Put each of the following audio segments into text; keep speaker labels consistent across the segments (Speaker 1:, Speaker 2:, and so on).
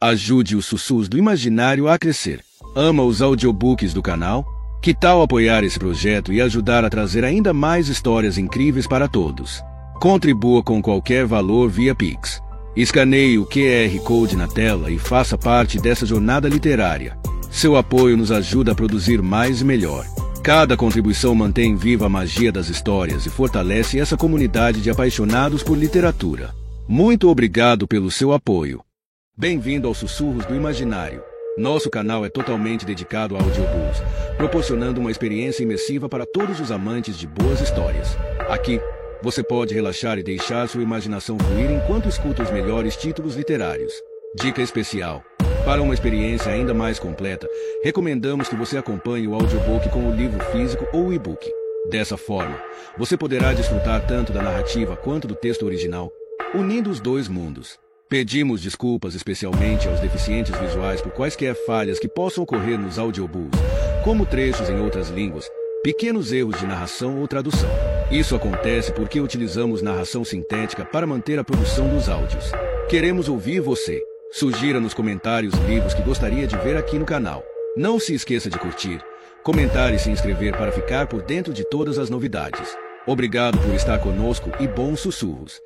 Speaker 1: Ajude os Sussurros do Imaginário a crescer. Ama os audiobooks do canal? Que tal apoiar esse projeto e ajudar a trazer ainda mais histórias incríveis para todos? Contribua com qualquer valor via Pix. Escaneie o QR Code na tela e faça parte dessa jornada literária. Seu apoio nos ajuda a produzir mais e melhor. Cada contribuição mantém viva a magia das histórias e fortalece essa comunidade de apaixonados por literatura. Muito obrigado pelo seu apoio. Bem-vindo aos Sussurros do Imaginário. Nosso canal é totalmente dedicado a audiobooks, proporcionando uma experiência imersiva para todos os amantes de boas histórias. Aqui, você pode relaxar e deixar sua imaginação fluir enquanto escuta os melhores títulos literários. Dica especial: para uma experiência ainda mais completa, recomendamos que você acompanhe o audiobook com o livro físico ou o e-book. Dessa forma, você poderá desfrutar tanto da narrativa quanto do texto original, unindo os dois mundos. Pedimos desculpas especialmente aos deficientes visuais por quaisquer falhas que possam ocorrer nos audiobooks, como trechos em outras línguas, pequenos erros de narração ou tradução. Isso acontece porque utilizamos narração sintética para manter a produção dos áudios. Queremos ouvir você. Sugira nos comentários livros que gostaria de ver aqui no canal. Não se esqueça de curtir, comentar e se inscrever para ficar por dentro de todas as novidades. Obrigado por estar conosco e bons sussurros.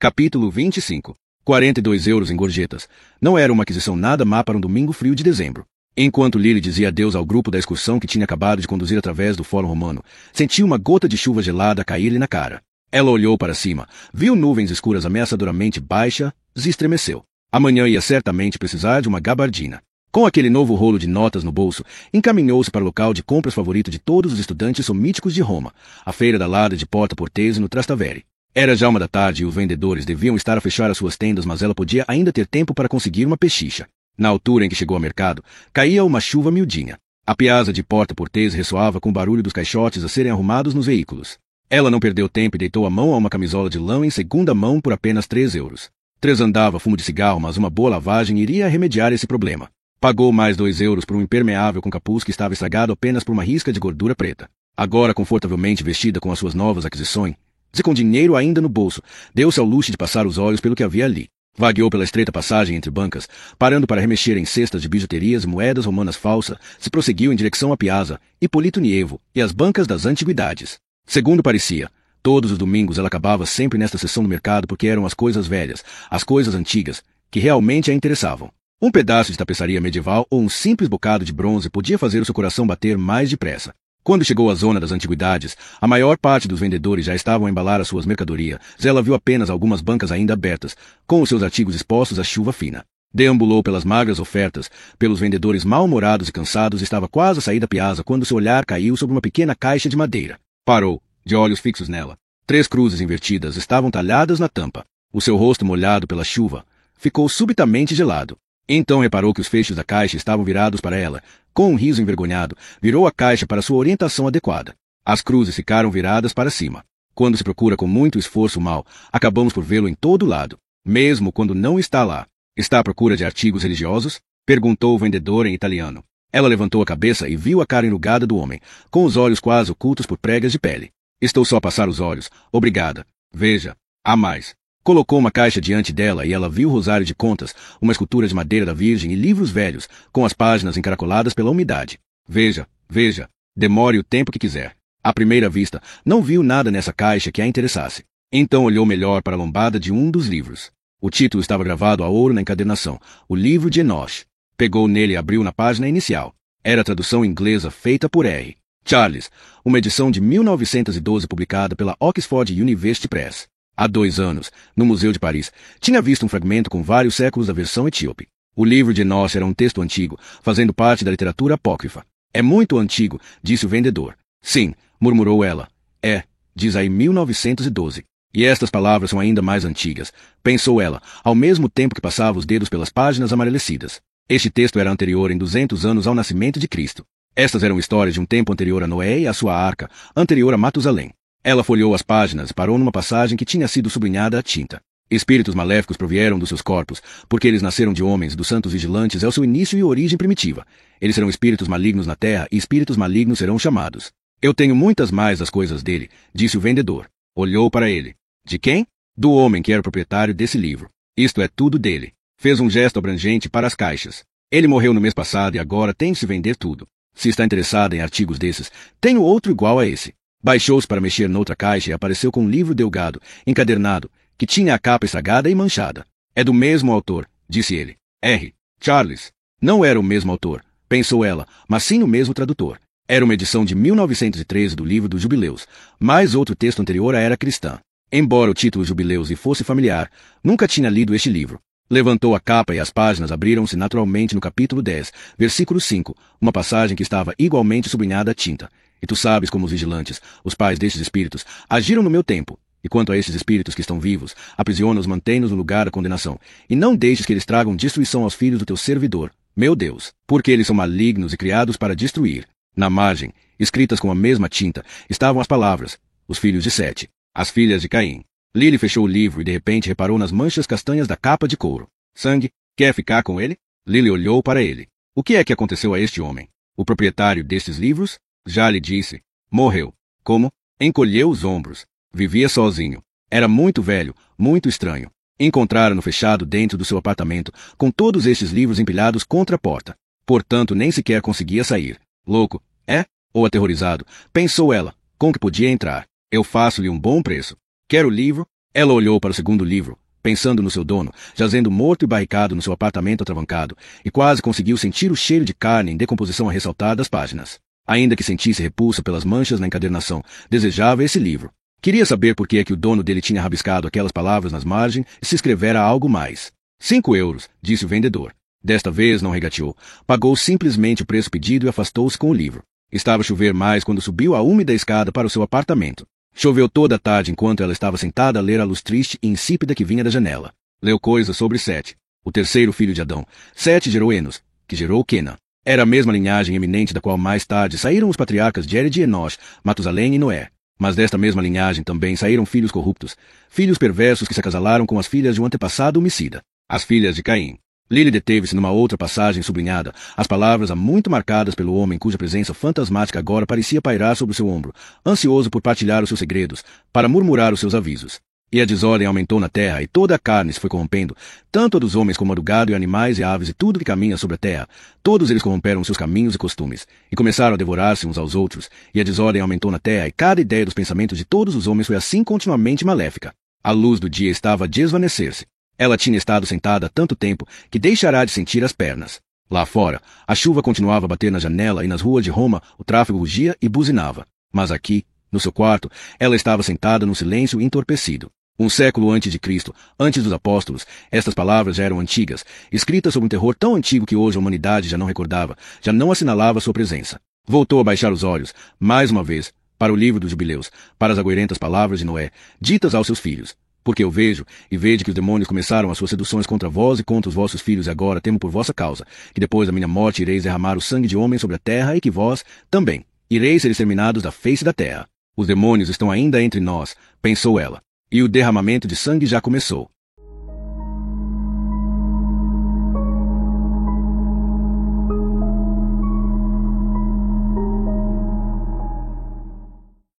Speaker 1: Capítulo 25. 42 euros em gorjetas. Não era uma aquisição nada má para um domingo frio de dezembro. Enquanto Lily dizia adeus ao grupo da excursão que tinha acabado de conduzir através do Fórum Romano, sentiu uma gota de chuva gelada cair-lhe na cara. Ela olhou para cima, viu nuvens escuras ameaçadoramente baixas e estremeceu. Amanhã ia certamente precisar de uma gabardina. Com aquele novo rolo de notas no bolso, encaminhou-se para o local de compras favorito de todos os estudantes somíticos de Roma, a feira da Lada de Porta Portese no Trastevere. Era já 1 da tarde e os vendedores deviam estar a fechar as suas tendas, mas ela podia ainda ter tempo para conseguir uma pechicha. Na altura em que chegou ao mercado, caía uma chuva miudinha. A piazza de Porta Portese ressoava com o barulho dos caixotes a serem arrumados nos veículos. Ela não perdeu tempo e deitou a mão a uma camisola de lã em segunda mão por apenas 3 euros. 3 andava fumo de cigarro, mas uma boa lavagem iria remediar esse problema. Pagou mais 2 euros por um impermeável com capuz que estava estragado apenas por uma risca de gordura preta. Agora confortavelmente vestida com as suas novas aquisições, e com dinheiro ainda no bolso, deu-se ao luxo de passar os olhos pelo que havia ali. Vagueou pela estreita passagem entre bancas, parando para remexer em cestas de bijuterias e moedas romanas falsas, se prosseguiu em direção à Piazza, Hipólito Nievo e às bancas das antiguidades. Segundo parecia, todos os domingos ela acabava sempre nesta seção do mercado porque eram as coisas velhas, as coisas antigas, que realmente a interessavam. Um pedaço de tapeçaria medieval ou um simples bocado de bronze podia fazer o seu coração bater mais depressa. Quando chegou à zona das antiguidades, a maior parte dos vendedores já estavam a embalar as suas mercadorias. Ela viu apenas algumas bancas ainda abertas, com os seus artigos expostos à chuva fina. Deambulou pelas magras ofertas, pelos vendedores mal-humorados e cansados, estava quase a sair da piazza quando seu olhar caiu sobre uma pequena caixa de madeira. Parou, de olhos fixos nela. 3 cruzes invertidas estavam talhadas na tampa. O seu rosto molhado pela chuva ficou subitamente gelado. Então reparou que os fechos da caixa estavam virados para ela. Com um riso envergonhado, virou a caixa para sua orientação adequada. As cruzes ficaram viradas para cima. Quando se procura com muito esforço o mal, acabamos por vê-lo em todo lado, mesmo quando não está lá. Está à procura de artigos religiosos? Perguntou o vendedor em italiano. Ela levantou a cabeça e viu a cara enrugada do homem, com os olhos quase ocultos por pregas de pele. Estou só a passar os olhos. Obrigada. Veja, há mais. Colocou uma caixa diante dela e ela viu o rosário de contas, uma escultura de madeira da Virgem e livros velhos, com as páginas encaracoladas pela umidade. Veja, veja, demore o tempo que quiser. À primeira vista, não viu nada nessa caixa que a interessasse. Então olhou melhor para a lombada de um dos livros. O título estava gravado a ouro na encadernação, O Livro de Enoch. Pegou nele e abriu na página inicial. Era a tradução inglesa feita por R. Charles, uma edição de 1912 publicada pela Oxford University Press. Há 2 anos, no Museu de Paris, tinha visto um fragmento com vários séculos da versão etíope. O livro de Enoch era um texto antigo, fazendo parte da literatura apócrifa. É muito antigo, disse o vendedor. Sim, murmurou ela. É, diz aí 1912. E estas palavras são ainda mais antigas, pensou ela, ao mesmo tempo que passava os dedos pelas páginas amarelecidas. Este texto era anterior em 200 anos ao nascimento de Cristo. Estas eram histórias de um tempo anterior a Noé e a sua arca, anterior a Matusalém. Ela folheou as páginas e parou numa passagem que tinha sido sublinhada à tinta. Espíritos maléficos provieram dos seus corpos, porque eles nasceram de homens, dos santos vigilantes é o seu início e origem primitiva. Eles serão espíritos malignos na terra, e espíritos malignos serão chamados. Eu tenho muitas mais das coisas dele, disse o vendedor. Olhou para ele. De quem? Do homem que era o proprietário desse livro. Isto é tudo dele. Fez um gesto abrangente para as caixas. Ele morreu no mês passado e agora tem de se vender tudo. Se está interessado em artigos desses, tenho outro igual a esse. Baixou-se para mexer noutra caixa e apareceu com um livro delgado, encadernado, que tinha a capa estragada e manchada. É do mesmo autor, disse ele. R. Charles. Não era o mesmo autor, pensou ela, mas sim o mesmo tradutor. Era uma edição de 1913 do livro dos Jubileus, mas outro texto anterior à era cristã. Embora o título Jubileus lhe fosse familiar, nunca tinha lido este livro. Levantou a capa e as páginas abriram-se naturalmente no capítulo 10, versículo 5, uma passagem que estava igualmente sublinhada a tinta. E tu sabes como os vigilantes, os pais destes espíritos, agiram no meu tempo. E quanto a estes espíritos que estão vivos, aprisiona-os, mantém-nos no lugar da condenação. E não deixes que eles tragam destruição aos filhos do teu servidor, meu Deus, porque eles são malignos e criados para destruir. Na margem, escritas com a mesma tinta, estavam as palavras, os filhos de Sete, as filhas de Caim. Lily fechou o livro e de repente reparou nas manchas castanhas da capa de couro. Sangue, quer ficar com ele? Lily olhou para ele. O que é que aconteceu a este homem? O proprietário destes livros? Já lhe disse. Morreu. Como? Encolheu os ombros. Vivia sozinho. Era muito velho, muito estranho. Encontraram-no fechado dentro do seu apartamento, com todos estes livros empilhados contra a porta. Portanto, nem sequer conseguia sair. Louco, é? Ou aterrorizado, pensou ela, com que podia entrar. Eu faço-lhe um bom preço. Quer o livro? Ela olhou para o segundo livro, pensando no seu dono, jazendo morto e barricado no seu apartamento atravancado, e quase conseguiu sentir o cheiro de carne em decomposição a ressaltar das páginas. Ainda que sentisse repulsa pelas manchas na encadernação, desejava esse livro. Queria saber por que é que o dono dele tinha rabiscado aquelas palavras nas margens e se escrevera algo mais. 5 euros, disse o vendedor. Desta vez não regateou. Pagou simplesmente o preço pedido e afastou-se com o livro. Estava a chover mais quando subiu a úmida escada para o seu apartamento. Choveu toda a tarde enquanto ela estava sentada a ler a luz triste e insípida que vinha da janela. Leu coisas sobre Sete, o terceiro filho de Adão. Sete gerou Enos, que gerou Quena. Era a mesma linhagem eminente da qual mais tarde saíram os patriarcas Jared e Enosh, Matusalém e Noé. Mas desta mesma linhagem também saíram filhos corruptos, filhos perversos que se acasalaram com as filhas de um antepassado homicida, as filhas de Caim. Lily deteve-se numa outra passagem sublinhada, as palavras há muito marcadas pelo homem cuja presença fantasmática agora parecia pairar sobre o seu ombro, ansioso por partilhar os seus segredos, para murmurar os seus avisos. E a desordem aumentou na terra, e toda a carne se foi corrompendo, tanto a dos homens como a do gado e animais e aves e tudo que caminha sobre a terra. Todos eles corromperam seus caminhos e costumes, e começaram a devorar-se uns aos outros, e a desordem aumentou na terra, e cada ideia dos pensamentos de todos os homens foi assim continuamente maléfica. A luz do dia estava a desvanecer-se. Ela tinha estado sentada há tanto tempo que deixará de sentir as pernas. Lá fora, a chuva continuava a bater na janela e nas ruas de Roma o tráfego rugia e buzinava. Mas aqui, no seu quarto, ela estava sentada num silêncio entorpecido. Um século antes de Cristo, antes dos apóstolos, estas palavras já eram antigas, escritas sobre um terror tão antigo que hoje a humanidade já não recordava, já não assinalava sua presença. Voltou a baixar os olhos, mais uma vez, para o livro dos Jubileus, para as agoirentas palavras de Noé, ditas aos seus filhos. Porque eu vejo, e vejo que os demônios começaram as suas seduções contra vós e contra os vossos filhos, e agora temo por vossa causa, que depois da minha morte ireis derramar o sangue de homens sobre a terra, e que vós, também, ireis ser exterminados da face da terra. Os demônios estão ainda entre nós, pensou ela, e o derramamento de sangue já começou.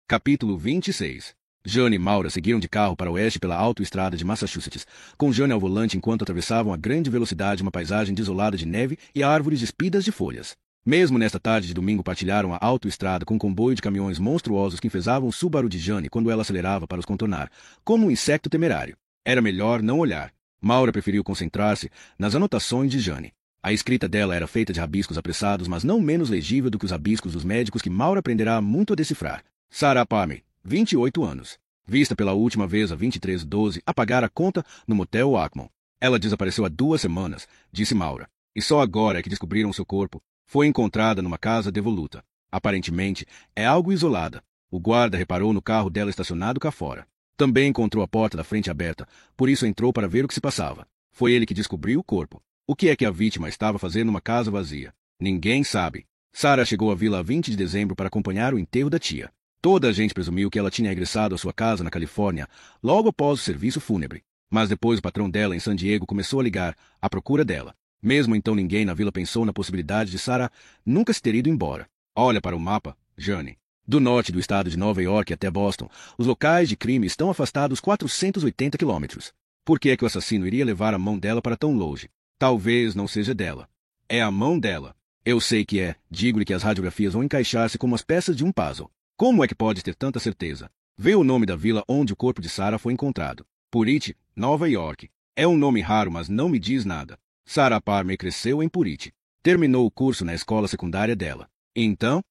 Speaker 1: Capítulo 26. Jane e Maura seguiram de carro para o oeste pela autoestrada de Massachusetts, com Jane ao volante enquanto atravessavam a grande velocidade uma paisagem desolada de neve e árvores despidas de folhas. Mesmo nesta tarde de domingo partilharam a autoestrada com um comboio de caminhões monstruosos que enfesavam o Subaru de Jane quando ela acelerava para os contornar, como um inseto temerário. Era melhor não olhar. Maura preferiu concentrar-se nas anotações de Jane. A escrita dela era feita de rabiscos apressados, mas não menos legível do que os rabiscos dos médicos que Maura aprenderá muito a decifrar. Sarah Palmer, 28 anos. Vista pela última vez a 23/12 a pagar a conta no motel Ackman. Ela desapareceu há 2 semanas, disse Maura. E só agora é que descobriram seu corpo. Foi encontrada numa casa devoluta. Aparentemente, é algo isolada. O guarda reparou no carro dela estacionado cá fora. Também encontrou a porta da frente aberta, por isso entrou para ver o que se passava. Foi ele que descobriu o corpo. O que é que a vítima estava fazendo numa casa vazia? Ninguém sabe. Sarah chegou à vila a 20 de dezembro para acompanhar o enterro da tia. Toda a gente presumiu que ela tinha regressado à sua casa na Califórnia logo após o serviço fúnebre. Mas depois o patrão dela em San Diego começou a ligar, à procura dela. Mesmo então ninguém na vila pensou na possibilidade de Sarah nunca se ter ido embora. Olha para o mapa, Jane. Do norte do estado de Nova York até Boston, os locais de crime estão afastados 480 quilômetros. Por que é que o assassino iria levar a mão dela para tão longe? Talvez não seja dela. É a mão dela. Eu sei que é. Digo-lhe que as radiografias vão encaixar-se como as peças de um puzzle. Como é que pode ter tanta certeza? Vê o nome da vila onde o corpo de Sarah foi encontrado. Purity, Nova York. É um nome raro, mas não me diz nada. Sarah Palmer cresceu em Purity. Terminou o curso na escola secundária dela. Então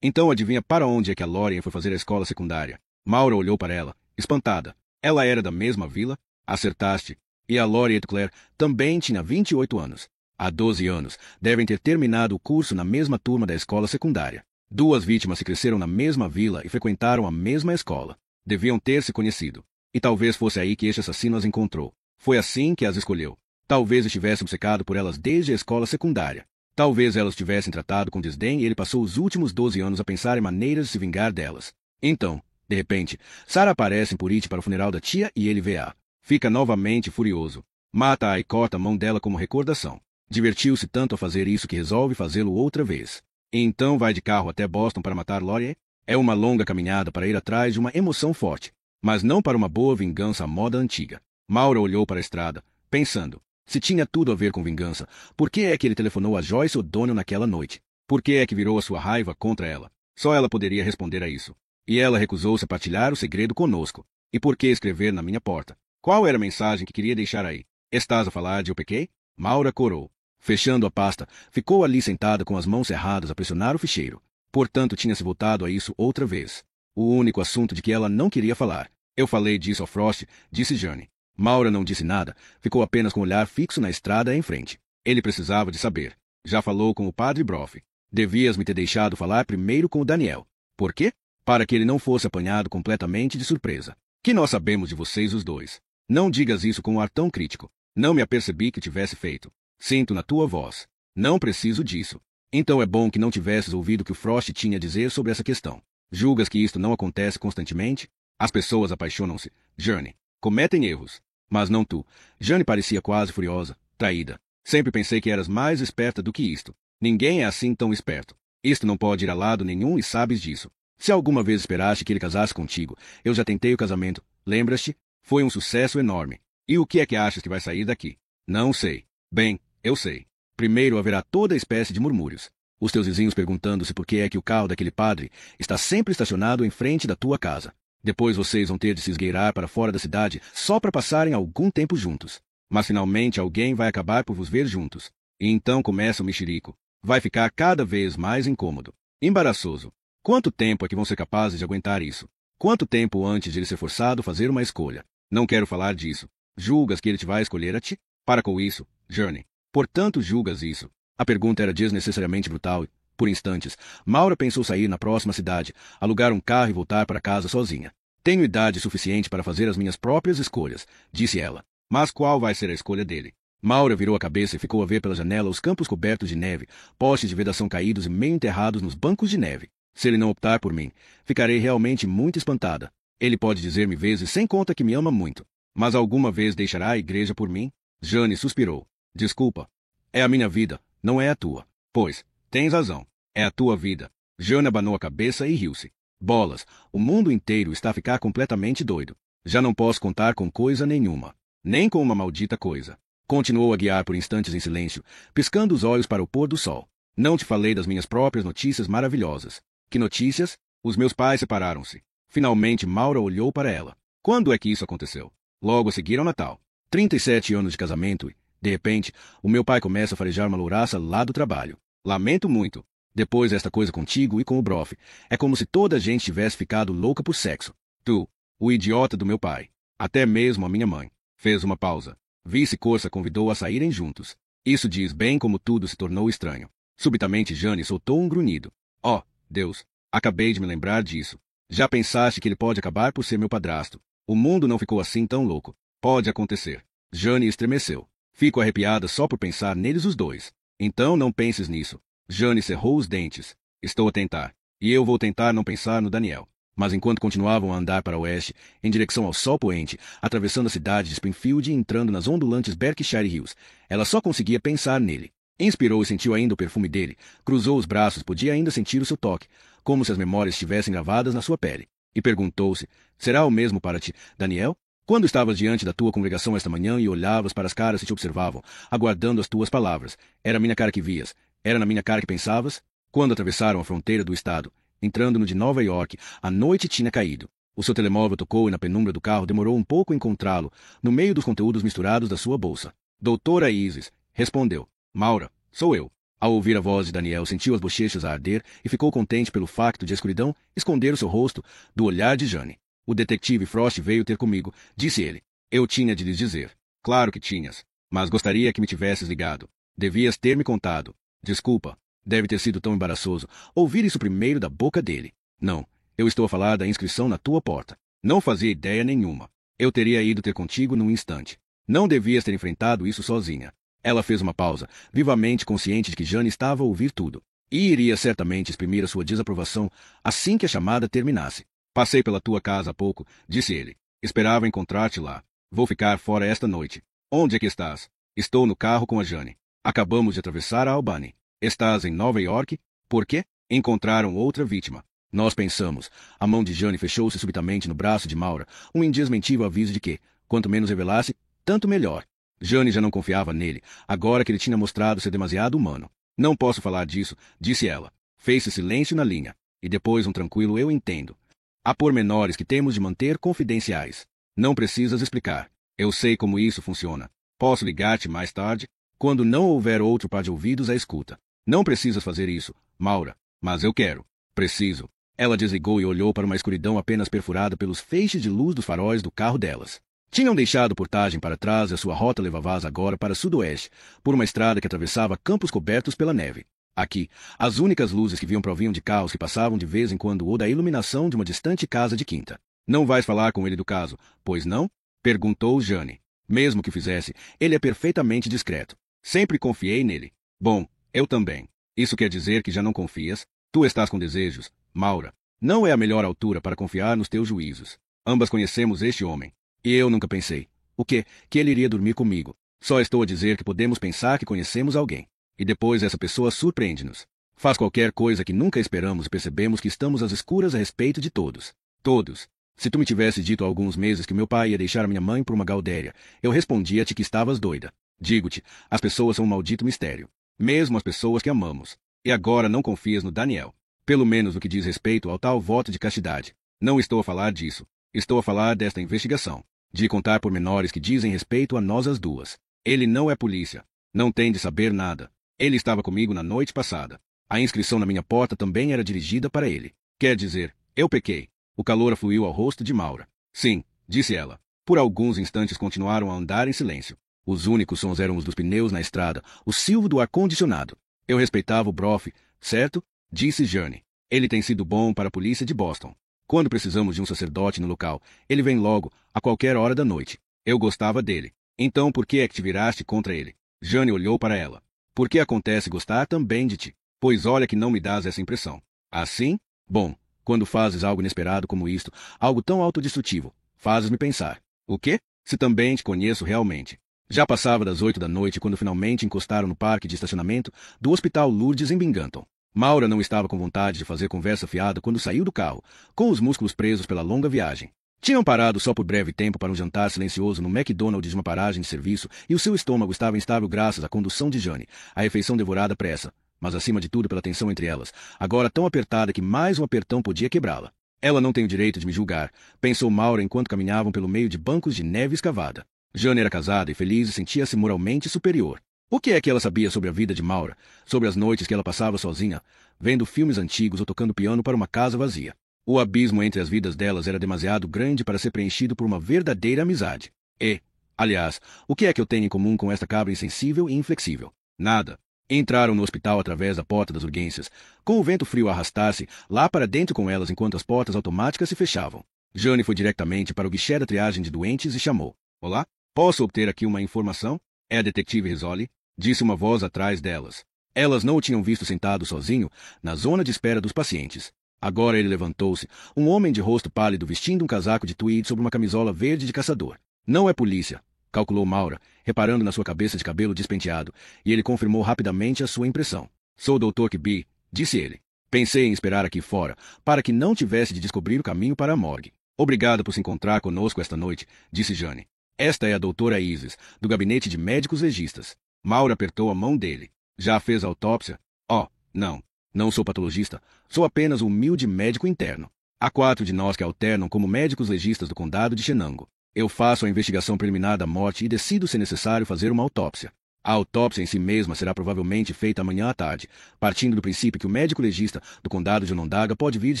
Speaker 1: adivinha para onde é que a Lorien foi fazer a escola secundária? Maura olhou para ela, espantada. Ela era da mesma vila? Acertaste. E a Laurie Claire também tinha 28 anos. Há 12 anos, devem ter terminado o curso na mesma turma da escola secundária. Duas vítimas se cresceram na mesma vila e frequentaram a mesma escola. Deviam ter se conhecido. E talvez fosse aí que este assassino as encontrou. Foi assim que as escolheu. Talvez estivesse obcecado por elas desde a escola secundária. Talvez elas tivessem tratado com desdém e ele passou os últimos 12 anos a pensar em maneiras de se vingar delas. Então, de repente, Sarah aparece em Purity para o funeral da tia e ele vê-a. Fica novamente furioso. Mata-a e corta a mão dela como recordação. Divertiu-se tanto a fazer isso que resolve fazê-lo outra vez. E então vai de carro até Boston para matar Laurie? É uma longa caminhada para ir atrás de uma emoção forte, mas não para uma boa vingança à moda antiga. Maura olhou para a estrada, pensando. Se tinha tudo a ver com vingança, por que é que ele telefonou a Joyce O'Donnell naquela noite? Por que é que virou a sua raiva contra ela? Só ela poderia responder a isso. E ela recusou-se a partilhar o segredo conosco. E por que escrever na minha porta? Qual era a mensagem que queria deixar aí? Estás a falar de eu pequei? Maura corou. Fechando a pasta, ficou ali sentada com as mãos cerradas a pressionar o ficheiro. Portanto, tinha se voltado a isso outra vez. O único assunto de que ela não queria falar. Eu falei disso ao Frost, disse Jane. Maura não disse nada, ficou apenas com o olhar fixo na estrada em frente. Ele precisava de saber. Já falou com o padre Broff. Devias me ter deixado falar primeiro com o Daniel. Por quê? Para que ele não fosse apanhado completamente de surpresa. Que nós sabemos de vocês os dois. Não digas isso com um ar tão crítico. Não me apercebi que tivesse feito. Sinto na tua voz. Não preciso disso. Então é bom que não tivesses ouvido o que o Frost tinha a dizer sobre essa questão. Julgas que isto não acontece constantemente? As pessoas apaixonam-se. Jane. Cometem erros. Mas não tu. Jane parecia quase furiosa, traída. Sempre pensei que eras mais esperta do que isto. Ninguém é assim tão esperto. Isto não pode ir a lado nenhum e sabes disso. Se alguma vez esperaste que ele casasse contigo, eu já tentei o casamento. Lembras-te? Foi um sucesso enorme. E o que é que achas que vai sair daqui? Não sei. Bem, eu sei. Primeiro haverá toda espécie de murmúrios. Os teus vizinhos perguntando-se por que é que o carro daquele padre está sempre estacionado em frente da tua casa. Depois vocês vão ter de se esgueirar para fora da cidade só para passarem algum tempo juntos. Mas finalmente alguém vai acabar por vos ver juntos. E então começa o mexerico. Vai ficar cada vez mais incômodo. Embaraçoso. Quanto tempo é que vão ser capazes de aguentar isso? Quanto tempo antes de ele ser forçado a fazer uma escolha? Não quero falar disso. Julgas que ele te vai escolher a ti? Para com isso, Jane. Portanto, julgas isso. A pergunta era desnecessariamente brutal. Por instantes, Maura pensou sair na próxima cidade, alugar um carro e voltar para casa sozinha. Tenho idade suficiente para fazer as minhas próprias escolhas, disse ela. Mas qual vai ser a escolha dele? Maura virou a cabeça e ficou a ver pela janela os campos cobertos de neve, postes de vedação caídos e meio enterrados nos bancos de neve. Se ele não optar por mim, ficarei realmente muito espantada. Ele pode dizer-me vezes sem conta que me ama muito. Mas alguma vez deixará a igreja por mim? Jane suspirou. Desculpa. É a minha vida, não é a tua. Pois, tens razão. É a tua vida. Jane abanou a cabeça e riu-se. Bolas, o mundo inteiro está a ficar completamente doido. Já não posso contar com coisa nenhuma. Nem com uma maldita coisa. Continuou a guiar por instantes em silêncio, piscando os olhos para o pôr do sol. Não te falei das minhas próprias notícias maravilhosas. Que notícias? Os meus pais separaram-se. Finalmente Maura olhou para ela. Quando é que isso aconteceu? Logo a seguir ao Natal. 37 anos de casamento e, de repente, o meu pai começa a farejar uma louraça lá do trabalho. Lamento muito. Depois desta coisa contigo e com o Broff, é como se toda a gente tivesse ficado louca por sexo. Tu, o idiota do meu pai. Até mesmo a minha mãe. Fez uma pausa. Vice Corsa convidou a saírem juntos. Isso diz bem como tudo se tornou estranho. Subitamente Jane soltou um grunhido. Oh, Deus, acabei de me lembrar disso. Já pensaste que ele pode acabar por ser meu padrasto? O mundo não ficou assim tão louco. Pode acontecer. Jane estremeceu. Fico arrepiada só por pensar neles os dois. Então não penses nisso. Jane cerrou os dentes. Estou a tentar. E eu vou tentar não pensar no Daniel. Mas enquanto continuavam a andar para o oeste, em direção ao sol poente, atravessando a cidade de Springfield e entrando nas ondulantes Berkshire Hills, ela só conseguia pensar nele. Inspirou e sentiu ainda o perfume dele, cruzou os braços, podia ainda sentir o seu toque, como se as memórias estivessem gravadas na sua pele. E perguntou-se, será o mesmo para ti, Daniel? Quando estavas diante da tua congregação esta manhã e olhavas para as caras que te observavam, aguardando as tuas palavras, era a minha cara que vias? Era na minha cara que pensavas? Quando atravessaram a fronteira do estado, entrando no de Nova York, a noite tinha caído. O seu telemóvel tocou e na penumbra do carro demorou um pouco a encontrá-lo, no meio dos conteúdos misturados da sua bolsa. Doutora Isis, respondeu. Maura, sou eu. Ao ouvir a voz de Daniel, sentiu as bochechas a arder e ficou contente pelo facto de a escuridão esconder o seu rosto do olhar de Jane. O detetive Frost veio ter comigo, disse ele. Eu tinha de lhes dizer. Claro que tinhas. Mas gostaria que me tivesses ligado. Devias ter me contado. Desculpa. Deve ter sido tão embaraçoso ouvir isso primeiro da boca dele. Não, eu estou a falar da inscrição na tua porta. Não fazia ideia nenhuma. Eu teria ido ter contigo num instante. Não devias ter enfrentado isso sozinha. Ela fez uma pausa, vivamente consciente de que Jane estava a ouvir tudo. E iria certamente exprimir a sua desaprovação assim que a chamada terminasse. Passei pela tua casa há pouco, disse ele. Esperava encontrar-te lá. Vou ficar fora esta noite. Onde é que estás? Estou no carro com a Jane. Acabamos de atravessar a Albany. Estás em Nova York? Por quê? Encontraram outra vítima. Nós pensamos. A mão de Jane fechou-se subitamente no braço de Maura, um indesmentível aviso de que, quanto menos revelasse, tanto melhor. Jane já não confiava nele, agora que ele tinha mostrado ser demasiado humano. Não posso falar disso, disse ela. Fez-se silêncio na linha. E depois um tranquilo eu entendo. Há pormenores que temos de manter confidenciais. Não precisas explicar. Eu sei como isso funciona. Posso ligar-te mais tarde? Quando não houver outro par de ouvidos à escuta. Não precisas fazer isso, Maura. Mas eu quero. Preciso. Ela desligou e olhou para uma escuridão apenas perfurada pelos feixes de luz dos faróis do carro delas. Tinham deixado portagem para trás e a sua rota levava-as agora para sudoeste, por uma estrada que atravessava campos cobertos pela neve. Aqui, as únicas luzes que viam provinham de carros que passavam de vez em quando ou da iluminação de uma distante casa de quinta. Não vais falar com ele do caso, pois não? Perguntou Jane. Mesmo que fizesse, ele é perfeitamente discreto. Sempre confiei nele. Bom, eu também. Isso quer dizer que já não confias? Tu estás com desejos, Maura. Não é a melhor altura para confiar nos teus juízos. Ambas conhecemos este homem. E eu nunca pensei. O quê? Que ele iria dormir comigo. Só estou a dizer que podemos pensar que conhecemos alguém. E depois essa pessoa surpreende-nos. Faz qualquer coisa que nunca esperamos e percebemos que estamos às escuras a respeito de todos. Todos. Se tu me tivesse dito há alguns meses que meu pai ia deixar minha mãe por uma Galdéria, eu respondia-te que estavas doida. Digo-te, as pessoas são um maldito mistério. Mesmo as pessoas que amamos. E agora não confias no Daniel. Pelo menos no que diz respeito ao tal voto de castidade. Não estou a falar disso. Estou a falar desta investigação. De contar pormenores que dizem respeito a nós as duas. Ele não é polícia. Não tem de saber nada. Ele estava comigo na noite passada. A inscrição na minha porta também era dirigida para ele. Quer dizer, eu pequei. O calor afluiu ao rosto de Maura. Sim, disse ela. Por alguns instantes continuaram a andar em silêncio. Os únicos sons eram os dos pneus na estrada, o silvo do ar-condicionado. Eu respeitava o Broff, certo? Disse Jane. Ele tem sido bom para a polícia de Boston. Quando precisamos de um sacerdote no local, ele vem logo, a qualquer hora da noite. Eu gostava dele. Então por que é que te viraste contra ele? Jane olhou para ela. Por que acontece gostar também de ti? Pois olha que não me dás essa impressão. Assim? Bom, quando fazes algo inesperado como isto, algo tão autodestrutivo, fazes-me pensar. O quê? Se também te conheço realmente. Já passava das 8 da noite quando finalmente encostaram no parque de estacionamento do Hospital Lourdes em Binghamton. Maura não estava com vontade de fazer conversa fiada quando saiu do carro, com os músculos presos pela longa viagem. Tinham parado só por breve tempo para um jantar silencioso no McDonald's de uma paragem de serviço e o seu estômago estava instável graças à condução de Jane, a refeição devorada à pressa, mas acima de tudo pela tensão entre elas, agora tão apertada que mais um apertão podia quebrá-la. Ela não tem o direito de me julgar, pensou Maura enquanto caminhavam pelo meio de bancos de neve escavada. Jane era casada e feliz e sentia-se moralmente superior. O que é que ela sabia sobre a vida de Maura, sobre as noites que ela passava sozinha, vendo filmes antigos ou tocando piano para uma casa vazia? O abismo entre as vidas delas era demasiado grande para ser preenchido por uma verdadeira amizade. E, aliás, o que é que eu tenho em comum com esta cabra insensível e inflexível? Nada. Entraram no hospital através da porta das urgências, com o vento frio a arrastar-se lá para dentro com elas enquanto as portas automáticas se fechavam. Jane foi diretamente para o guichê da triagem de doentes e chamou. Olá? Posso obter aqui uma informação? É a detetive Rizzoli? Disse uma voz atrás delas. Elas não o tinham visto sentado sozinho, na zona de espera dos pacientes. Agora ele levantou-se, um homem de rosto pálido vestindo um casaco de tweed sobre uma camisola verde de caçador. Não é polícia, calculou Maura, reparando na sua cabeça de cabelo despenteado, e ele confirmou rapidamente a sua impressão. Sou o Dr. Kirby, disse ele. Pensei em esperar aqui fora, para que não tivesse de descobrir o caminho para a morgue. Obrigado por se encontrar conosco esta noite, disse Jane. Esta é a doutora Isis, do gabinete de médicos legistas. Maura apertou a mão dele. Já fez a autópsia? Oh, não. Não sou patologista. Sou apenas um humilde médico interno. Há 4 de nós que alternam como médicos legistas do condado de Shenango. Eu faço a investigação preliminar da morte e decido se necessário fazer uma autópsia. A autópsia em si mesma será provavelmente feita amanhã à tarde, partindo do princípio que o médico legista do condado de Onondaga pode vir de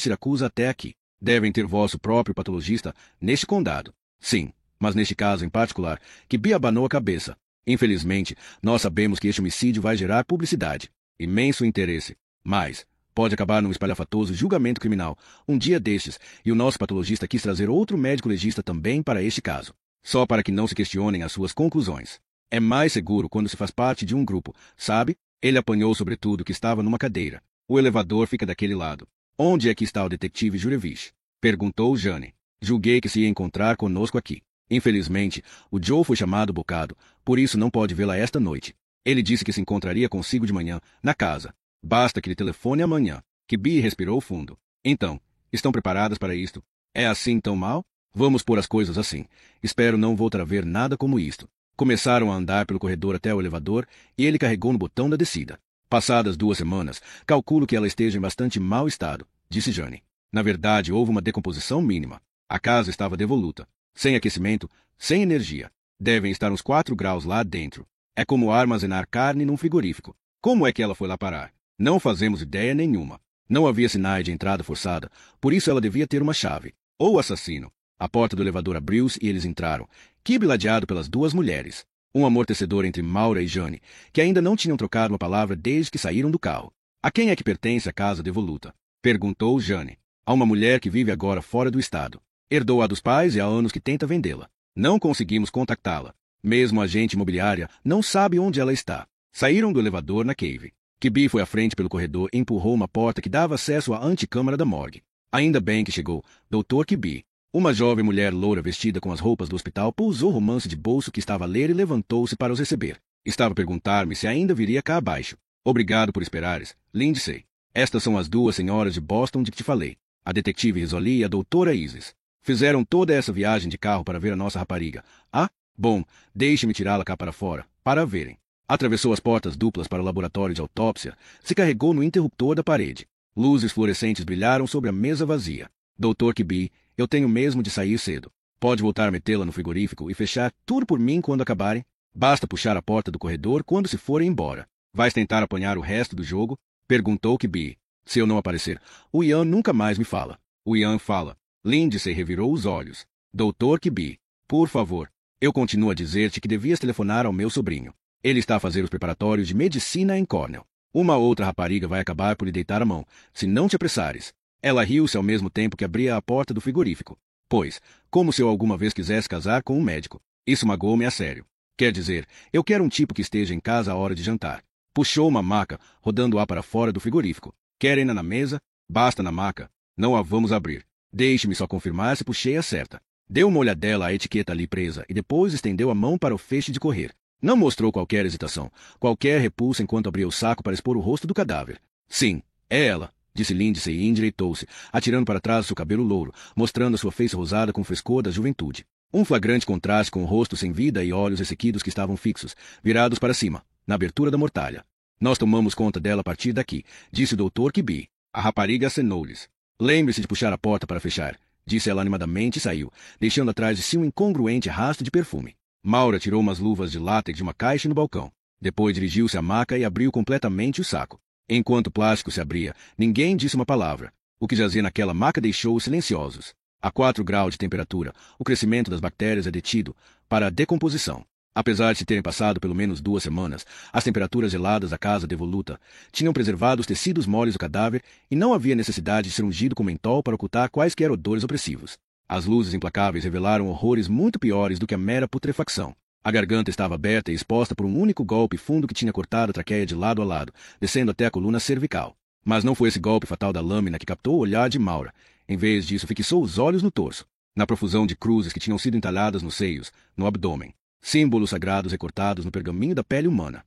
Speaker 1: Siracusa até aqui. Devem ter vosso próprio patologista neste condado. Sim, mas neste caso em particular, Kirby abanou a cabeça. Infelizmente, nós sabemos que este homicídio vai gerar publicidade. Imenso interesse. Mas pode acabar num espalhafatoso julgamento criminal, um dia destes, e o nosso patologista quis trazer outro médico legista também para este caso. Só para que não se questionem as suas conclusões. É mais seguro quando se faz parte de um grupo, sabe? Ele apanhou sobretudo que estava numa cadeira. O elevador fica daquele lado. Onde é que está o detetive Jurevich? Perguntou Jane. Julguei que se ia encontrar conosco aqui. Infelizmente, o Joe foi chamado bocado, por isso não pode vê-la esta noite. Ele disse que se encontraria consigo de manhã, na casa. Basta que lhe telefone amanhã. Kirby respirou fundo. Então, estão preparadas para isto? É assim tão mal? Vamos pôr as coisas assim. Espero não voltar a ver nada como isto. Começaram a andar pelo corredor até o elevador e ele carregou no botão da descida. Passadas 2 semanas, calculo que ela esteja em bastante mau estado, disse Jane. Na verdade, houve uma decomposição mínima. A casa estava devoluta. Sem aquecimento, sem energia. Devem estar uns 4 graus lá dentro. É como armazenar carne num frigorífico. Como é que ela foi lá parar? Não fazemos ideia nenhuma. Não havia sinais de entrada forçada, por isso ela devia ter uma chave. Ou assassino. A porta do elevador abriu-se e eles entraram, Kirby ladeado pelas 2 mulheres. Um amortecedor entre Maura e Jane, que ainda não tinham trocado uma palavra desde que saíram do carro. A quem é que pertence a casa devoluta? Perguntou Jane. A uma mulher que vive agora fora do estado. Herdou-a dos pais e há anos que tenta vendê-la. Não conseguimos contactá-la. Mesmo a agente imobiliária não sabe onde ela está. Saíram do elevador na cave. Kirby foi à frente pelo corredor e empurrou uma porta que dava acesso à antecâmara da morgue. Ainda bem que chegou, Dr. Kirby. Uma jovem mulher loura vestida com as roupas do hospital pousou o romance de bolso que estava a ler e levantou-se para os receber. Estava a perguntar-me se ainda viria cá abaixo. Obrigado por esperares, Lindsay. Estas são as 2 senhoras de Boston de que te falei. A detetive Risoli e a doutora Isis. Fizeram toda essa viagem de carro para ver a nossa rapariga. Ah, bom, deixe-me tirá-la cá para fora, para a verem. Atravessou as portas duplas para o laboratório de autópsia, se carregou no interruptor da parede. Luzes fluorescentes brilharam sobre a mesa vazia. Dr. Kirby, eu tenho mesmo de sair cedo. Pode voltar a metê-la no frigorífico e fechar tudo por mim quando acabarem? Basta puxar a porta do corredor quando se forem embora. Vais tentar apanhar o resto do jogo? Perguntou Kirby. Se eu não aparecer, o Ian nunca mais me fala. O Ian fala. Lindsay revirou os olhos. Dr. Kirby, por favor. Eu continuo a dizer-te que devias telefonar ao meu sobrinho. Ele está a fazer os preparatórios de medicina em Cornell. Uma outra rapariga vai acabar por lhe deitar a mão, se não te apressares. Ela riu-se ao mesmo tempo que abria a porta do frigorífico. Pois, como se eu alguma vez quisesse casar com um médico. Isso magoou-me a sério. Quer dizer, eu quero um tipo que esteja em casa à hora de jantar. Puxou uma maca, rodando-a para fora do frigorífico. Querem-na na mesa? Basta na maca. Não a vamos abrir. Deixe-me só confirmar se puxei a certa. Deu uma olhadela à etiqueta ali presa e depois estendeu a mão para o feixe de correr. Não mostrou qualquer hesitação, qualquer repulsa enquanto abria o saco para expor o rosto do cadáver. Sim, é ela, disse Lindsay e endireitou-se, atirando para trás seu cabelo louro, mostrando a sua face rosada com o frescor da juventude. Um flagrante contraste com o rosto sem vida e olhos ressequidos que estavam fixos, virados para cima, na abertura da mortalha. Nós tomamos conta dela a partir daqui, disse o Dr. Kirby. A rapariga acenou-lhes. Lembre-se de puxar a porta para fechar, disse ela animadamente e saiu, deixando atrás de si um incongruente rastro de perfume. Maura tirou umas luvas de látex de uma caixa no balcão. Depois dirigiu-se à maca e abriu completamente o saco. Enquanto o plástico se abria, ninguém disse uma palavra. O que jazia naquela maca deixou-os silenciosos. A 4 graus de temperatura, o crescimento das bactérias é detido para a decomposição. Apesar de se terem passado pelo menos 2 semanas, as temperaturas geladas da casa devoluta tinham preservado os tecidos moles do cadáver e não havia necessidade de ser ungido com mentol para ocultar quaisquer odores opressivos. As luzes implacáveis revelaram horrores muito piores do que a mera putrefacção. A garganta estava aberta e exposta por um único golpe fundo que tinha cortado a traqueia de lado a lado, descendo até a coluna cervical. Mas não foi esse golpe fatal da lâmina que captou o olhar de Maura. Em vez disso, fixou os olhos no torso, na profusão de cruzes que tinham sido entalhadas nos seios, no abdômen, símbolos sagrados recortados no pergaminho da pele humana.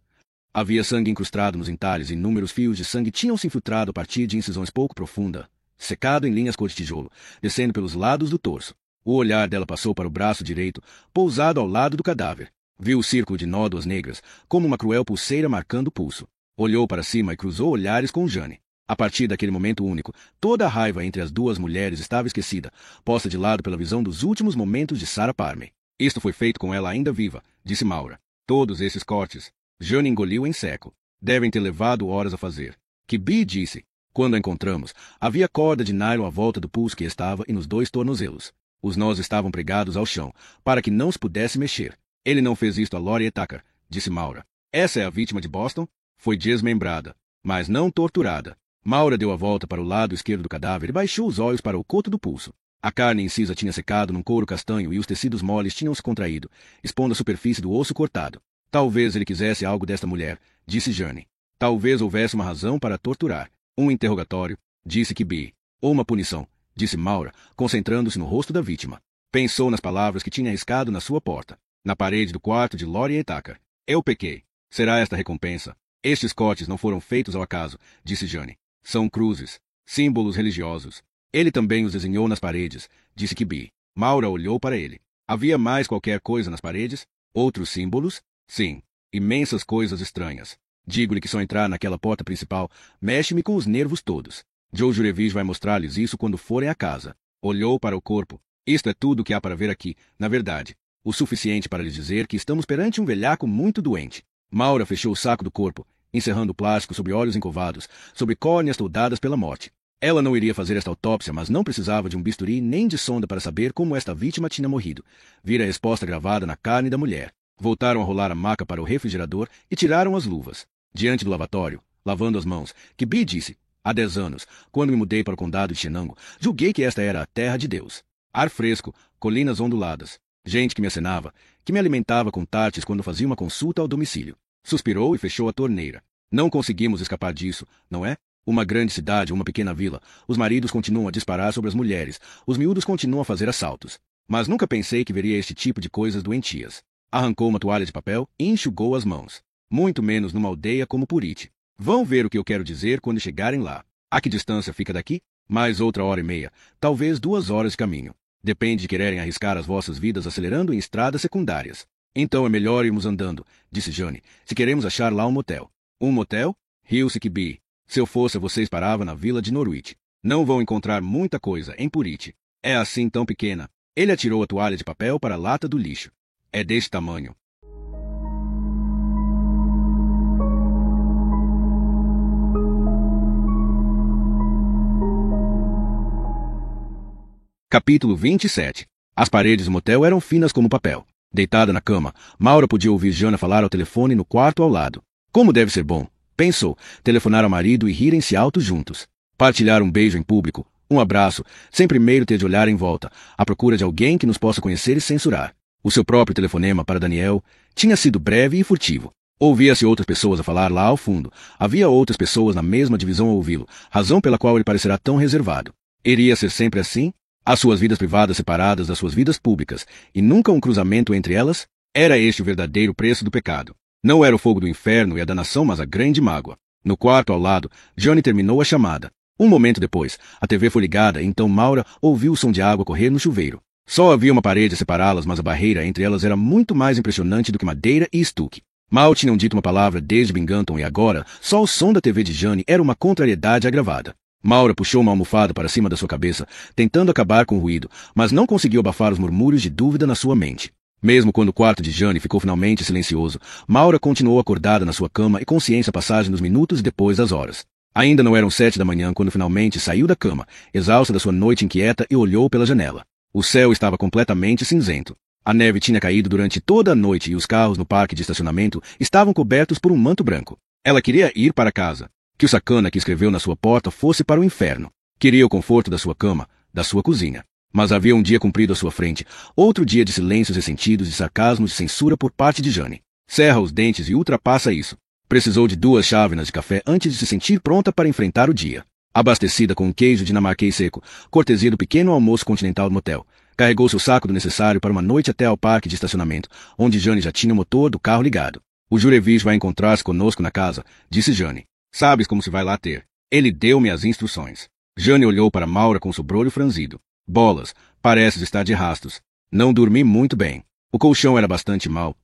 Speaker 1: Havia sangue incrustado nos entalhes e inúmeros fios de sangue tinham se infiltrado a partir de incisões pouco profundas, secado em linhas cor de tijolo, descendo pelos lados do torso. O olhar dela passou para o braço direito, pousado ao lado do cadáver. Viu o círculo de nódoas negras, como uma cruel pulseira marcando o pulso. Olhou para cima e cruzou olhares com Jane. A partir daquele momento único, toda a raiva entre as duas mulheres estava esquecida, posta de lado pela visão dos últimos momentos de Sarah Parmey. Isto foi feito com ela ainda viva, disse Maura. Todos esses cortes. Jane engoliu em seco. Devem ter levado horas a fazer. Kibi disse. Quando a encontramos, havia corda de nylon à volta do pulso que estava e nos 2 tornozelos. Os nós estavam pregados ao chão, para que não se pudesse mexer. Ele não fez isto a Laurie Tucker, disse Maura. Essa é a vítima de Boston? Foi desmembrada, mas não torturada. Maura deu a volta para o lado esquerdo do cadáver e baixou os olhos para o coto do pulso. A carne incisa tinha secado num couro castanho e os tecidos moles tinham se contraído, expondo a superfície do osso cortado. Talvez ele quisesse algo desta mulher, disse Jane. Talvez houvesse uma razão para a torturar. Um interrogatório, disse Kibi. Ou uma punição, disse Maura, concentrando-se no rosto da vítima. Pensou nas palavras que tinha arriscado na sua porta, na parede do quarto de Laurie Tucker. Eu pequei. Será esta a recompensa? Estes cortes não foram feitos ao acaso, disse Jane. São cruzes, símbolos religiosos. Ele também os desenhou nas paredes, disse Kibi. Maura olhou para ele. Havia mais qualquer coisa nas paredes? Outros símbolos? Sim, imensas coisas estranhas. Digo-lhe que só entrar naquela porta principal mexe-me com os nervos todos. Joe Jurevich vai mostrar-lhes isso quando forem à casa. Olhou para o corpo. Isto é tudo o que há para ver aqui, na verdade. O suficiente para lhes dizer que estamos perante um velhaco muito doente. Maura fechou o saco do corpo, encerrando o plástico sobre olhos encovados, sobre córneas toldadas pela morte. Ela não iria fazer esta autópsia, mas não precisava de um bisturi nem de sonda para saber como esta vítima tinha morrido. Vira a resposta gravada na carne da mulher. Voltaram a rolar a maca para o refrigerador e tiraram as luvas. Diante do lavatório, lavando as mãos, Kibi disse, há 10 anos, quando me mudei para o condado de Shenango, julguei que esta era a terra de Deus. Ar fresco, colinas onduladas, gente que me acenava, que me alimentava com tartes quando fazia uma consulta ao domicílio. Suspirou e fechou a torneira. Não conseguimos escapar disso, não é? Uma grande cidade, uma pequena vila. Os maridos continuam a disparar sobre as mulheres. Os miúdos continuam a fazer assaltos. Mas nunca pensei que veria este tipo de coisas doentias. Arrancou uma toalha de papel e enxugou as mãos. Muito menos numa aldeia como Purite. Vão ver o que eu quero dizer quando chegarem lá. A que distância fica daqui? Mais outra hora e meia. Talvez 2 horas de caminho. Depende de quererem arriscar as vossas vidas acelerando em estradas secundárias. Então é melhor irmos andando, disse Jane, se queremos achar lá um motel. Um motel? Riu-se Kibi. Se eu fosse, vocês paravam na vila de Norwich. Não vão encontrar muita coisa em Purite. É assim tão pequena. Ele atirou a toalha de papel para a lata do lixo. É deste tamanho. Capítulo 27. As paredes do motel eram finas como papel. Deitada na cama, Maura podia ouvir Jana falar ao telefone no quarto ao lado. Como deve ser bom, pensou, telefonar ao marido e rirem-se alto juntos. Partilhar um beijo em público, um abraço, sem primeiro ter de olhar em volta, à procura de alguém que nos possa conhecer e censurar. O seu próprio telefonema para Daniel tinha sido breve e furtivo. Ouvia-se outras pessoas a falar lá ao fundo. Havia outras pessoas na mesma divisão a ouvi-lo, razão pela qual ele parecerá tão reservado. Iria ser sempre assim? As suas vidas privadas separadas das suas vidas públicas, e nunca um cruzamento entre elas? Era este o verdadeiro preço do pecado. Não era o fogo do inferno e a danação, mas a grande mágoa. No quarto ao lado, Johnny terminou a chamada. Um momento depois, a TV foi ligada e então Maura ouviu o som de água correr no chuveiro. Só havia uma parede a separá-las, mas a barreira entre elas era muito mais impressionante do que madeira e estuque. Mal tinham dito uma palavra desde Binghamton e agora, só o som da TV de Jane era uma contrariedade agravada. Maura puxou uma almofada para cima da sua cabeça, tentando acabar com o ruído, mas não conseguiu abafar os murmúrios de dúvida na sua mente. Mesmo quando o quarto de Jane ficou finalmente silencioso, Maura continuou acordada na sua cama e consciência a passagem dos minutos e depois das horas. Ainda não eram 7 da manhã quando finalmente saiu da cama, exausta da sua noite inquieta, e olhou pela janela. O céu estava completamente cinzento. A neve tinha caído durante toda a noite e os carros no parque de estacionamento estavam cobertos por um manto branco. Ela queria ir para casa. Que o sacana que escreveu na sua porta fosse para o inferno. Queria o conforto da sua cama, da sua cozinha. Mas havia um dia cumprido à sua frente, outro dia de silêncios ressentidos e sarcasmos de censura por parte de Jane. Cerra os dentes e ultrapassa isso. Precisou de 2 chávenas de café antes de se sentir pronta para enfrentar o dia. Abastecida com um queijo dinamarquês seco, cortesia do pequeno almoço continental do motel, carregou seu saco do necessário para uma noite até ao parque de estacionamento, onde Jane já tinha o motor do carro ligado. O Jurevich vai encontrar-se conosco na casa, disse Jane. Sabes como se vai lá ter. Ele deu-me as instruções. Jane olhou para Maura com o sobrolho franzido. Bolas, pareces estar de rastos. Não dormi muito bem. O colchão era bastante mau.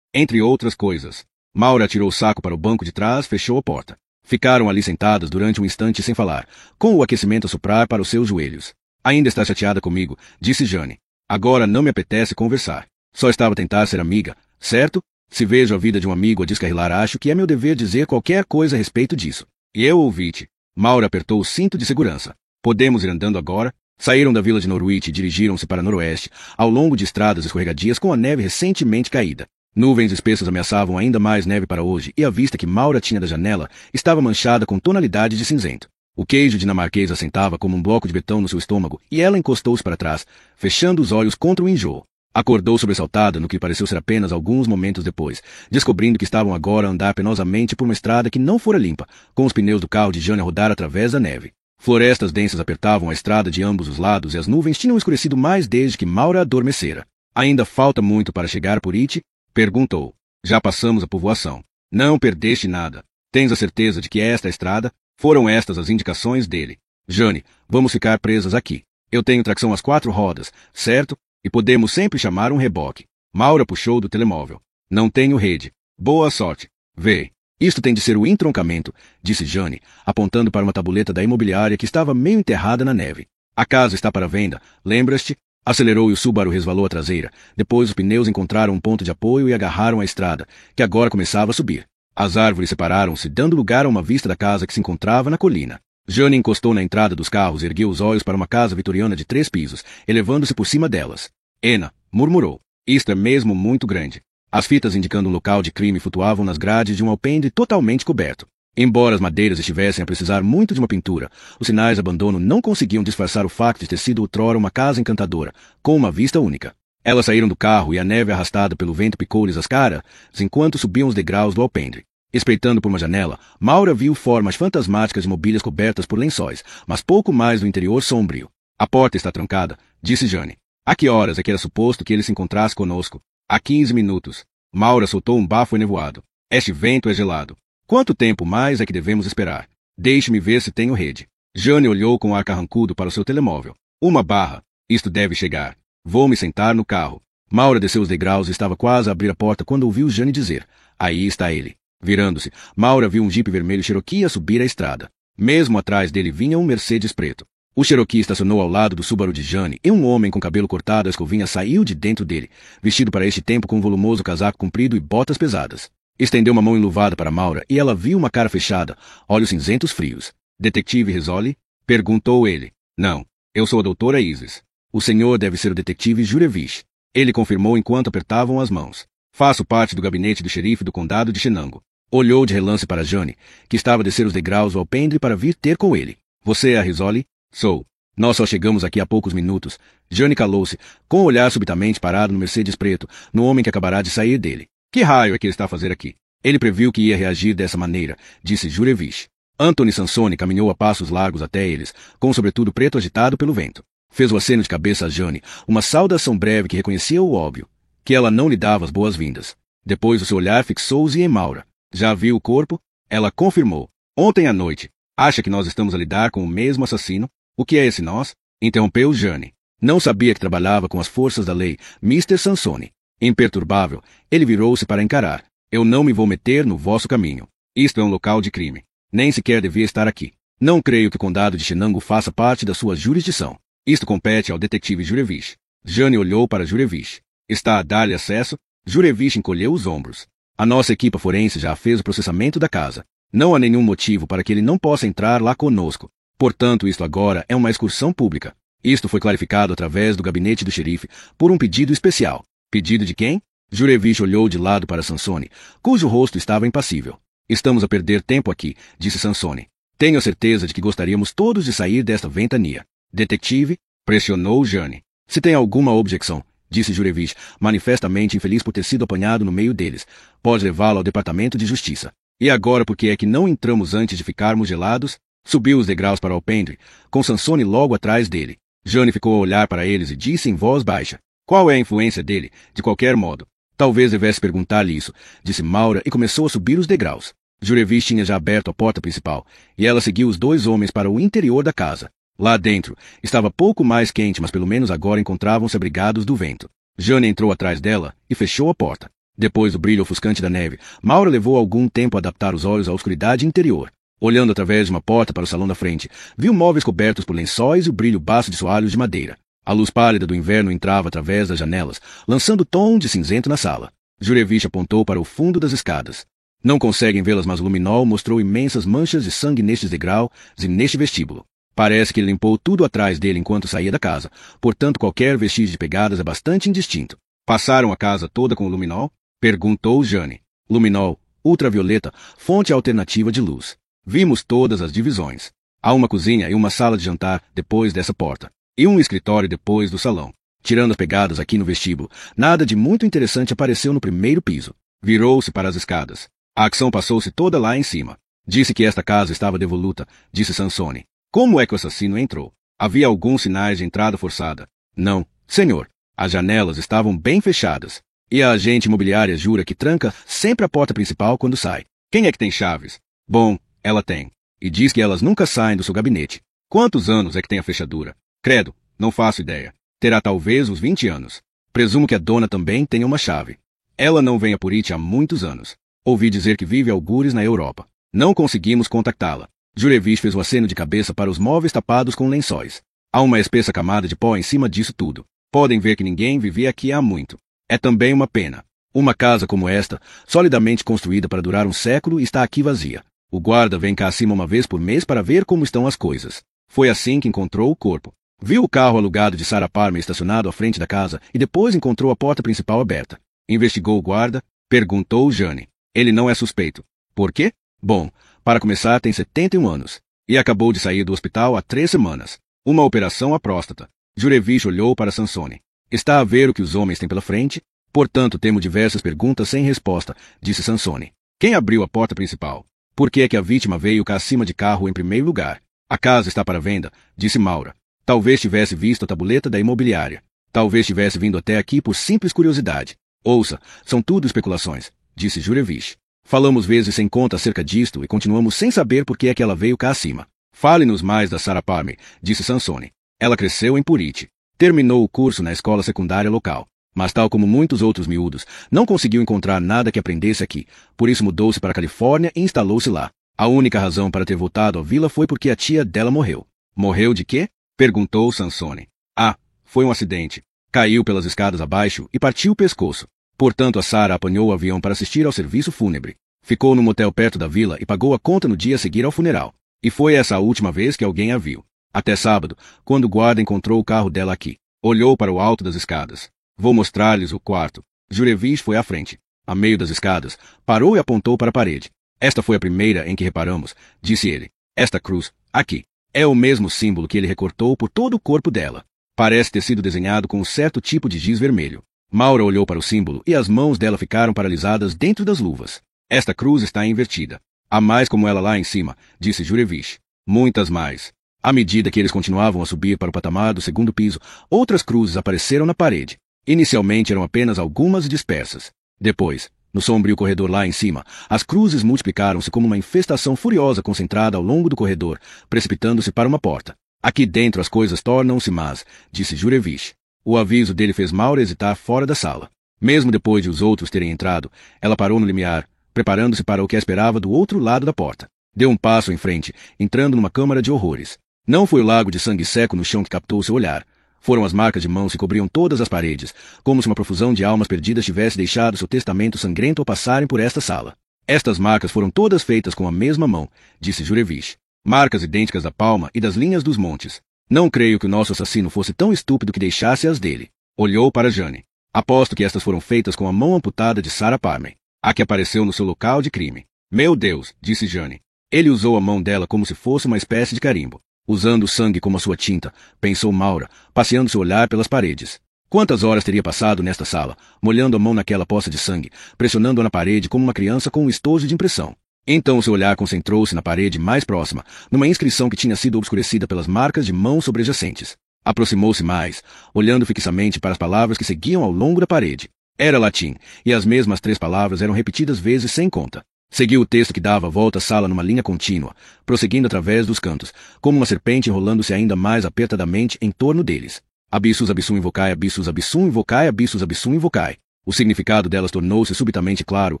Speaker 1: Entre outras coisas. Maura tirou o saco para o banco de trás, fechou a porta. Ficaram ali sentadas durante um instante sem falar, com o aquecimento a soprar para os seus joelhos. Ainda está chateada comigo, disse Jane. Agora não me apetece conversar. Só estava a tentar ser amiga, certo? Se vejo a vida de um amigo a descarrilar, acho que é meu dever dizer qualquer coisa a respeito disso. E eu ouvi-te. Maura apertou o cinto de segurança. Podemos ir andando agora? Saíram da vila de Norwich e dirigiram-se para noroeste, ao longo de estradas escorregadias com a neve recentemente caída. Nuvens espessas ameaçavam ainda mais neve para hoje, e a vista que Maura tinha da janela estava manchada com tonalidade de cinzento. O queijo dinamarquês assentava como um bloco de betão no seu estômago, e ela encostou-se para trás, fechando os olhos contra o enjoo. Acordou sobressaltada no que pareceu ser apenas alguns momentos depois, descobrindo que estavam agora a andar penosamente por uma estrada que não fora limpa, com os pneus do carro de Jane a rodar através da neve. Florestas densas apertavam a estrada de ambos os lados e as nuvens tinham escurecido mais desde que Maura adormecera. Ainda falta muito para chegar por It? Perguntou. Já passamos a povoação. Não perdeste nada. Tens a certeza de que esta é a estrada? Foram estas as indicações dele. Jane, vamos ficar presas aqui. Eu tenho tração às 4 rodas, certo? E podemos sempre chamar um reboque. Maura puxou do telemóvel. Não tenho rede. Boa sorte. Vê. Isto tem de ser o entroncamento, disse Jane, apontando para uma tabuleta da imobiliária que estava meio enterrada na neve. A casa está para venda, lembras-te? Acelerou e o Subaru resvalou à traseira. Depois os pneus encontraram um ponto de apoio e agarraram a estrada, que agora começava a subir. As árvores separaram-se, dando lugar a uma vista da casa que se encontrava na colina. Jane encostou na entrada dos carros e ergueu os olhos para uma casa vitoriana de 3 pisos, elevando-se por cima delas. Ena, murmurou. Isto é mesmo muito grande. As fitas indicando um local de crime flutuavam nas grades de um alpendre totalmente coberto. Embora as madeiras estivessem a precisar muito de uma pintura, os sinais de abandono não conseguiam disfarçar o facto de ter sido outrora uma casa encantadora, com uma vista única. Elas saíram do carro e a neve arrastada pelo vento picou-lhes as caras, enquanto subiam os degraus do alpendre. Espreitando por uma janela, Maura viu formas fantasmáticas de mobílias cobertas por lençóis, mas pouco mais do interior sombrio. A porta está trancada, disse Jane. A que horas é que era suposto que ele se encontrasse conosco? Há 15 minutos. Maura soltou um bafo enevoado. Este vento é gelado. Quanto tempo mais é que devemos esperar? Deixe-me ver se tenho rede. Jane olhou com ar carrancudo para o seu telemóvel. Uma barra. Isto deve chegar. Vou me sentar no carro. Maura desceu os degraus e estava quase a abrir a porta quando ouviu Jane dizer. Aí está ele. Virando-se, Maura viu um jipe vermelho Cherokee a subir a estrada. Mesmo atrás dele vinha um Mercedes preto. O Cherokee estacionou ao lado do Subaru de Jane e um homem com cabelo cortado à escovinha saiu de dentro dele, vestido para este tempo com um volumoso casaco comprido e botas pesadas. Estendeu uma mão enluvada para Maura e ela viu uma cara fechada, olhos cinzentos frios. Detetive Rizzoli? Perguntou ele. Não, eu sou a doutora Isis. O senhor deve ser o detetive Jurevich. Ele confirmou enquanto apertavam as mãos. Faço parte do gabinete do xerife do condado de Shenango. Olhou de relance para Jane, que estava a descer os degraus do alpendre para vir ter com ele. Você é a Rizzoli? Sou. Nós só chegamos aqui há poucos minutos. Jane calou-se, com o olhar subitamente parado no Mercedes preto, no homem que acabará de sair dele. Que raio é que ele está a fazer aqui? Ele previu que ia reagir dessa maneira, disse Jurevich. Anthony Sansone caminhou a passos largos até eles, com o sobretudo preto agitado pelo vento. Fez o aceno de cabeça a Jane, uma saudação breve que reconhecia o óbvio, que ela não lhe dava as boas-vindas. Depois o seu olhar fixou-se em Maura. Já viu o corpo? Ela confirmou. Ontem à noite. Acha que nós estamos a lidar com o mesmo assassino? O que é esse nós? Interrompeu Jane. Não sabia que trabalhava com as forças da lei, Mr. Sansone. Imperturbável, ele virou-se para encarar. Eu não me vou meter no vosso caminho. Isto é um local de crime. Nem sequer devia estar aqui. Não creio que o condado de Shenango faça parte da sua jurisdição. Isto compete ao detetive Jurevich. Jane olhou para Jurevich. Está a dar-lhe acesso? Jurevich encolheu os ombros. A nossa equipa forense já fez o processamento da casa. Não há nenhum motivo para que ele não possa entrar lá conosco. Portanto, isto agora é uma excursão pública. Isto foi clarificado através do gabinete do xerife por um pedido especial. Pedido de quem? Jurevich olhou de lado para Sansone, cujo rosto estava impassível. Estamos a perder tempo aqui, disse Sansone. Tenho a certeza de que gostaríamos todos de sair desta ventania. Detetive? Pressionou Jane. Se tem alguma objeção, disse Jurevich, manifestamente infeliz por ter sido apanhado no meio deles, pode levá-lo ao departamento de justiça. E agora por que é que não entramos antes de ficarmos gelados? Subiu os degraus para o alpendre, com Sansone logo atrás dele. Jane ficou a olhar para eles e disse em voz baixa: qual é a influência dele, de qualquer modo? Talvez devesse perguntar-lhe isso, disse Maura e começou a subir os degraus. Jurevish tinha já aberto a porta principal, e ela seguiu os dois homens para o interior da casa. Lá dentro, estava pouco mais quente, mas pelo menos agora encontravam-se abrigados do vento. Jane entrou atrás dela e fechou a porta. Depois do brilho ofuscante da neve, Maura levou algum tempo a adaptar os olhos à escuridade interior. Olhando através de uma porta para o salão da frente, viu móveis cobertos por lençóis e o brilho baço de soalhos de madeira. A luz pálida do inverno entrava através das janelas, lançando tom de cinzento na sala. Jurevish apontou para o fundo das escadas. Não conseguem vê-las, mas o luminol mostrou imensas manchas de sangue nestes degraus e neste vestíbulo. Parece que ele limpou tudo atrás dele enquanto saía da casa, portanto qualquer vestígio de pegadas é bastante indistinto. Passaram a casa toda com o luminol? Perguntou Jane. Luminol, ultravioleta, fonte alternativa de luz. Vimos todas as divisões. Há uma cozinha e uma sala de jantar depois dessa porta, e um escritório depois do salão. Tirando as pegadas aqui no vestíbulo, nada de muito interessante apareceu no primeiro piso. Virou-se para as escadas. A ação passou-se toda lá em cima. Disse que esta casa estava devoluta, disse Sansone. Como é que o assassino entrou? Havia alguns sinais de entrada forçada? Não, senhor. As janelas estavam bem fechadas. E a agente imobiliária jura que tranca sempre a porta principal quando sai. Quem é que tem chaves? Bom, ela tem. E diz que elas nunca saem do seu gabinete. Quantos anos é que tem a fechadura? Credo, não faço ideia. Terá talvez uns 20 anos. Presumo que a dona também tenha uma chave. Ela não vem a Purite há muitos anos. Ouvi dizer que vive algures na Europa. Não conseguimos contactá-la. Jurevish fez um aceno de cabeça para os móveis tapados com lençóis. Há uma espessa camada de pó em cima disso tudo. Podem ver que ninguém vivia aqui há muito. É também uma pena. Uma casa como esta, solidamente construída para durar um século, está aqui vazia. O guarda vem cá acima uma vez por mês para ver como estão as coisas. Foi assim que encontrou o corpo. Viu o carro alugado de Sarah Palmer estacionado à frente da casa e depois encontrou a porta principal aberta. Investigou o guarda, perguntou Jane. Ele não é suspeito. Por quê? Bom, para começar tem 71 anos. E acabou de sair do hospital há 3 semanas. Uma operação à próstata. Jurevish olhou para Sansone. Está a ver o que os homens têm pela frente? Portanto, temos diversas perguntas sem resposta, disse Sansone. Quem abriu a porta principal? Por que é que a vítima veio cá acima de carro em primeiro lugar? A casa está para venda, disse Maura. Talvez tivesse visto a tabuleta da imobiliária. Talvez tivesse vindo até aqui por simples curiosidade. Ouça, são tudo especulações, disse Jurevish. Falamos vezes sem conta acerca disto e continuamos sem saber por que é que ela veio cá acima. Fale-nos mais da Sarah Palmer, disse Sansone. Ela cresceu em Purite. Terminou o curso na escola secundária local. Mas tal como muitos outros miúdos, não conseguiu encontrar nada que aprendesse aqui. Por isso mudou-se para a Califórnia e instalou-se lá. A única razão para ter voltado à vila foi porque a tia dela morreu. Morreu de quê? Perguntou Sansone. Ah, foi um acidente. Caiu pelas escadas abaixo e partiu o pescoço. Portanto, a Sarah apanhou o avião para assistir ao serviço fúnebre. Ficou num motel perto da vila e pagou a conta no dia a seguir ao funeral. E foi essa a última vez que alguém a viu. Até sábado, quando o guarda encontrou o carro dela aqui. Olhou para o alto das escadas. Vou mostrar-lhes o quarto. Jurevish foi à frente. A meio das escadas, parou e apontou para a parede. Esta foi a primeira em que reparamos, disse ele. Esta cruz, aqui, é o mesmo símbolo que ele recortou por todo o corpo dela. Parece ter sido desenhado com um certo tipo de giz vermelho. Maura olhou para o símbolo e as mãos dela ficaram paralisadas dentro das luvas. Esta cruz está invertida. Há mais como ela lá em cima, disse Jurevish. Muitas mais. À medida que eles continuavam a subir para o patamar do segundo piso, outras cruzes apareceram na parede. Inicialmente eram apenas algumas dispersas. Depois, no sombrio corredor lá em cima, as cruzes multiplicaram-se como uma infestação furiosa concentrada ao longo do corredor, precipitando-se para uma porta. Aqui dentro as coisas tornam-se más, disse Jurevish. O aviso dele fez Maura hesitar fora da sala. Mesmo depois de os outros terem entrado, ela parou no limiar, preparando-se para o que a esperava do outro lado da porta. Deu um passo em frente, entrando numa câmara de horrores. Não foi o lago de sangue seco no chão que captou seu olhar. Foram as marcas de mãos que cobriam todas as paredes, como se uma profusão de almas perdidas tivesse deixado seu testamento sangrento ao passarem por esta sala. Estas marcas foram todas feitas com a mesma mão, disse Jurevish. Marcas idênticas da palma e das linhas dos montes. Não creio que o nosso assassino fosse tão estúpido que deixasse as dele. Olhou para Jane. Aposto que estas foram feitas com a mão amputada de Sarah Palmer, a que apareceu no seu local de crime. Meu Deus, disse Jane. Ele usou a mão dela como se fosse uma espécie de carimbo. Usando o sangue como a sua tinta, pensou Maura, passeando seu olhar pelas paredes. Quantas horas teria passado nesta sala, molhando a mão naquela poça de sangue, pressionando-a na parede como uma criança com um estojo de impressão? Então seu olhar concentrou-se na parede mais próxima, numa inscrição que tinha sido obscurecida pelas marcas de mãos sobrejacentes. Aproximou-se mais, olhando fixamente para as palavras que seguiam ao longo da parede. Era latim, e as mesmas 3 palavras eram repetidas vezes sem conta. Seguiu o texto que dava a volta à sala numa linha contínua, prosseguindo através dos cantos, como uma serpente enrolando-se ainda mais apertadamente em torno deles. Abissus abissum invocai, abissus abissum invocai, abissus abissum invocai. O significado delas tornou-se subitamente claro,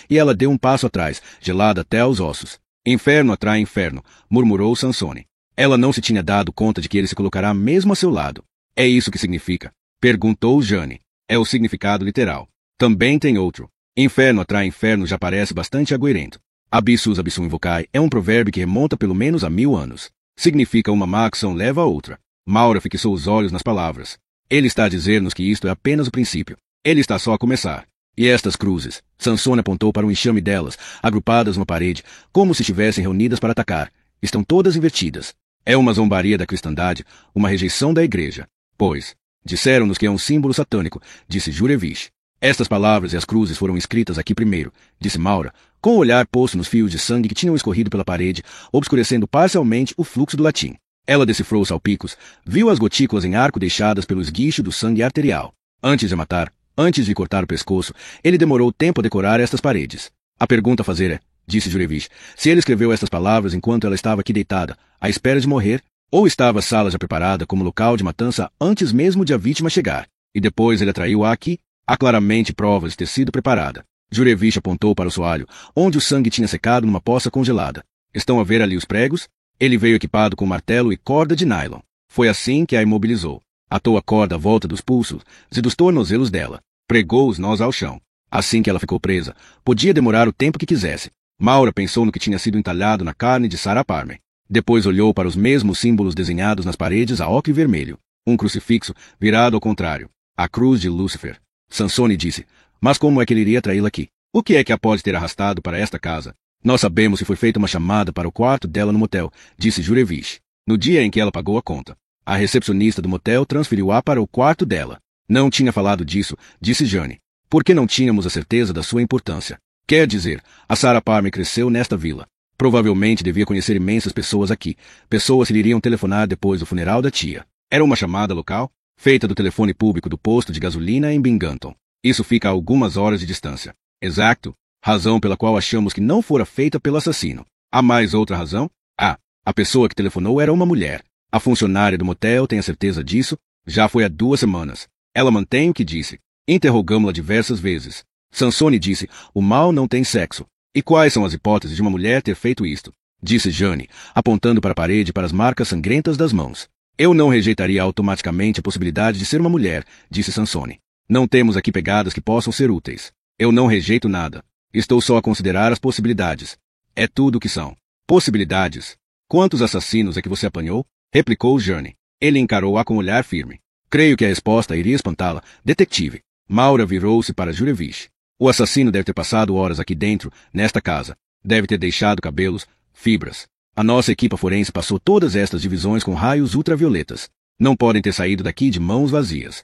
Speaker 1: e ela deu um passo atrás, gelada até aos ossos. Inferno atrai inferno, murmurou Sansone. Ela não se tinha dado conta de que ele se colocará mesmo a seu lado. É isso que significa? Perguntou Jane. É o significado literal. Também tem outro. Inferno atrai inferno já parece bastante aguerento. Abissus abissum invocai é um provérbio que remonta pelo menos a 1000 anos. Significa uma má ação leva a outra. Maura fixou os olhos nas palavras. Ele está a dizer-nos que isto é apenas o princípio. Ele está só a começar. E estas cruzes? Sansone apontou para um enxame delas, agrupadas numa parede, como se estivessem reunidas para atacar. Estão todas invertidas. É uma zombaria da cristandade, uma rejeição da igreja. Pois, disseram-nos que é um símbolo satânico, disse Jurevich. Estas palavras e as cruzes foram escritas aqui primeiro, disse Maura, com o olhar posto nos fios de sangue que tinham escorrido pela parede, obscurecendo parcialmente o fluxo do latim. Ela decifrou os salpicos, viu as gotículas em arco deixadas pelo esguicho do sangue arterial. Antes de matar, antes de cortar o pescoço, ele demorou tempo a decorar estas paredes. A pergunta a fazer é, disse Jurevich, se ele escreveu estas palavras enquanto ela estava aqui deitada, à espera de morrer, ou estava a sala já preparada como local de matança antes mesmo de a vítima chegar, e depois ele atraiu-a aqui. Há claramente provas de ter sido preparada. Jurevich apontou para o soalho, onde o sangue tinha secado numa poça congelada. Estão a ver ali os pregos? Ele veio equipado com martelo e corda de nylon. Foi assim que a imobilizou. Atou a corda à volta dos pulsos e dos tornozelos dela. Pregou os nós ao chão. Assim que ela ficou presa, podia demorar o tempo que quisesse. Maura pensou no que tinha sido entalhado na carne de Sarah Palmer. Depois olhou para os mesmos símbolos desenhados nas paredes a ocre vermelho. Um crucifixo virado ao contrário. A cruz de Lúcifer. Sansone disse, mas como é que ele iria traí-la aqui? O que é que a pode ter arrastado para esta casa? Nós sabemos que foi feita uma chamada para o quarto dela no motel, disse Jurevich, no dia em que ela pagou a conta. A recepcionista do motel transferiu-a para o quarto dela. Não tinha falado disso, disse Jane, porque não tínhamos a certeza da sua importância. Quer dizer, a Sarah Palmer cresceu nesta vila. Provavelmente devia conhecer imensas pessoas aqui, pessoas que lhe iriam telefonar depois do funeral da tia. Era uma chamada local? Feita do telefone público do posto de gasolina em Binghamton. Isso fica a algumas horas de distância. Exato. Razão pela qual achamos que não fora feita pelo assassino. Há mais outra razão? A pessoa que telefonou era uma mulher. A funcionária do motel tem a certeza disso. Já foi há 2 semanas. Ela mantém o que disse. Interrogamos-la diversas vezes. Sansone disse, o mal não tem sexo. E quais são as hipóteses de uma mulher ter feito isto? Disse Jane, apontando para a parede e para as marcas sangrentas das mãos. Eu não rejeitaria automaticamente a possibilidade de ser uma mulher, disse Sansone. Não temos aqui pegadas que possam ser úteis. Eu não rejeito nada. Estou só a considerar as possibilidades. É tudo o que são. Possibilidades. Quantos assassinos é que você apanhou? Replicou Jane. Ele encarou-a com um olhar firme. Creio que a resposta iria espantá-la. Detetive. Maura virou-se para Jurevich. O assassino deve ter passado horas aqui dentro, nesta casa. Deve ter deixado cabelos, fibras. A nossa equipa forense passou todas estas divisões com raios ultravioletas. Não podem ter saído daqui de mãos vazias.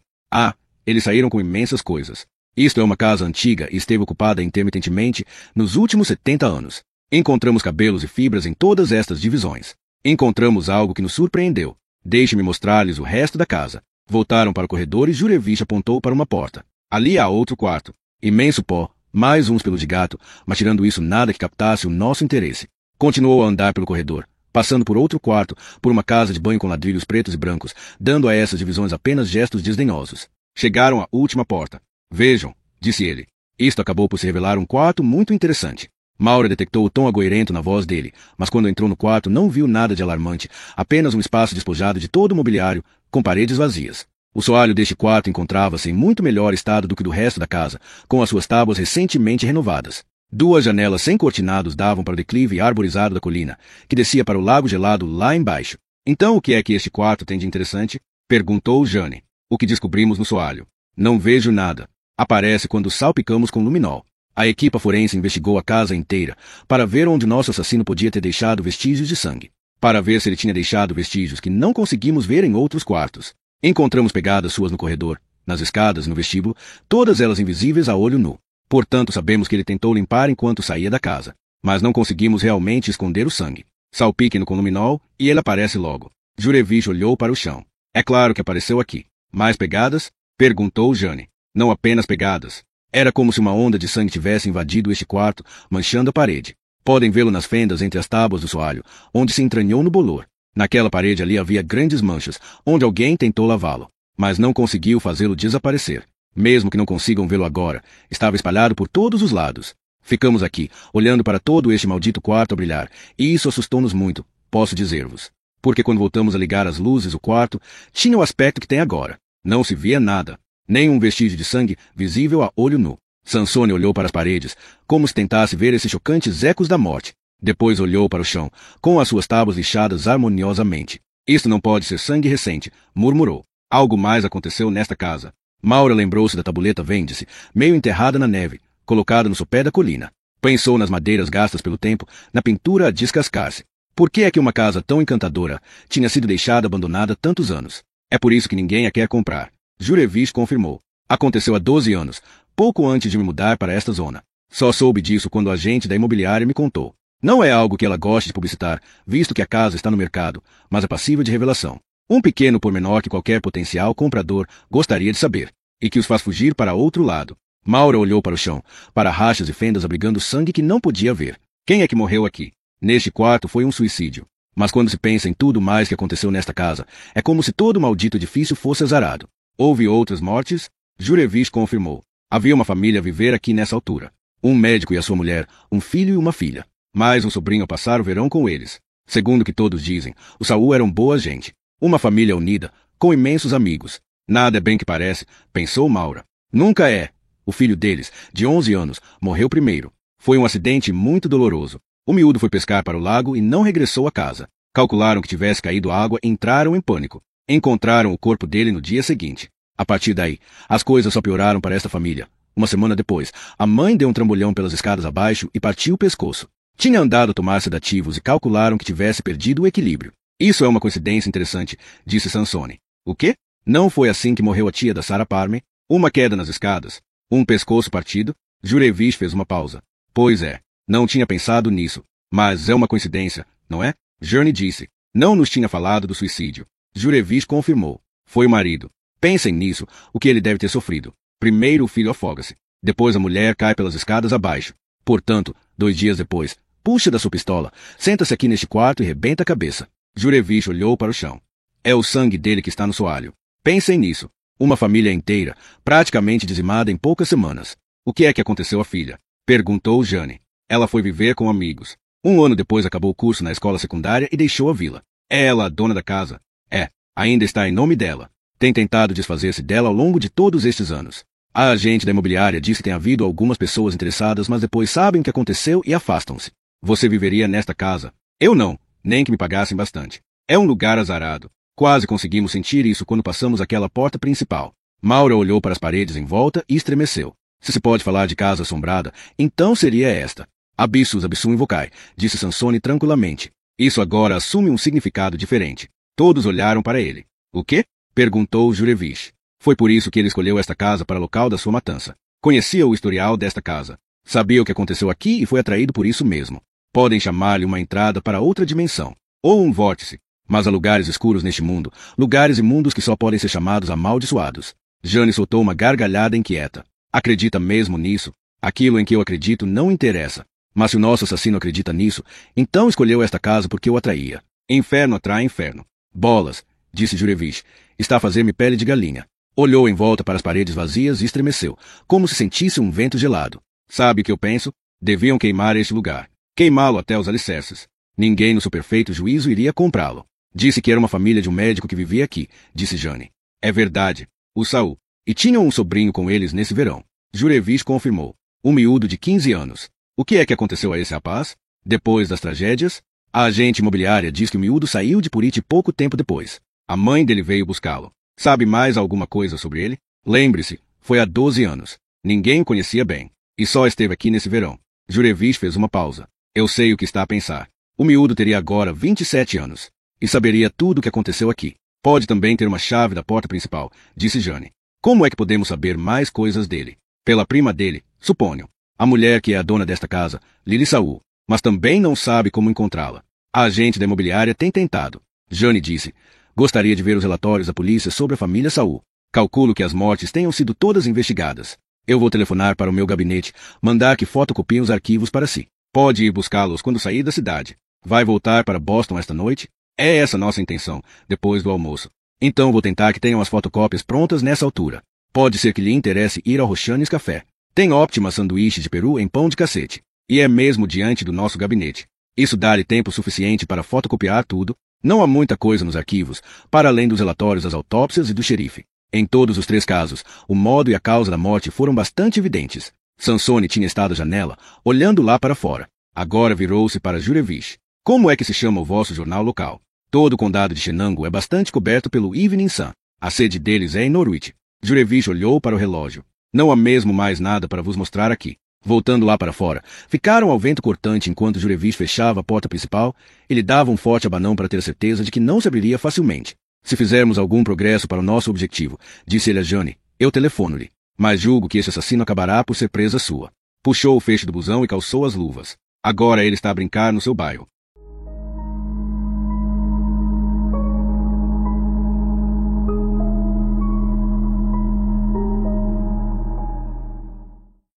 Speaker 1: Eles saíram com imensas coisas. Isto é uma casa antiga e esteve ocupada intermitentemente nos últimos 70 anos. Encontramos cabelos e fibras em todas estas divisões. Encontramos algo que nos surpreendeu. Deixe-me mostrar-lhes o resto da casa. Voltaram para o corredor e Jurevich apontou para uma porta. Ali há outro quarto. Imenso pó, mais uns pelos de gato, mas tirando isso nada que captasse o nosso interesse. Continuou a andar pelo corredor, passando por outro quarto, por uma casa de banho com ladrilhos pretos e brancos, dando a essas divisões apenas gestos desdenhosos. Chegaram à última porta. Vejam, disse ele. Isto acabou por se revelar um quarto muito interessante. Maura detectou o tom agoirento na voz dele, mas quando entrou no quarto não viu nada de alarmante, apenas um espaço despojado de todo o mobiliário, com paredes vazias. O soalho deste quarto encontrava-se em muito melhor estado do que do resto da casa, com as suas tábuas recentemente renovadas. 2 janelas sem cortinados davam para o declive arborizado da colina, que descia para o lago gelado lá embaixo. Então o que é que este quarto tem de interessante? Perguntou Jane. O que descobrimos no soalho. Não vejo nada. Aparece quando salpicamos com luminol. A equipa forense investigou a casa inteira, para ver onde nosso assassino podia ter deixado vestígios de sangue. Para ver se ele tinha deixado vestígios que não conseguimos ver em outros quartos. Encontramos pegadas suas no corredor, nas escadas, no vestíbulo, todas elas invisíveis a olho nu. Portanto, sabemos que ele tentou limpar enquanto saía da casa. mas não conseguimos realmente esconder o sangue. Salpique-no com luminol e ele aparece logo. Jurevich olhou para o chão. É claro que apareceu aqui. Mais pegadas? Perguntou Jane. Não apenas pegadas. Era como se uma onda de sangue tivesse invadido este quarto, manchando a parede. Podem vê-lo nas fendas entre as tábuas do soalho, onde se entranhou no bolor. Naquela parede ali havia grandes manchas, onde alguém tentou lavá-lo, mas não conseguiu fazê-lo desaparecer. Mesmo que não consigam vê-lo agora, estava espalhado por todos os lados. Ficamos aqui, olhando para todo este maldito quarto a brilhar, e isso assustou-nos muito, posso dizer-vos. Porque quando voltamos a ligar as luzes, o quarto tinha o aspecto que tem agora. Não se via nada, nem um vestígio de sangue visível a olho nu. Sansone olhou para as paredes, como se tentasse ver esses chocantes ecos da morte. Depois olhou para o chão, com as suas tábuas lixadas harmoniosamente. Isto não pode ser sangue recente, murmurou. Algo mais aconteceu nesta casa. Maura lembrou-se da tabuleta Vêndice, meio enterrada na neve, colocada no sopé da colina. Pensou nas madeiras gastas pelo tempo, na pintura a descascar-se. Por que é que uma casa tão encantadora tinha sido deixada abandonada tantos anos? É por isso que ninguém a quer comprar. Jurevich confirmou. Aconteceu há 12 anos, pouco antes de me mudar para esta zona. Só soube disso quando o agente da imobiliária me contou. Não é algo que ela goste de publicitar, visto que a casa está no mercado, mas é passível de revelação. Um pequeno pormenor que qualquer potencial comprador gostaria de saber, e que os faz fugir para outro lado. Maura olhou para o chão, para rachas e fendas abrigando sangue que não podia ver. Quem é que morreu aqui? Neste quarto foi um suicídio. Mas quando se pensa em tudo mais que aconteceu nesta casa, é como se todo o maldito edifício fosse azarado. Houve outras mortes? Jurevich confirmou. Havia uma família a viver aqui nessa altura. Um médico e a sua mulher, um filho e uma filha. Mais um sobrinho a passar o verão com eles. Segundo o que todos dizem, o Saul era boa gente. Uma família unida, com imensos amigos. Nada é bem que parece, pensou Maura. Nunca é. O filho deles, de 11 anos, morreu primeiro. Foi um acidente muito doloroso. O miúdo foi pescar para o lago e não regressou a casa. Calcularam que tivesse caído água e entraram em pânico. Encontraram o corpo dele no dia seguinte. A partir daí, as coisas só pioraram para esta família. Uma semana depois, a mãe deu um trambolhão pelas escadas abaixo e partiu o pescoço. Tinha andado a tomar sedativos e calcularam que tivesse perdido o equilíbrio. Isso é uma coincidência interessante, disse Sansone. O quê? Não foi assim que morreu a tia da Sarah Parme? Uma queda nas escadas? Um pescoço partido? Jurevich fez uma pausa. Pois é, não tinha pensado nisso. Mas é uma coincidência, não é? Jane disse. Não nos tinha falado do suicídio. Jurevich confirmou. Foi o marido. Pensem nisso, o que ele deve ter sofrido. Primeiro o filho afoga-se. Depois a mulher cai pelas escadas abaixo. Portanto, 2 dias depois, puxa da sua pistola, senta-se aqui neste quarto e rebenta a cabeça. Jurevich olhou para o chão. É o sangue dele que está no soalho. Pensem nisso. Uma família inteira, praticamente dizimada em poucas semanas. O que é que aconteceu à filha? Perguntou Jane. Ela foi viver com amigos. 1 ano depois acabou o curso na escola secundária e deixou a vila. É ela a dona da casa? É. Ainda está em nome dela. Tem tentado desfazer-se dela ao longo de todos estes anos. A agente da imobiliária diz que tem havido algumas pessoas interessadas, mas depois sabem o que aconteceu e afastam-se. Você viveria nesta casa? Eu não, nem que me pagassem bastante. É um lugar azarado. Quase conseguimos sentir isso quando passamos aquela porta principal. Maura olhou para as paredes em volta e estremeceu. Se pode falar de casa assombrada, então seria esta. Abissus abissum invocai, disse Sansone tranquilamente. Isso agora assume um significado diferente. Todos olharam para ele. O quê? Perguntou Jurevich. Foi por isso que ele escolheu esta casa para local da sua matança. Conhecia o historial desta casa. Sabia o que aconteceu aqui e foi atraído por isso mesmo. Podem chamar-lhe uma entrada para outra dimensão. Ou um vórtice. Mas há lugares escuros neste mundo, lugares imundos que só podem ser chamados amaldiçoados. Jane soltou uma gargalhada inquieta. Acredita mesmo nisso? Aquilo em que eu acredito não interessa. Mas se o nosso assassino acredita nisso, então escolheu esta casa porque o atraía. Inferno atrai inferno. Bolas, disse Jurevich. Está a fazer-me pele de galinha. Olhou em volta para as paredes vazias e estremeceu, como se sentisse um vento gelado. Sabe o que eu penso? Deviam queimar este lugar. Queimá-lo até os alicerces. Ninguém no seu perfeito juízo iria comprá-lo. Disse que era uma família de um médico que vivia aqui, disse Jane. É verdade. O Saul. E tinham um sobrinho com eles nesse verão. Jurevich confirmou. Um miúdo de 15 anos. O que é que aconteceu a esse rapaz? Depois das tragédias? A agente imobiliária diz que o miúdo saiu de Puriti pouco tempo depois. A mãe dele veio buscá-lo. Sabe mais alguma coisa sobre ele? Lembre-se, foi há 12 anos. Ninguém o conhecia bem. E só esteve aqui nesse verão. Jurevich fez uma pausa. Eu sei o que está a pensar. O miúdo teria agora 27 anos. E saberia tudo o que aconteceu aqui. Pode também ter uma chave da porta principal, disse Jane. Como é que podemos saber mais coisas dele? Pela prima dele, suponho. A mulher que é a dona desta casa, Lily Saul. mas também não sabe como encontrá-la. A agente da imobiliária tem tentado. Jane disse, gostaria de ver os relatórios da polícia sobre a família Saul. Calculo que as mortes tenham sido todas investigadas. Eu vou telefonar para o meu gabinete, mandar que fotocopiem os arquivos para si. Pode ir buscá-los quando sair da cidade. Vai voltar para Boston esta noite? É essa nossa intenção, depois do almoço. Então vou tentar que tenham as fotocópias prontas nessa altura. Pode ser que lhe interesse ir ao Rochanes Café. Tem ótimas sanduíches de peru em pão de cacete. E é mesmo diante do nosso gabinete. Isso dá-lhe tempo suficiente para fotocopiar tudo. Não há muita coisa nos arquivos, para além dos relatórios das autópsias e do xerife. Em todos os 3 casos, o modo e a causa da morte foram bastante evidentes. Sansone tinha estado à janela, olhando lá para fora. Agora virou-se para Jurevich. Como é que se chama o vosso jornal local? Todo o condado de Shenango é bastante coberto pelo Evening Sun. A sede deles é em Norwich. Jurevich olhou para o relógio. Não há mesmo mais nada para vos mostrar aqui. Voltando lá para fora, ficaram ao vento cortante enquanto Jurevich fechava a porta principal e lhe dava um forte abanão para ter certeza de que não se abriria facilmente. Se fizermos algum progresso para o nosso objetivo, disse ele a Jane, eu telefono-lhe. Mas julgo que esse assassino acabará por ser presa sua. Puxou o feixe do busão e calçou as luvas. Agora ele está a brincar no seu bairro.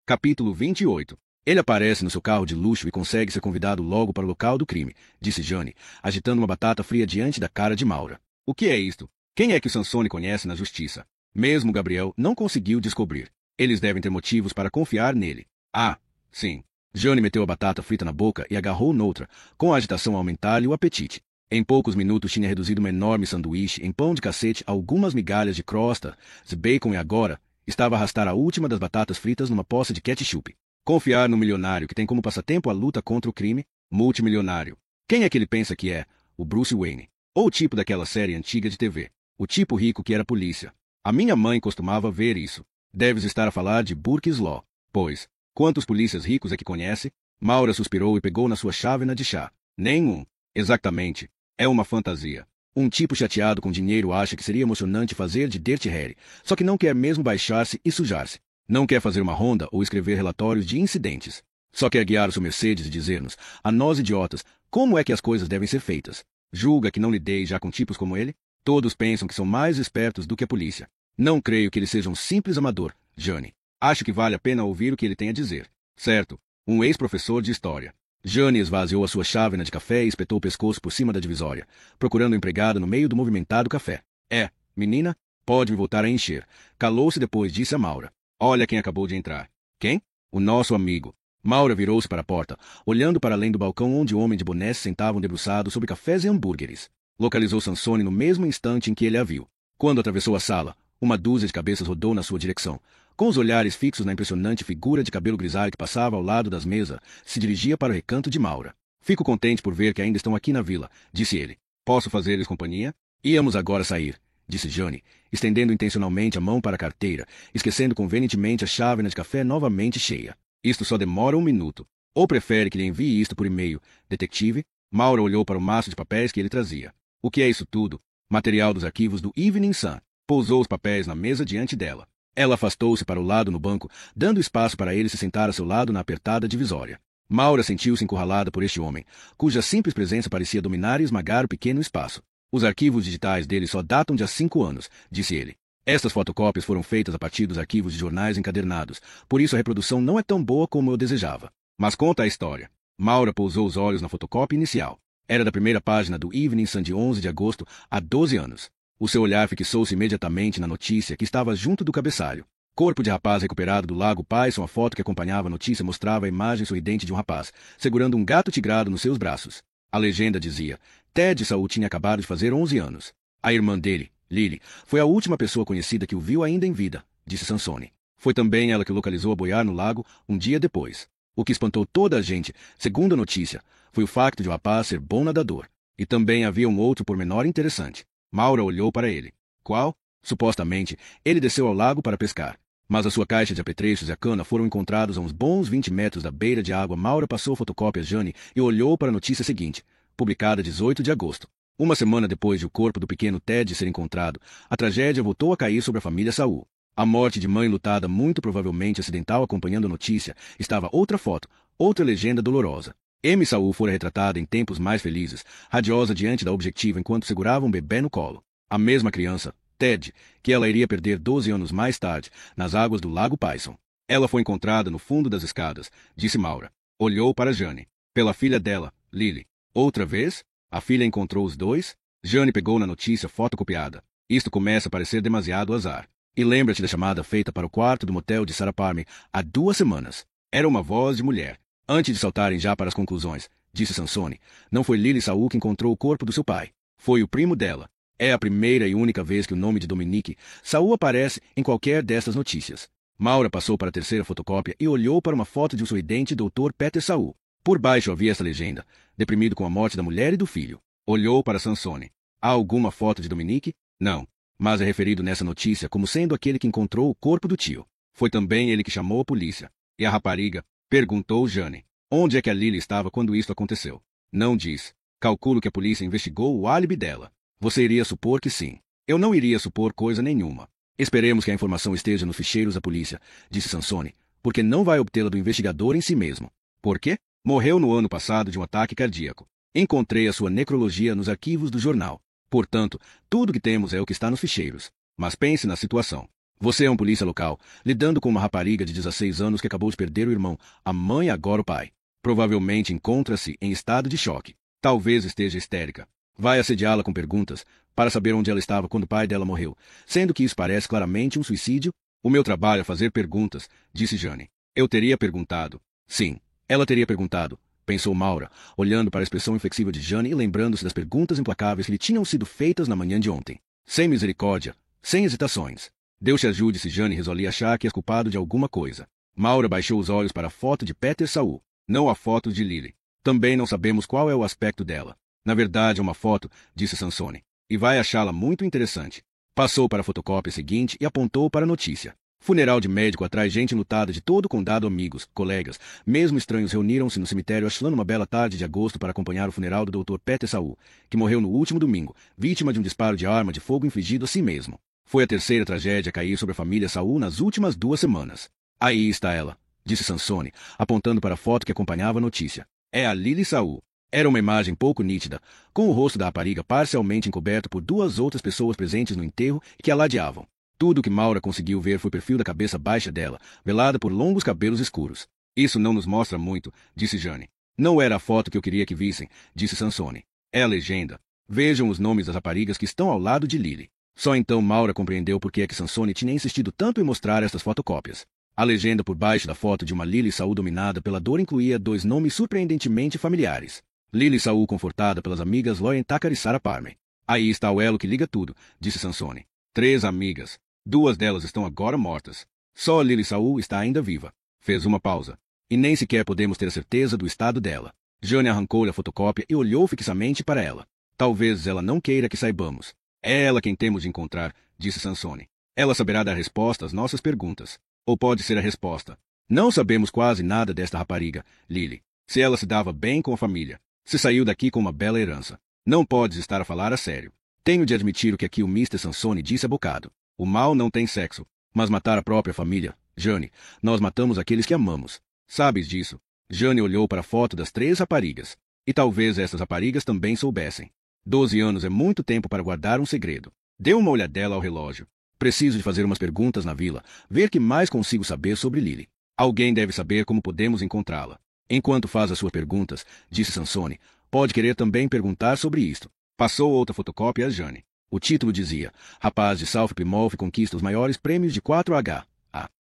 Speaker 1: Capítulo 28. Ele aparece no seu carro de luxo e consegue ser convidado logo para o local do crime, disse Jane, agitando uma batata fria diante da cara de Maura. O que é isto? Quem é que o Sansone conhece na justiça? Mesmo Gabriel não conseguiu descobrir. Eles devem ter motivos para confiar nele. Ah, sim. Jane meteu a batata frita na boca e agarrou noutra, com a agitação a aumentar-lhe o apetite. Em poucos minutos tinha reduzido uma enorme sanduíche em pão de cacete a algumas migalhas de crosta, de bacon e agora estava a arrastar a última das batatas fritas numa poça de ketchup. Confiar no milionário que tem como passatempo a luta contra o crime, multimilionário. Quem é que ele pensa que é? O Bruce Wayne. Ou o tipo daquela série antiga de TV. O tipo rico que era polícia. A minha mãe costumava ver isso. Deves estar a falar de Burke's Law. Pois, quantos polícias ricos é que conhece? Maura suspirou e pegou na sua chávena de chá. Nenhum. Exatamente. É uma fantasia. Um tipo chateado com dinheiro acha que seria emocionante fazer de Dirty Harry, só que não quer mesmo baixar-se e sujar-se. Não quer fazer uma ronda ou escrever relatórios de incidentes. Só quer guiar o seu Mercedes e dizer-nos, a nós idiotas, como é que as coisas devem ser feitas. Julga que não lidei já com tipos como ele? Todos pensam que são mais espertos do que a polícia. Não creio que ele seja um simples amador, Jane. Acho que vale a pena ouvir o que ele tem a dizer. Certo, um ex-professor de história. Jane esvaziou a sua chávena de café e espetou o pescoço por cima da divisória, procurando um empregado no meio do movimentado café. É, menina, pode me voltar a encher. Calou-se depois, disse a Maura. Olha quem acabou de entrar. Quem? O nosso amigo. Maura virou-se para a porta, olhando para além do balcão onde o homem de boné se sentavam debruçados sobre cafés e hambúrgueres. Localizou Sansone no mesmo instante em que ele a viu. Quando atravessou a sala, uma dúzia de cabeças rodou na sua direção. Com os olhares fixos na impressionante figura de cabelo grisalho que passava ao lado das mesas, se dirigia para o recanto de Maura. Fico contente por ver que ainda estão aqui na vila, disse ele. Posso fazer-lhes companhia? Íamos agora sair, disse Jane, estendendo intencionalmente a mão para a carteira, esquecendo convenientemente a chávena de café novamente cheia. Isto só demora 1 minuto. Ou prefere que lhe envie isto por e-mail, detetive? Maura olhou para o maço de papéis que ele trazia. O que é isso tudo? Material dos arquivos do Evening Sun. Pousou os papéis na mesa diante dela. Ela afastou-se para o lado no banco, dando espaço para ele se sentar a seu lado na apertada divisória. Maura sentiu-se encurralada por este homem, cuja simples presença parecia dominar e esmagar o pequeno espaço. Os arquivos digitais dele só datam de há 5 anos, disse ele. Estas fotocópias foram feitas a partir dos arquivos de jornais encadernados, por isso a reprodução não é tão boa como eu desejava. Mas conta a história. Maura pousou os olhos na fotocópia inicial. Era da primeira página do Evening Sun de 11 de agosto, há 12 anos. O seu olhar fixou-se imediatamente na notícia que estava junto do cabeçalho. Corpo de rapaz recuperado do lago Python. A foto que acompanhava a notícia mostrava a imagem sorridente de um rapaz, segurando um gato tigrado nos seus braços. A legenda dizia, Ted Saul tinha acabado de fazer 11 anos. A irmã dele, Lily, foi a última pessoa conhecida que o viu ainda em vida, disse Sansone. Foi também ela que o localizou a boiar no lago um dia depois. O que espantou toda a gente, segundo a notícia, foi o facto de o rapaz ser bom nadador. E também havia um outro pormenor interessante. Maura olhou para ele. Qual? Supostamente, ele desceu ao lago para pescar. Mas a sua caixa de apetrechos e a cana foram encontrados a uns bons 20 metros da beira de água. Maura passou a fotocópia a Jane e olhou para a notícia seguinte, publicada 18 de agosto. Uma semana depois de o corpo do pequeno Ted ser encontrado, a tragédia voltou a cair sobre a família Saul. A morte de mãe lutada, muito provavelmente acidental, acompanhando a notícia, estava outra foto, outra legenda dolorosa. M. Saul fora retratada em tempos mais felizes, radiosa diante da objetiva enquanto segurava um bebê no colo. A mesma criança, Ted, que ela iria perder 12 anos mais tarde, nas águas do Lago Payson. Ela foi encontrada no fundo das escadas, disse Maura. Olhou para Jane. Pela filha dela, Lily. Outra vez? A filha encontrou os dois? Jane pegou na notícia fotocopiada. Isto começa a parecer demasiado azar. E lembra-te da chamada feita para o quarto do motel de Sarah Palmer há 2 semanas. Era uma voz de mulher. Antes de saltarem já para as conclusões, disse Sansone, não foi Lily Saul que encontrou o corpo do seu pai. Foi o primo dela. É a primeira e única vez que o nome de Dominique Saul aparece em qualquer destas notícias. Maura passou para a terceira fotocópia e olhou para uma foto de um sorridente Dr. Peter Saul. Por baixo havia esta legenda, deprimido com a morte da mulher e do filho. Olhou para Sansone. Há alguma foto de Dominique? Não. Mas é referido nessa notícia como sendo aquele que encontrou o corpo do tio. Foi também ele que chamou a polícia. E a rapariga? Perguntou Jane. Onde é que a Lily estava quando isto aconteceu? Não diz. Calculo que a polícia investigou o álibi dela. Você iria supor que sim. Eu não iria supor coisa nenhuma. Esperemos que a informação esteja nos ficheiros da polícia, disse Sansone, porque não vai obtê-la do investigador em si mesmo. Por quê? Morreu no ano passado de um ataque cardíaco. Encontrei a sua necrologia nos arquivos do jornal. Portanto, tudo que temos é o que está nos ficheiros. Mas pense na situação. Você é um polícia local, lidando com uma rapariga de 16 anos que acabou de perder o irmão, a mãe e agora o pai. Provavelmente encontra-se em estado de choque. Talvez esteja histérica. Vai assediá-la com perguntas, para saber onde ela estava quando o pai dela morreu, sendo que isso parece claramente um suicídio. O meu trabalho é fazer perguntas, disse Jane. Eu teria perguntado. Sim, ela teria perguntado, pensou Maura, olhando para a expressão inflexível de Jane e lembrando-se das perguntas implacáveis que lhe tinham sido feitas na manhã de ontem. Sem misericórdia, sem hesitações. Deus te ajude se Jane resolvia achar que és culpado de alguma coisa. Maura baixou os olhos para a foto de Peter Saul, não a foto de Lily. Também não sabemos qual é o aspecto dela. Na verdade é uma foto, disse Sansone, e vai achá-la muito interessante. Passou para a fotocópia seguinte e apontou para a notícia. Funeral de médico atrai gente lutada de todo o condado, amigos, colegas, mesmo estranhos reuniram-se no cemitério Ashland uma bela tarde de agosto para acompanhar o funeral do Dr. Peter Saul, que morreu no último domingo, vítima de um disparo de arma de fogo infligido a si mesmo. Foi a terceira tragédia a cair sobre a família Saul nas últimas 2 semanas. Aí está ela, disse Sansone, apontando para a foto que acompanhava a notícia. É a Lily Saul. Era uma imagem pouco nítida, com o rosto da rapariga parcialmente encoberto por 2 outras pessoas presentes no enterro que a ladeavam. Tudo o que Maura conseguiu ver foi o perfil da cabeça baixa dela, velada por longos cabelos escuros. Isso não nos mostra muito, disse Jane. Não era a foto que eu queria que vissem, disse Sansone. É a legenda. Vejam os nomes das raparigas que estão ao lado de Lily. Só então Maura compreendeu por que é que Sansone tinha insistido tanto em mostrar estas fotocópias. A legenda por baixo da foto de uma Lily Saul dominada pela dor incluía 2 nomes surpreendentemente familiares. Lily Saul confortada pelas amigas Lauren Tucker e Sarah Palmer. Aí está o elo que liga tudo, disse Sansone. 3 amigas. 2 delas estão agora mortas. Só a Lily Saul está ainda viva. Fez uma pausa. E nem sequer podemos ter certeza do estado dela. Jane arrancou-lhe a fotocópia e olhou fixamente para ela. Talvez ela não queira que saibamos. É ela quem temos de encontrar, disse Sansone. Ela saberá dar resposta às nossas perguntas. Ou pode ser a resposta. Não sabemos quase nada desta rapariga, Lily. Se ela se dava bem com a família. Se saiu daqui com uma bela herança. Não podes estar a falar a sério. Tenho de admitir o que aqui o Mr. Sansone disse abocado. O mal não tem sexo. Mas matar a própria família, Jane, nós matamos aqueles que amamos. Sabes disso? Jane olhou para a foto das 3 raparigas. E talvez essas raparigas também soubessem. 12 anos é muito tempo para guardar um segredo. Deu uma olhadela ao relógio. Preciso de fazer umas perguntas na vila, ver que mais consigo saber sobre Lily. Alguém deve saber como podemos encontrá-la. Enquanto faz as suas perguntas, disse Sansone, pode querer também perguntar sobre isto. Passou outra fotocópia a Jane. O título dizia, rapaz de South Plymouth conquista os maiores prêmios de 4H.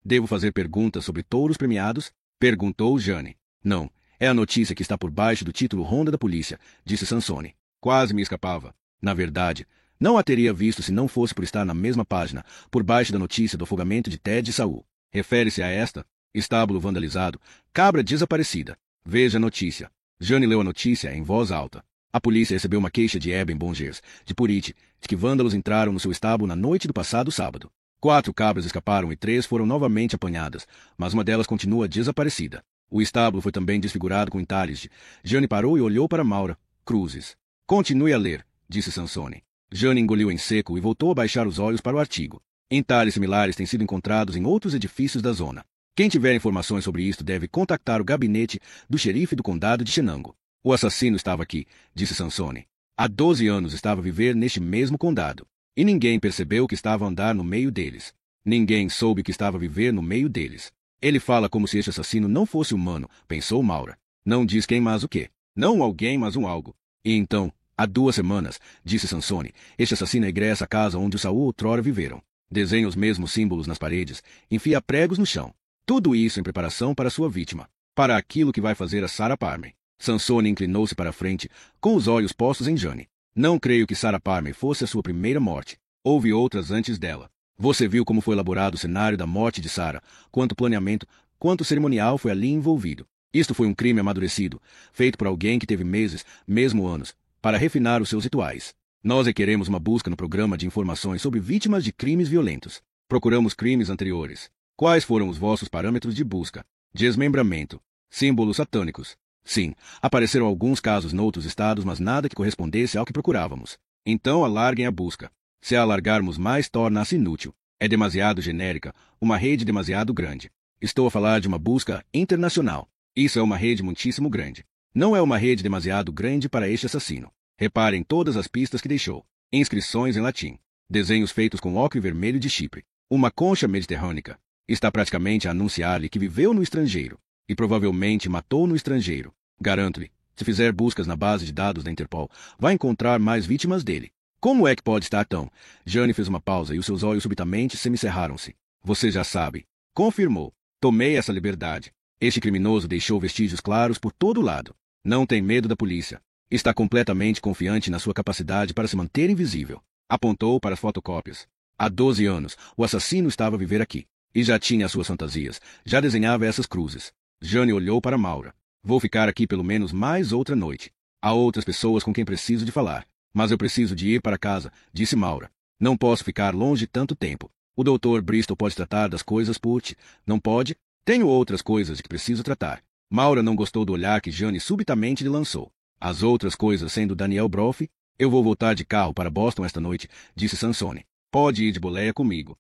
Speaker 1: Devo fazer perguntas sobre touros premiados? Perguntou Jane. Não, é a notícia que está por baixo do título Ronda da Polícia, disse Sansone. Quase me escapava. Na verdade, não a teria visto se não fosse por estar na mesma página, por baixo da notícia do afogamento de Ted Saul. Refere-se a esta? Estábulo vandalizado, cabra desaparecida. Veja a notícia. Jane leu a notícia em voz alta. A polícia recebeu uma queixa de Eben Bongers, de Purity, de que vândalos entraram no seu estábulo na noite do passado sábado. 4 cabras escaparam e 3 foram novamente apanhadas, mas uma delas continua desaparecida. O estábulo foi também desfigurado com entalhes de... Jane parou e olhou para Maura. Cruzes. Continue a ler, disse Sansone. Jane engoliu em seco e voltou a baixar os olhos para o artigo. Entalhes similares têm sido encontrados em outros edifícios da zona. Quem tiver informações sobre isto deve contactar o gabinete do xerife do condado de Shenango. O assassino estava aqui, disse Sansone. Há 12 anos estava a viver neste mesmo condado. E ninguém percebeu que estava a andar no meio deles. Ninguém soube que estava a viver no meio deles. Ele fala como se este assassino não fosse humano, pensou Maura. Não diz quem mas o quê? Não um alguém, mas um algo. E então, há 2 semanas, disse Sansone, este assassino egressa a casa onde o Saul outrora viveram. Desenha os mesmos símbolos nas paredes, enfia pregos no chão. Tudo isso em preparação para sua vítima. Para aquilo que vai fazer a Sarah Palmer. Sansone inclinou-se para a frente, com os olhos postos em Jane. Não creio que Sarah Palmer fosse a sua primeira morte. Houve outras antes dela. Você viu como foi elaborado o cenário da morte de Sarah, quanto planeamento, quanto cerimonial foi ali envolvido. Isto foi um crime amadurecido, feito por alguém que teve meses, mesmo anos, para refinar os seus rituais. Nós requeremos uma busca no programa de informações sobre vítimas de crimes violentos. Procuramos crimes anteriores. Quais foram os vossos parâmetros de busca? Desmembramento. Símbolos satânicos. Sim, apareceram alguns casos noutros estados, mas nada que correspondesse ao que procurávamos. Então alarguem a busca. Se a alargarmos mais, torna-se inútil. É demasiado genérica, uma rede demasiado grande. Estou a falar de uma busca internacional. Isso é uma rede muitíssimo grande. Não é uma rede demasiado grande para este assassino. Reparem todas as pistas que deixou. Inscrições em latim. Desenhos feitos com ocre vermelho de Chipre. Uma concha mediterrânea. Está praticamente a anunciar-lhe que viveu no estrangeiro. E provavelmente matou no estrangeiro. Garanto-lhe, se fizer buscas na base de dados da Interpol, vai encontrar mais vítimas dele. Como é que pode estar tão? Jane fez uma pausa e os seus olhos subitamente semicerraram-se. Você já sabe. Confirmou. Tomei essa liberdade. Este criminoso deixou vestígios claros por todo lado. Não tem medo da polícia. Está completamente confiante na sua capacidade para se manter invisível. Apontou para as fotocópias. Há 12 anos, o assassino estava a viver aqui. E já tinha as suas fantasias. Já desenhava essas cruzes. Jane olhou para Maura. Vou ficar aqui pelo menos mais outra noite. Há outras pessoas com quem preciso de falar. Mas eu preciso de ir para casa, disse Maura. Não posso ficar longe tanto tempo. O Dr. Bristol pode tratar das coisas por ti. Não pode? Tenho outras coisas de que preciso tratar. Maura não gostou do olhar que Jane subitamente lhe lançou. As outras coisas sendo Daniel Brophy? Eu vou voltar de carro para Boston esta noite, disse Sansone. Pode ir de boleia comigo.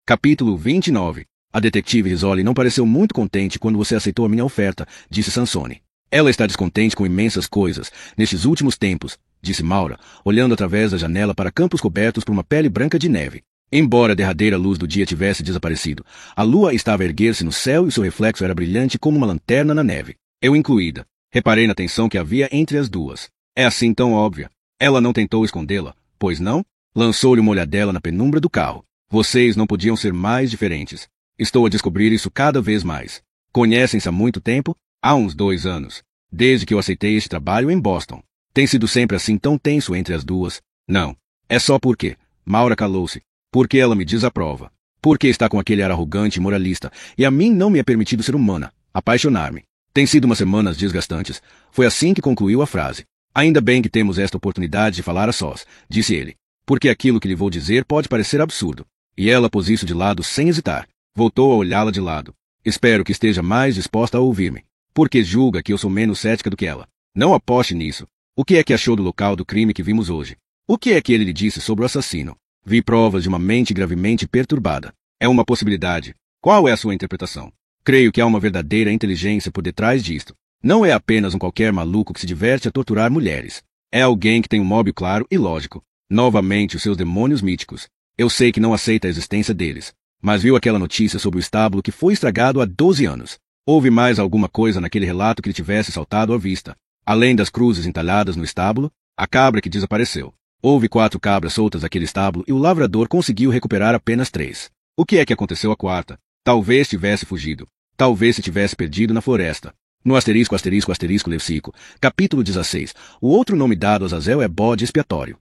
Speaker 1: Capítulo 29. A detetive Rizzoli não pareceu muito contente quando você aceitou a minha oferta, disse Sansone. Ela está descontente com imensas coisas, nestes últimos tempos, disse Maura, olhando através da janela para campos cobertos por uma pele branca de neve. Embora a derradeira luz do dia tivesse desaparecido, a lua estava a erguer-se no céu e seu reflexo era brilhante como uma lanterna na neve. Eu incluída. Reparei na tensão que havia entre as duas. É assim tão óbvia. Ela não tentou escondê-la, pois não? Lançou-lhe uma olhadela na penumbra do carro. Vocês não podiam ser mais diferentes. Estou a descobrir isso cada vez mais. Conhecem-se há muito tempo? Há uns 2 anos. Desde que eu aceitei este trabalho em Boston. Tem sido sempre assim tão tenso entre as duas? Não. É só porque. Maura calou-se. Porque ela me desaprova. Porque está com aquele ar arrogante e moralista. E a mim não me é permitido ser humana. Apaixonar-me. Tem sido umas semanas desgastantes. Foi assim que concluiu a frase. Ainda bem que temos esta oportunidade de falar a sós, disse ele. Porque aquilo que lhe vou dizer pode parecer absurdo. E ela pôs isso de lado sem hesitar. Voltou a olhá-la de lado. Espero que esteja mais disposta a ouvir-me. Porque julga que eu sou menos cética do que ela. Não aposte nisso. O que é que achou do local do crime que vimos hoje? O que é que ele lhe disse sobre o assassino? Vi provas de uma mente gravemente perturbada. É uma possibilidade. Qual é a sua interpretação? Creio que há uma verdadeira inteligência por detrás disto. Não é apenas um qualquer maluco que se diverte a torturar mulheres. É alguém que tem um móvel claro e lógico. Novamente os seus demônios míticos. Eu sei que não aceita a existência deles. Mas viu aquela notícia sobre o estábulo que foi estragado há 12 anos. Houve mais alguma coisa naquele relato que lhe tivesse saltado à vista. Além das cruzes entalhadas no estábulo, a cabra que desapareceu. Houve 4 cabras soltas naquele estábulo e o lavrador conseguiu recuperar apenas 3. O que é que aconteceu à 4ª? Talvez tivesse fugido. Talvez se tivesse perdido na floresta. No asterisco Leucico, capítulo 16, o outro nome dado a Azazel é bode expiatório.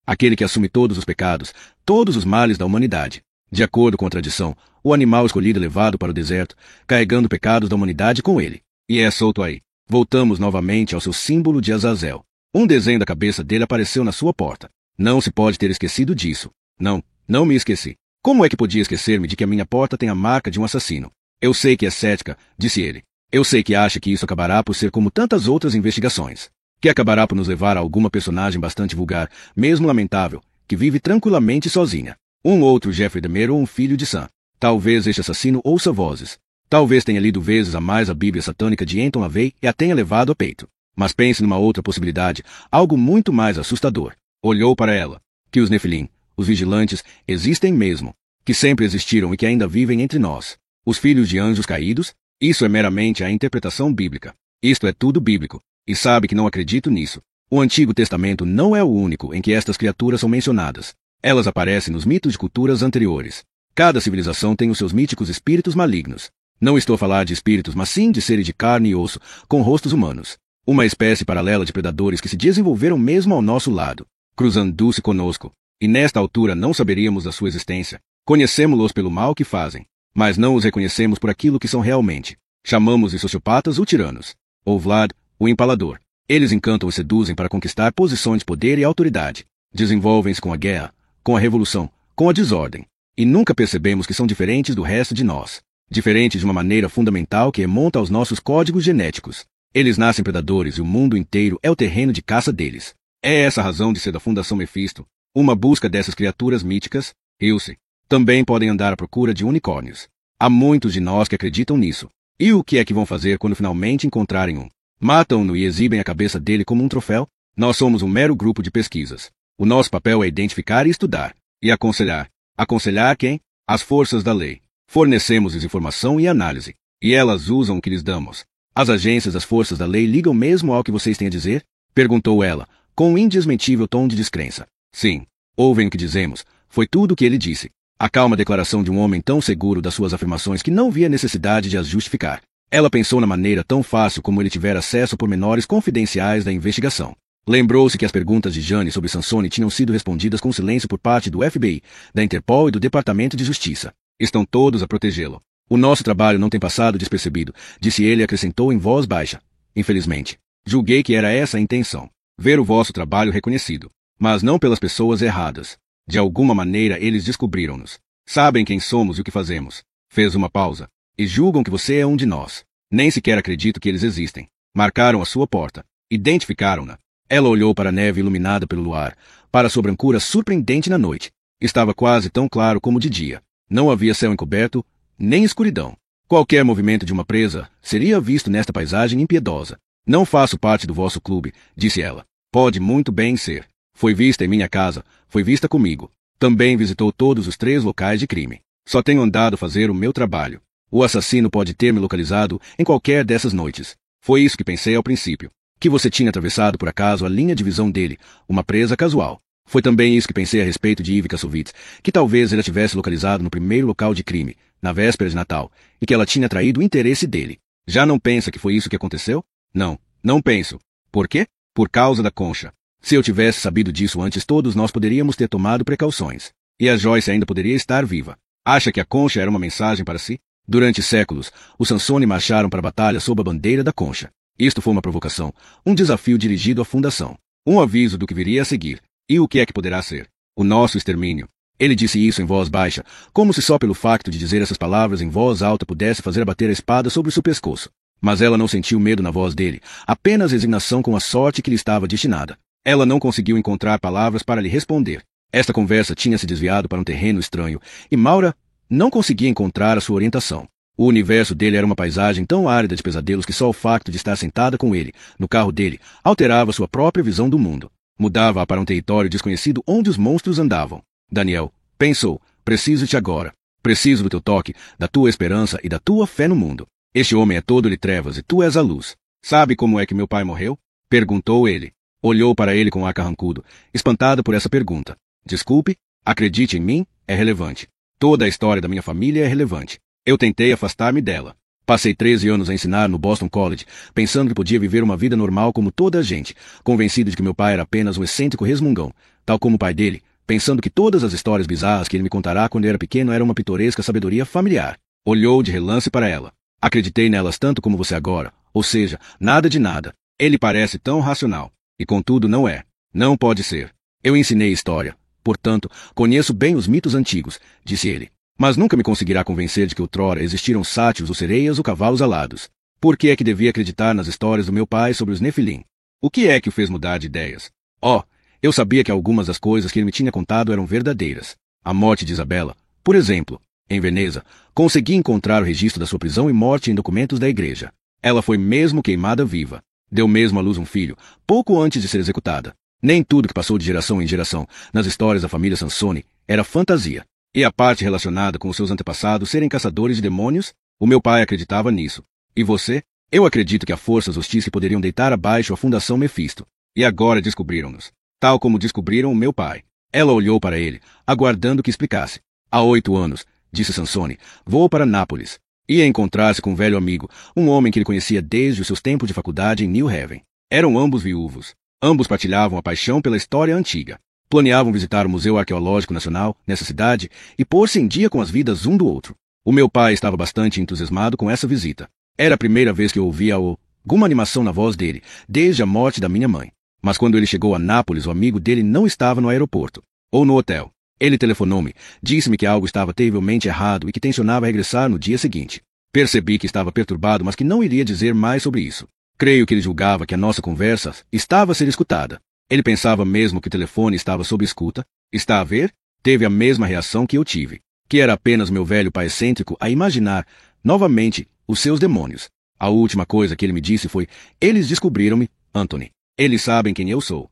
Speaker 1: Aquele que assume todos os pecados, todos os males da humanidade. De acordo com a tradição, o animal escolhido é levado para o deserto, carregando pecados da humanidade com ele. E é solto aí. Voltamos novamente ao seu símbolo de Azazel. Um desenho da cabeça dele apareceu na sua porta. Não se pode ter esquecido disso. Não me esqueci. Como é que podia esquecer-me de que a minha porta tem a marca de um assassino? Eu sei que é cética, disse ele. Eu sei que acha que isso acabará por ser como tantas outras investigações. que acabará por nos levar a alguma personagem bastante vulgar, mesmo lamentável, que vive tranquilamente sozinha. Um outro Jeffrey Dahmer ou um filho de Sam. Talvez este assassino ouça vozes. Talvez tenha lido vezes a mais a Bíblia satânica de Anton LaVey e a tenha levado a peito. Mas pense numa outra possibilidade, algo muito mais assustador. Olhou para ela. Que os Nefilim, os vigilantes, existem mesmo. Que sempre existiram e que ainda vivem entre nós. Os filhos de anjos caídos? Isso é meramente a interpretação bíblica. Isto é tudo bíblico. E sabe que não acredito nisso. O Antigo Testamento não é o único em que estas criaturas são mencionadas. Elas aparecem nos mitos de culturas anteriores. Cada civilização tem os seus míticos espíritos malignos. Não estou a falar de espíritos, mas sim de seres de carne e osso, com rostos humanos. Uma espécie paralela de predadores que se desenvolveram mesmo ao nosso lado, cruzando-se conosco. E nesta altura não saberíamos da sua existência. Conhecemos-los pelo mal que fazem, mas não os reconhecemos por aquilo que são realmente. Chamamos de sociopatas ou tiranos. Ou Vlad, o empalador. Eles encantam e seduzem para conquistar posições de poder e autoridade. Desenvolvem-se com a guerra, com a revolução, com a desordem. E nunca percebemos que são diferentes do resto de nós. Diferentes de uma maneira fundamental que remonta aos nossos códigos genéticos. Eles nascem predadores e o mundo inteiro é o terreno de caça deles. É essa a razão de ser da Fundação Mephisto, uma busca dessas criaturas míticas, riu-se. Também podem andar à procura de unicórnios. Há muitos de nós que acreditam nisso. E o que é que vão fazer quando finalmente encontrarem um? Matam-no e exibem a cabeça dele como um troféu? Nós somos um mero grupo de pesquisas. O nosso papel é identificar e estudar. E aconselhar. Aconselhar quem? As forças da lei. Fornecemos-lhes informação e análise. E elas usam o que lhes damos. As agências das forças da lei ligam mesmo ao que vocês têm a dizer? Perguntou ela, com um indesmentível tom de descrença. Sim. Ouvem o que dizemos. Foi tudo o que ele disse. A calma declaração de um homem tão seguro das suas afirmações que não via necessidade de as justificar. Ela pensou na maneira tão fácil como ele tivera acesso a pormenores confidenciais da investigação. Lembrou-se que as perguntas de Jane sobre Sansone tinham sido respondidas com silêncio por parte do FBI, da Interpol e do Departamento de Justiça. Estão todos a protegê-lo. O nosso trabalho não tem passado despercebido, disse ele e acrescentou em voz baixa. Infelizmente. Julguei que era essa a intenção. Ver o vosso trabalho reconhecido. Mas não pelas pessoas erradas. De alguma maneira eles descobriram-nos. Sabem quem somos e o que fazemos. Fez uma pausa. E julgam que você é um de nós. Nem sequer acredito que eles existem. Marcaram a sua porta. Identificaram-na. Ela olhou para a neve iluminada pelo luar, para a sua brancura surpreendente na noite. Estava quase tão claro como de dia. Não havia céu encoberto, nem escuridão. Qualquer movimento de uma presa seria visto nesta paisagem impiedosa. Não faço parte do vosso clube, disse ela. Pode muito bem ser. Foi vista em minha casa, foi vista comigo. Também visitou todos os 3 locais de crime. Só tenho andado a fazer o meu trabalho. O assassino pode ter me localizado em qualquer dessas noites. Foi isso que pensei ao princípio. Que você tinha atravessado por acaso a linha de visão dele, uma presa casual. Foi também isso que pensei a respeito de Ivy Kassovitz, que talvez ele a tivesse localizado no primeiro local de crime, na véspera de Natal, e que ela tinha atraído o interesse dele. Já não pensa que foi isso que aconteceu? Não, não penso. Por quê? Por causa da concha. Se eu tivesse sabido disso antes, todos nós poderíamos ter tomado precauções. E a Joyce ainda poderia estar viva. Acha que a concha era uma mensagem para si? Durante séculos, os Sansone marcharam para a batalha sob a bandeira da concha. Isto foi uma provocação, um desafio dirigido à fundação. Um aviso do que viria a seguir. E o que é que poderá ser? O nosso extermínio. Ele disse isso em voz baixa, como se só pelo facto de dizer essas palavras em voz alta pudesse fazer abater a espada sobre o seu pescoço. Mas ela não sentiu medo na voz dele, apenas resignação com a sorte que lhe estava destinada. Ela não conseguiu encontrar palavras para lhe responder. Esta conversa tinha se desviado para um terreno estranho, e Maura não conseguia encontrar a sua orientação. O universo dele era uma paisagem tão árida de pesadelos que só o facto de estar sentada com ele, no carro dele, alterava sua própria visão do mundo. Mudava-a para um território desconhecido onde os monstros andavam. Daniel, pensou, preciso-te agora. Preciso do teu toque, da tua esperança e da tua fé no mundo. Este homem é todo de trevas e tu és a luz. Sabe como é que meu pai morreu? Perguntou ele. Olhou para ele com ar carrancudo, espantado por essa pergunta. Desculpe, acredite em mim, é relevante. Toda a história da minha família é relevante. Eu tentei afastar-me dela. Passei 13 anos a ensinar no Boston College, pensando que podia viver uma vida normal como toda a gente, convencido de que meu pai era apenas um excêntrico resmungão, tal como o pai dele, pensando que todas as histórias bizarras que ele me contará quando eu era pequeno eram uma pitoresca sabedoria familiar. Olhou de relance para ela. Acreditei nelas tanto como você agora, ou seja, nada de nada. Ele parece tão racional. E contudo não é. Não pode ser. Eu ensinei história. Portanto, conheço bem os mitos antigos, disse ele. Mas nunca me conseguirá convencer de que outrora existiram sátiros ou sereias ou cavalos alados. Por que é que devia acreditar nas histórias do meu pai sobre os Nefilim? O que é que o fez mudar de ideias? Oh, eu sabia que algumas das coisas que ele me tinha contado eram verdadeiras. A morte de Isabela, por exemplo, em Veneza, consegui encontrar o registro da sua prisão e morte em documentos da igreja. Ela foi mesmo queimada viva. Deu mesmo à luz um filho, pouco antes de ser executada. Nem tudo que passou de geração em geração, nas histórias da família Sansone, era fantasia. E a parte relacionada com os seus antepassados serem caçadores de demônios? O meu pai acreditava nisso. E você? Eu acredito que há forças hostis que poderiam deitar abaixo a Fundação Mefisto. E agora descobriram-nos. Tal como descobriram o meu pai. Ela olhou para ele, aguardando que explicasse. Há 8 anos, disse Sansone, vou para Nápoles. Ia encontrar-se com um velho amigo, um homem que ele conhecia desde os seus tempos de faculdade em New Haven. Eram ambos viúvos. Ambos partilhavam a paixão pela história antiga. Planeavam visitar o Museu Arqueológico Nacional nessa cidade e pôr-se em dia com as vidas um do outro. O meu pai estava bastante entusiasmado com essa visita. Era a primeira vez que eu ouvia alguma animação na voz dele, desde a morte da minha mãe. Mas quando ele chegou a Nápoles, o amigo dele não estava no aeroporto, ou no hotel. Ele telefonou-me, disse-me que algo estava terrivelmente errado e que tencionava regressar no dia seguinte. Percebi que estava perturbado, mas que não iria dizer mais sobre isso. Creio que ele julgava que a nossa conversa estava a ser escutada. Ele pensava mesmo que o telefone estava sob escuta. Está a ver? Teve a mesma reação que eu tive, que era apenas meu velho pai excêntrico a imaginar, novamente, os seus demônios. A última coisa que ele me disse foi, eles descobriram-me, Anthony. Eles sabem quem eu sou.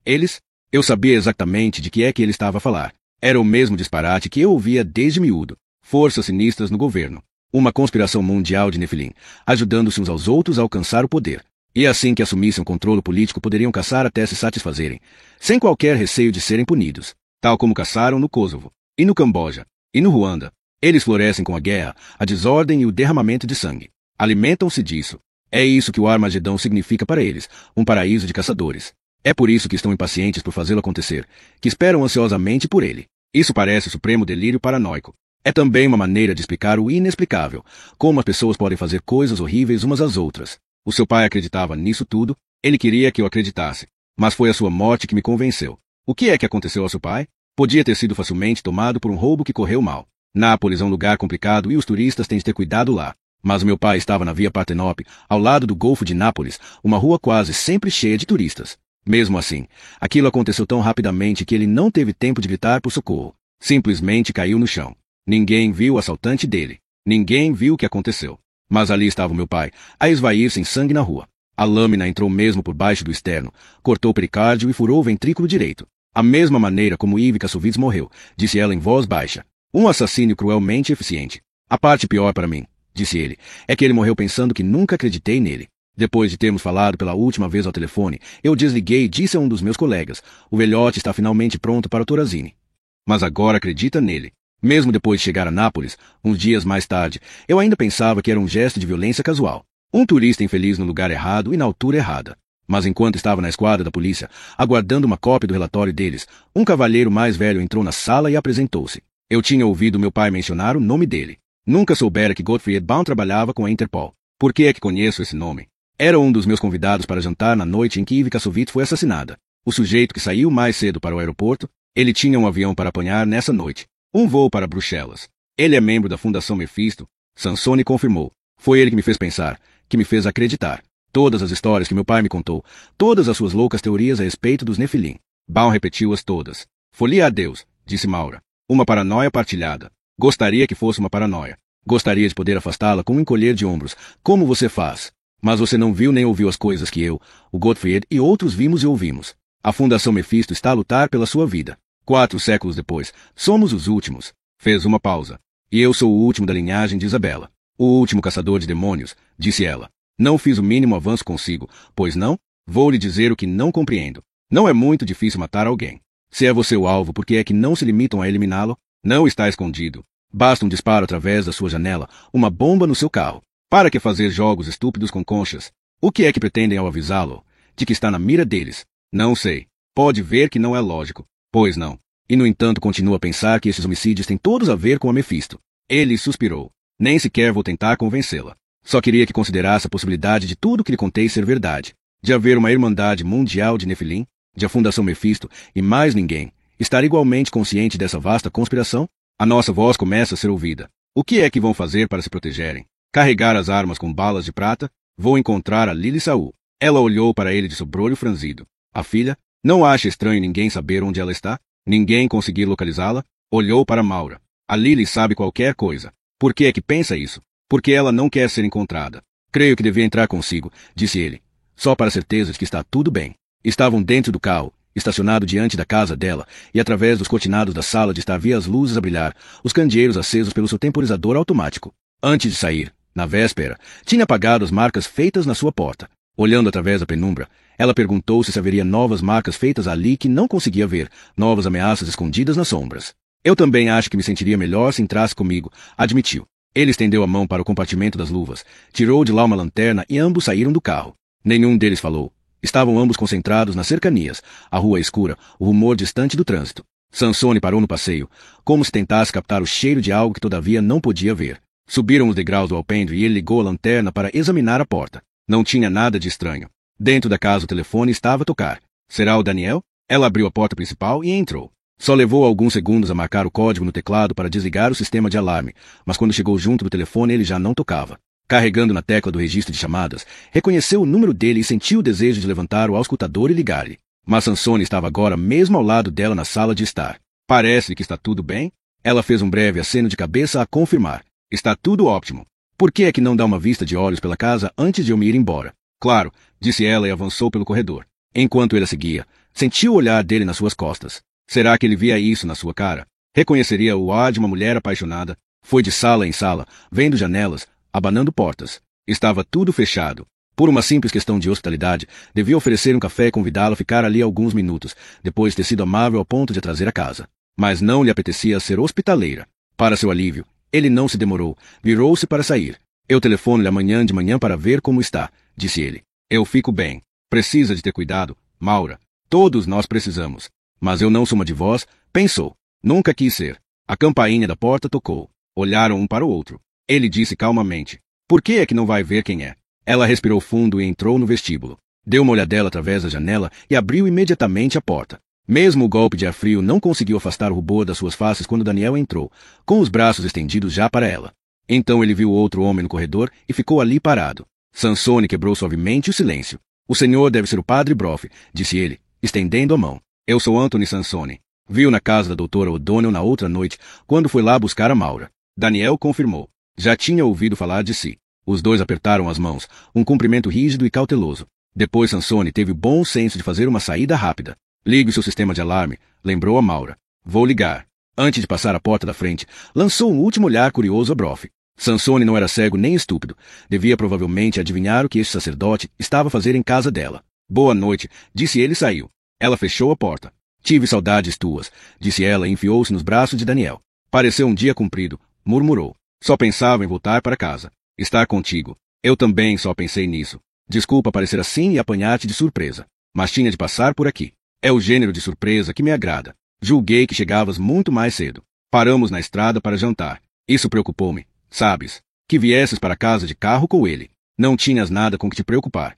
Speaker 1: Eles? Eu sabia exatamente de que é que ele estava a falar. Era o mesmo disparate que eu ouvia desde miúdo. Forças sinistras no governo. Uma conspiração mundial de Nefilim, ajudando-se uns aos outros a alcançar o poder. E assim que assumissem o controle político poderiam caçar até se satisfazerem, sem qualquer receio de serem punidos, tal como caçaram no Kosovo, e no Camboja, e no Ruanda. Eles florescem com a guerra, a desordem e o derramamento de sangue. Alimentam-se disso. É isso que o Armagedão significa para eles, um paraíso de caçadores. É por isso que estão impacientes por fazê-lo acontecer, que esperam ansiosamente por ele. Isso parece o supremo delírio paranoico. É também uma maneira de explicar o inexplicável, como as pessoas podem fazer coisas horríveis umas às outras. O seu pai acreditava nisso tudo, ele queria que eu acreditasse, mas foi a sua morte que me convenceu. O que é que aconteceu ao seu pai? Podia ter sido facilmente tomado por um roubo que correu mal. Nápoles é um lugar complicado e os turistas têm de ter cuidado lá. Mas meu pai estava na Via Partenope, ao lado do Golfo de Nápoles, uma rua quase sempre cheia de turistas. Mesmo assim, aquilo aconteceu tão rapidamente que ele não teve tempo de gritar por socorro. Simplesmente caiu no chão. Ninguém viu o assaltante dele. Ninguém viu o que aconteceu. Mas ali estava o meu pai, a esvair-se em sangue na rua. A lâmina entrou mesmo por baixo do externo, cortou o pericárdio e furou o ventrículo direito. A mesma maneira como Yves Kassovitz morreu, disse ela em voz baixa. Um assassínio cruelmente eficiente. A parte pior para mim, disse ele, é que ele morreu pensando que nunca acreditei nele. Depois de termos falado pela última vez ao telefone, eu desliguei e disse a um dos meus colegas, o velhote está finalmente pronto para o Torazini. Mas agora acredita nele. Mesmo depois de chegar a Nápoles, uns dias mais tarde, eu ainda pensava que era um gesto de violência casual. Um turista infeliz no lugar errado e na altura errada. Mas enquanto estava na esquadra da polícia, aguardando uma cópia do relatório deles, um cavalheiro mais velho entrou na sala e apresentou-se. Eu tinha ouvido meu pai mencionar o nome dele. Nunca soubera que Gottfried Baum trabalhava com a Interpol. Por que é que conheço esse nome? Era um dos meus convidados para jantar na noite em que Yves Kassovitz foi assassinada. O sujeito que saiu mais cedo para o aeroporto, ele tinha um avião para apanhar nessa noite. Um voo para Bruxelas. Ele é membro da Fundação Mefisto. Sansone confirmou. Foi ele que me fez pensar, que me fez acreditar. Todas as histórias que meu pai me contou, todas as suas loucas teorias a respeito dos Nefilim. Baum repetiu-as todas. Folia a Deus, disse Maura. Uma paranoia partilhada. Gostaria que fosse uma paranoia. Gostaria de poder afastá-la com um encolher de ombros, como você faz. Mas você não viu nem ouviu as coisas que eu, o Gottfried e outros vimos e ouvimos. A Fundação Mefisto está a lutar pela sua vida. 4 séculos depois, somos os últimos. Fez uma pausa. E eu sou o último da linhagem de Isabela. O último caçador de demônios, disse ela. Não fiz o mínimo avanço consigo, pois não? Vou lhe dizer o que não compreendo. Não é muito difícil matar alguém. Se é você o alvo, por que é que não se limitam a eliminá-lo? Não está escondido. Basta um disparo através da sua janela, uma bomba no seu carro. Para que fazer jogos estúpidos com conchas? O que é que pretendem ao avisá-lo? De que está na mira deles? Não sei. Pode ver que não é lógico. Pois não. E no entanto continua a pensar que esses homicídios têm todos a ver com a Mefisto. Ele suspirou. Nem sequer vou tentar convencê-la. Só queria que considerasse a possibilidade de tudo que lhe contei ser verdade. De haver uma irmandade mundial de Nefilim, de a Fundação Mefisto e mais ninguém. Estar igualmente consciente dessa vasta conspiração? A nossa voz começa a ser ouvida. O que é que vão fazer para se protegerem? Carregar as armas com balas de prata? Vou encontrar a Lili Saul. Ela olhou para ele de sobrolho franzido. A filha? Não acha estranho ninguém saber onde ela está? Ninguém conseguir localizá-la? Olhou para Maura. A Lily sabe qualquer coisa. Por que é que pensa isso? Porque ela não quer ser encontrada. Creio que devia entrar consigo, disse ele. Só para certeza de que está tudo bem. Estavam dentro do carro, estacionado diante da casa dela, e através dos cortinados da sala de estar via as luzes a brilhar, os candeeiros acesos pelo seu temporizador automático. Antes de sair, na véspera, tinha apagado as marcas feitas na sua porta. Olhando através da penumbra, ela perguntou se haveria novas marcas feitas ali que não conseguia ver, novas ameaças escondidas nas sombras. Eu também acho que me sentiria melhor se entrasse comigo, admitiu. Ele estendeu a mão para o compartimento das luvas, tirou de lá uma lanterna e ambos saíram do carro. Nenhum deles falou. Estavam ambos concentrados nas cercanias, a rua escura, o rumor distante do trânsito. Sansone parou no passeio, como se tentasse captar o cheiro de algo que todavia não podia ver. Subiram os degraus do alpendre e ele ligou a lanterna para examinar a porta. Não tinha nada de estranho. Dentro da casa o telefone estava a tocar. Será o Daniel? Ela abriu a porta principal e entrou. Só levou alguns segundos a marcar o código no teclado para desligar o sistema de alarme, mas quando chegou junto do telefone ele já não tocava. Carregando na tecla do registro de chamadas, reconheceu o número dele e sentiu o desejo de levantar o auscultador e ligar-lhe. Mas Sansone estava agora mesmo ao lado dela na sala de estar. Parece que está tudo bem? Ela fez um breve aceno de cabeça a confirmar. Está tudo ótimo. Por que é que não dá uma vista de olhos pela casa antes de eu me ir embora? Claro, disse ela e avançou pelo corredor. Enquanto ele a seguia, sentiu o olhar dele nas suas costas. Será que ele via isso na sua cara? Reconheceria o ar de uma mulher apaixonada? Foi de sala em sala, vendo janelas, abanando portas. Estava tudo fechado. Por uma simples questão de hospitalidade, devia oferecer um café e convidá-la a ficar ali alguns minutos, depois de ter sido amável ao ponto de a trazer a casa. Mas não lhe apetecia ser hospitaleira. Para seu alívio, ele não se demorou, virou-se para sair. Eu telefono-lhe amanhã de manhã para ver como está, disse ele. Eu fico bem. Precisa de ter cuidado, Maura. Todos nós precisamos. Mas eu não sou uma de vós, pensou. Nunca quis ser. A campainha da porta tocou. Olharam um para o outro. Ele disse calmamente. Por que é que não vai ver quem é? Ela respirou fundo e entrou no vestíbulo. Deu uma olhadela através da janela e abriu imediatamente a porta. Mesmo o golpe de ar frio não conseguiu afastar o rubor das suas faces quando Daniel entrou, com os braços estendidos já para ela. Então ele viu outro homem no corredor e ficou ali parado. Sansone quebrou suavemente o silêncio. O senhor deve ser o padre Broff, disse ele, estendendo a mão. Eu sou Anthony Sansone. Viu na casa da doutora O'Donnell na outra noite, quando foi lá buscar a Maura. Daniel confirmou. Já tinha ouvido falar de si. Os dois apertaram as mãos, um cumprimento rígido e cauteloso. Depois Sansone teve o bom senso de fazer uma saída rápida. Ligue o seu sistema de alarme, lembrou a Maura. Vou ligar. Antes de passar a porta da frente, lançou um último olhar curioso a Broff. Sansone não era cego nem estúpido. Devia provavelmente adivinhar o que este sacerdote estava a fazer em casa dela. Boa noite, disse ele e saiu. Ela fechou a porta. Tive saudades tuas, disse ela e enfiou-se nos braços de Daniel. Pareceu um dia comprido, murmurou. Só pensava em voltar para casa. Estar contigo. Eu também só pensei nisso. Desculpa parecer assim e apanhar-te de surpresa. Mas tinha de passar por aqui. É o gênero de surpresa que me agrada. Julguei que chegavas muito mais cedo. Paramos na estrada para jantar. Isso preocupou-me. Sabes, que viesses para casa de carro com ele. Não tinhas nada com que te preocupar.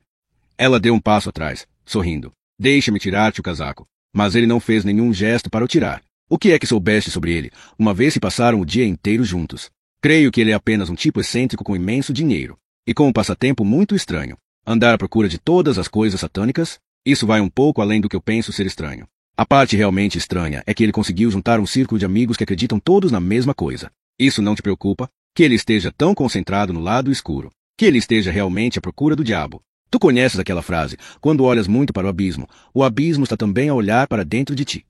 Speaker 1: Ela deu um passo atrás, sorrindo. Deixa-me tirar-te o casaco. Mas ele não fez nenhum gesto para o tirar. O que é que soubeste sobre ele, uma vez que passaram o dia inteiro juntos? Creio que ele é apenas um tipo excêntrico com imenso dinheiro. E com um passatempo muito estranho. Andar à procura de todas as coisas satânicas? Isso vai um pouco além do que eu penso ser estranho. A parte realmente estranha é que ele conseguiu juntar um círculo de amigos que acreditam todos na mesma coisa. Isso não te preocupa? Que ele esteja tão concentrado no lado escuro. Que ele esteja realmente à procura do diabo. Tu conheces aquela frase, quando olhas muito para o abismo está também a olhar para dentro de ti.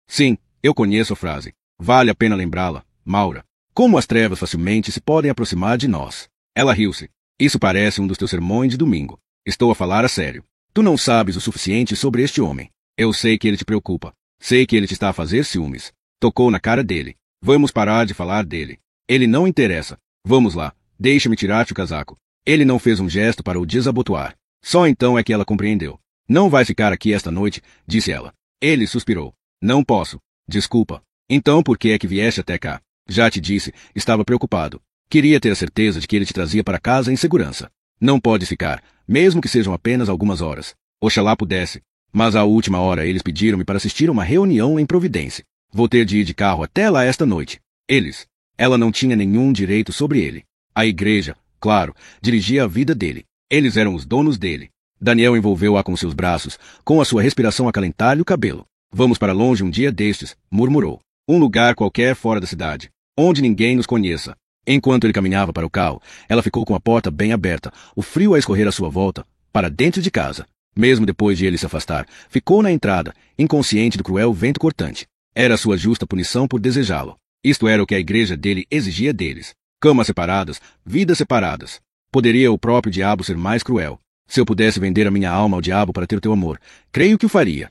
Speaker 1: Sim, eu conheço a frase. Vale a pena lembrá-la, Maura. Como as trevas facilmente se podem aproximar de nós. Ela riu-se. Isso parece um dos teus sermões de domingo. Estou a falar a sério. Tu não sabes o suficiente sobre este homem. Eu sei que ele te preocupa. Sei que ele te está a fazer ciúmes. Tocou na cara dele. Vamos parar de falar dele. Ele não interessa. Vamos lá. Deixa-me tirar-te o casaco. Ele não fez um gesto para o desabotoar. Só então é que ela compreendeu. Não vais ficar aqui esta noite, disse ela. Ele suspirou. Não posso. Desculpa. Então por que é que vieste até cá? Já te disse, estava preocupado. Queria ter a certeza de que ele te trazia para casa em segurança. Não pode ficar, mesmo que sejam apenas algumas horas. Oxalá pudesse. Mas à última hora eles pediram-me para assistir a uma reunião em Providência. Vou ter de ir de carro até lá esta noite. Eles. Ela não tinha nenhum direito sobre ele. A igreja, claro, dirigia a vida dele. Eles eram os donos dele. Daniel envolveu-a com seus braços, com a sua respiração a acalentar-lhe o cabelo. Vamos para longe um dia destes, murmurou. Um lugar qualquer fora da cidade, onde ninguém nos conheça. Enquanto ele caminhava para o carro, ela ficou com a porta bem aberta, o frio a escorrer à sua volta, para dentro de casa. Mesmo depois de ele se afastar, ficou na entrada, inconsciente do cruel vento cortante. Era sua justa punição por desejá-lo. Isto era o que a igreja dele exigia deles. Camas separadas, vidas separadas. Poderia o próprio diabo ser mais cruel? Se eu pudesse vender a minha alma ao diabo para ter o teu amor, creio que o faria.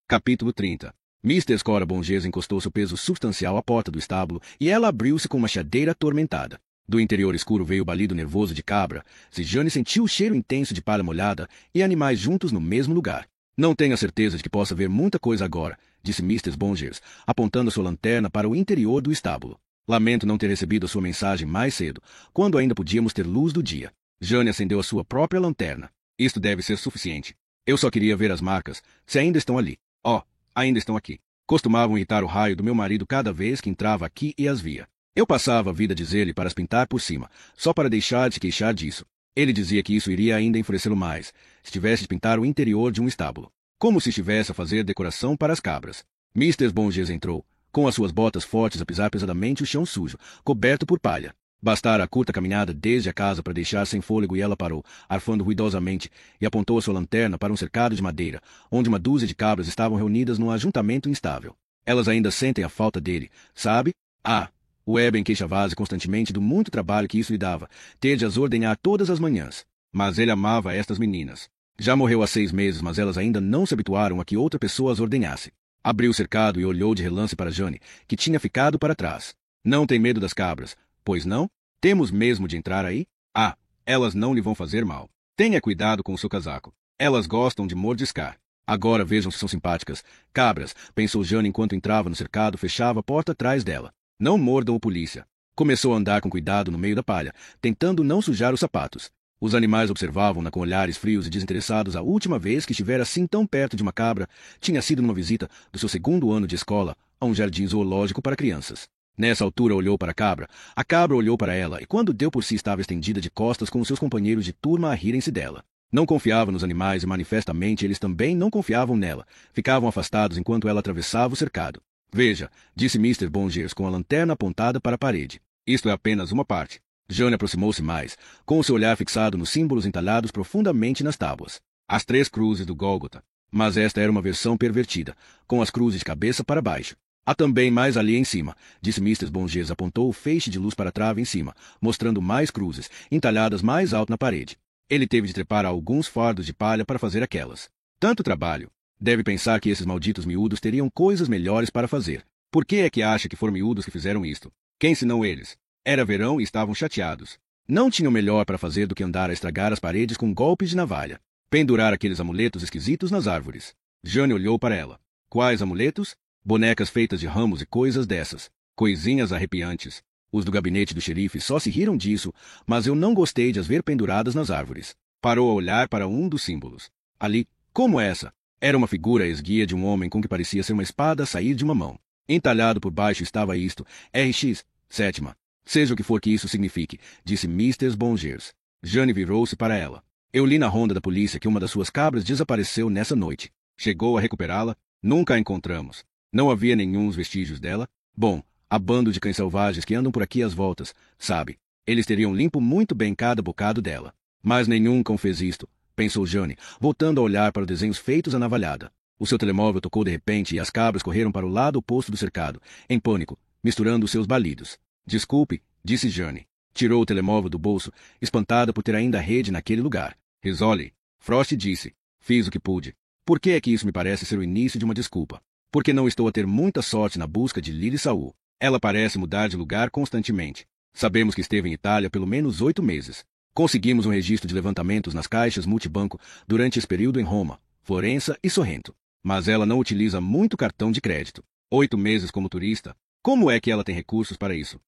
Speaker 1: Capítulo 30. Mr. Cora Bonges encostou seu peso substancial à porta do estábulo e ela abriu-se com uma chiadeira atormentada. Do interior escuro veio o balido nervoso de cabra. Jane sentiu o cheiro intenso de palha molhada e animais juntos no mesmo lugar. Não tenho a certeza de que possa ver muita coisa agora, disse Mr. Bonges, apontando a sua lanterna para o interior do estábulo. Lamento não ter recebido a sua mensagem mais cedo, quando ainda podíamos ter luz do dia. Jane acendeu a sua própria lanterna. Isto deve ser suficiente. Eu só queria ver as marcas, se ainda estão ali. Oh, ainda estão aqui. Costumavam irritar o raio do meu marido cada vez que entrava aqui e as via. Eu passava a vida a dizer-lhe para as pintar por cima, só para deixar de se queixar disso. Ele dizia que isso iria ainda enfurecê-lo mais, se tivesse de pintar o interior de um estábulo. Como se estivesse a fazer decoração para as cabras. Mr. Bonges entrou, com as suas botas fortes a pisar pesadamente o chão sujo, coberto por palha. Bastara a curta caminhada desde a casa para deixar sem fôlego e ela parou, arfando ruidosamente, e apontou a sua lanterna para um cercado de madeira, onde uma dúzia de cabras estavam reunidas num ajuntamento instável. Elas ainda sentem a falta dele, sabe? Ah! O Eben queixava-se constantemente do muito trabalho que isso lhe dava, ter de as ordenhar todas as manhãs. Mas ele amava estas meninas. Já morreu há 6 meses, mas elas ainda não se habituaram a que outra pessoa as ordenhasse. Abriu o cercado e olhou de relance para Jane, que tinha ficado para trás. Não tem medo das cabras, pois não? Temos mesmo de entrar aí? Ah, elas não lhe vão fazer mal. Tenha cuidado com o seu casaco. Elas gostam de mordiscar. Agora vejam se são simpáticas. Cabras, pensou Jane enquanto entrava no cercado, fechava a porta atrás dela. Não mordam o polícia. Começou a andar com cuidado no meio da palha, tentando não sujar os sapatos. Os animais observavam-na com olhares frios e desinteressados. A última vez que estivera assim tão perto de uma cabra tinha sido numa visita do seu 2º ano de escola a um jardim zoológico para crianças. Nessa altura olhou para a cabra olhou para ela, e quando deu por si estava estendida de costas com os seus companheiros de turma a rirem-se dela. Não confiava nos animais e manifestamente eles também não confiavam nela. Ficavam afastados enquanto ela atravessava o cercado. Veja, disse Mr. Bonges com a lanterna apontada para a parede. Isto é apenas uma parte. Jane aproximou-se mais, com o seu olhar fixado nos símbolos entalhados profundamente nas tábuas. As 3 cruzes do Gólgota. Mas esta era uma versão pervertida, com as cruzes de cabeça para baixo. Há também mais ali em cima, disse Mr. Bonges, apontou o feixe de luz para a trave em cima, mostrando mais cruzes, entalhadas mais alto na parede. Ele teve de trepar a alguns fardos de palha para fazer aquelas. Tanto trabalho. Deve pensar que esses malditos miúdos teriam coisas melhores para fazer. Por que é que acha que foram miúdos que fizeram isto? Quem senão eles? Era verão e estavam chateados. Não tinham melhor para fazer do que andar a estragar as paredes com golpes de navalha. Pendurar aqueles amuletos esquisitos nas árvores. Jane olhou para ela. Quais amuletos? Bonecas feitas de ramos e coisas dessas. Coisinhas arrepiantes. Os do gabinete do xerife só se riram disso, mas eu não gostei de as ver penduradas nas árvores. Parou a olhar para um dos símbolos. Ali, como essa? Era uma figura esguia de um homem com que parecia ser uma espada a sair de uma mão. Entalhado por baixo estava isto, RX, 7ª. Seja o que for que isso signifique, disse Mr. Bonges. Jane virou-se para ela. Eu li na ronda da polícia que uma das suas cabras desapareceu nessa noite. Chegou a recuperá-la? Nunca a encontramos. Não havia nenhuns vestígios dela? Bom, há bando de cães selvagens que andam por aqui às voltas, sabe? Eles teriam limpo muito bem cada bocado dela. Mas nenhum cão fez isto, pensou Jane, voltando a olhar para os desenhos feitos à navalhada. O seu telemóvel tocou de repente e as cabras correram para o lado oposto do cercado, em pânico, misturando os seus balidos. Desculpe, disse Jane. Tirou o telemóvel do bolso, espantada por ter ainda a rede naquele lugar. Risole. Frost disse. Fiz o que pude. Por que é que isso me parece ser o início de uma desculpa? Porque não estou a ter muita sorte na busca de Lily Saul. Ela parece mudar de lugar constantemente. Sabemos que esteve em Itália pelo menos 8 meses. Conseguimos um registro de levantamentos nas caixas multibanco durante esse período em Roma, Florença e Sorrento. Mas ela não utiliza muito cartão de crédito. 8 meses como turista? Como é que ela tem recursos para isso?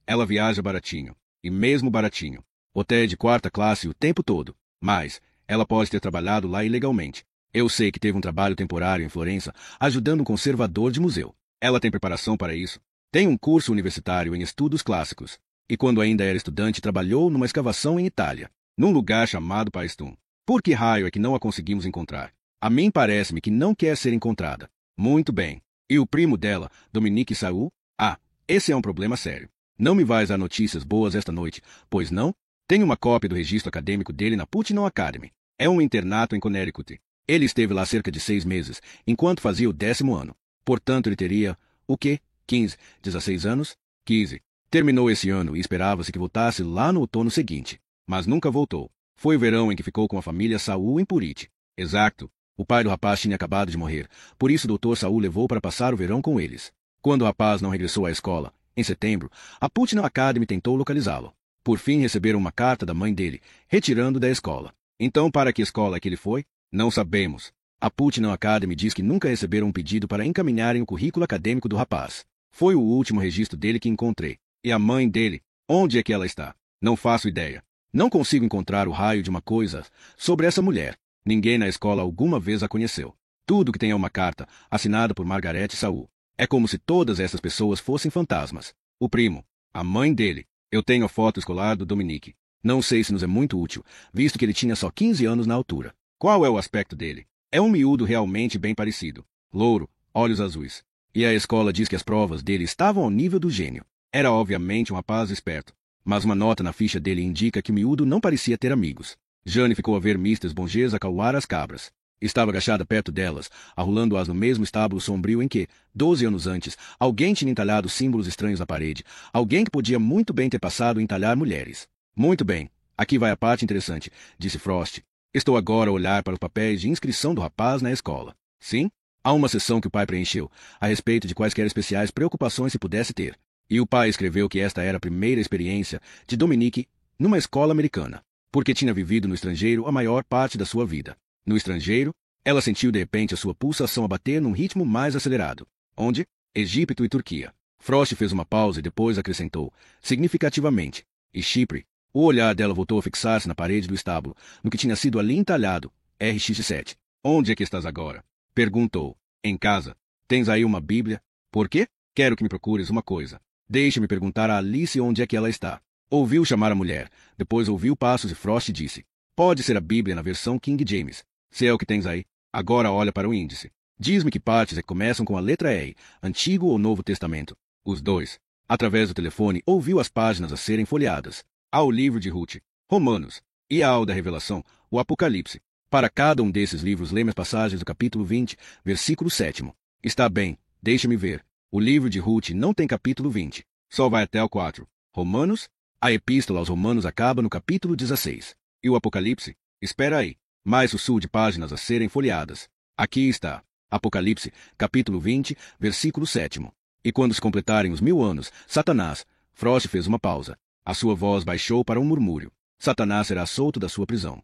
Speaker 1: Ela viaja baratinho. E mesmo baratinho. Hotel de 4ª classe o tempo todo. Mas ela pode ter trabalhado lá ilegalmente. Eu sei que teve um trabalho temporário em Florença, ajudando um conservador de museu. Ela tem preparação para isso. Tem um curso universitário em estudos clássicos. E quando ainda era estudante, trabalhou numa escavação em Itália, num lugar chamado Paestum. Por que raio é que não a conseguimos encontrar? A mim parece-me que não quer ser encontrada. Muito bem. E o primo dela, Dominique Saul? Ah, esse é um problema sério. Não me vais dar notícias boas esta noite, pois não? Tenho uma cópia do registro acadêmico dele na Putnam Academy. É um internato em Connecticut. Ele esteve lá cerca de 6 meses, enquanto fazia o 10º ano. Portanto, ele teria, o quê? 15, 16 anos? 15. Terminou esse ano e esperava-se que voltasse lá no outono seguinte. Mas nunca voltou. Foi o verão em que ficou com a família Saul em Purite. Exato. O pai do rapaz tinha acabado de morrer, por isso o Dr. Saul levou para passar o verão com eles. Quando o rapaz não regressou à escola, em setembro, a Putnam Academy tentou localizá-lo. Por fim, receberam uma carta da mãe dele, retirando da escola. Então, para que escola é que ele foi? Não sabemos. A Putnam Academy diz que nunca receberam um pedido para encaminharem o currículo acadêmico do rapaz. Foi o último registro dele que encontrei. E a mãe dele? Onde é que ela está? Não faço ideia. Não consigo encontrar o raio de uma coisa sobre essa mulher. Ninguém na escola alguma vez a conheceu. Tudo que tem é uma carta, assinada por Margaret Saul. É como se todas essas pessoas fossem fantasmas. O primo, a mãe dele. Eu tenho a foto escolar do Dominique. Não sei se nos é muito útil, visto que ele tinha só 15 anos na altura. Qual é o aspecto dele? É um miúdo realmente bem parecido. Louro, olhos azuis. E a escola diz que as provas dele estavam ao nível do gênio. Era obviamente um rapaz esperto. Mas uma nota na ficha dele indica que o miúdo não parecia ter amigos. Jane ficou a ver Mrs. Bonges acaular as cabras. Estava agachada perto delas, arrolando-as no mesmo estábulo sombrio em que, 12 anos antes, alguém tinha entalhado símbolos estranhos na parede. Alguém que podia muito bem ter passado a entalhar mulheres. Muito bem. Aqui vai a parte interessante, disse Frost. Estou agora a olhar para os papéis de inscrição do rapaz na escola. Sim? Há uma seção que o pai preencheu, a respeito de quaisquer especiais preocupações se pudesse ter. E o pai escreveu que esta era a primeira experiência de Dominique numa escola americana, porque tinha vivido no estrangeiro a maior parte da sua vida. No estrangeiro, ela sentiu de repente a sua pulsação a bater num ritmo mais acelerado. Onde? Egito e Turquia. Frost fez uma pausa e depois acrescentou, significativamente. E Chipre. O olhar dela voltou a fixar-se na parede do estábulo, no que tinha sido ali entalhado. RX7. Onde é que estás agora? Perguntou. Em casa. Tens aí uma Bíblia? Por quê? Quero que me procures uma coisa. Deixe-me perguntar a Alice onde é que ela está. Ouviu chamar a mulher. Depois ouviu passos e Frost disse. Pode ser a Bíblia na versão King James. Se é o que tens aí. Agora olha para o índice. Diz-me que partes é que começam com a letra R, Antigo ou Novo Testamento. Os dois. Através do telefone, ouviu as páginas a serem folheadas. Há o livro de Ruth, Romanos, e há o da Revelação, o Apocalipse. Para cada um desses livros, lê-me as passagens do capítulo 20, versículo 7. Está bem, deixa-me ver. O livro de Ruth não tem capítulo 20. Só vai até o 4. Romanos? A epístola aos Romanos acaba no capítulo 16. E o Apocalipse? Espera aí. Mais o sul de páginas a serem folheadas. Aqui está. Apocalipse, capítulo 20, versículo 7. E quando se completarem os 1000 anos, Satanás... Frost fez uma pausa. A sua voz baixou para um murmúrio. Satanás será solto da sua prisão.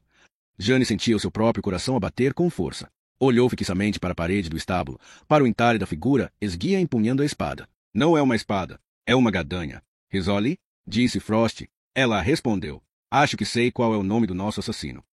Speaker 1: Jane sentia o seu próprio coração a bater com força. Olhou fixamente para a parede do estábulo, para o entalhe da figura, esguia empunhando a espada. Não é uma espada, é uma gadanha. Risoli? Disse Frost. Ela respondeu. Acho que sei qual é o nome do nosso assassino.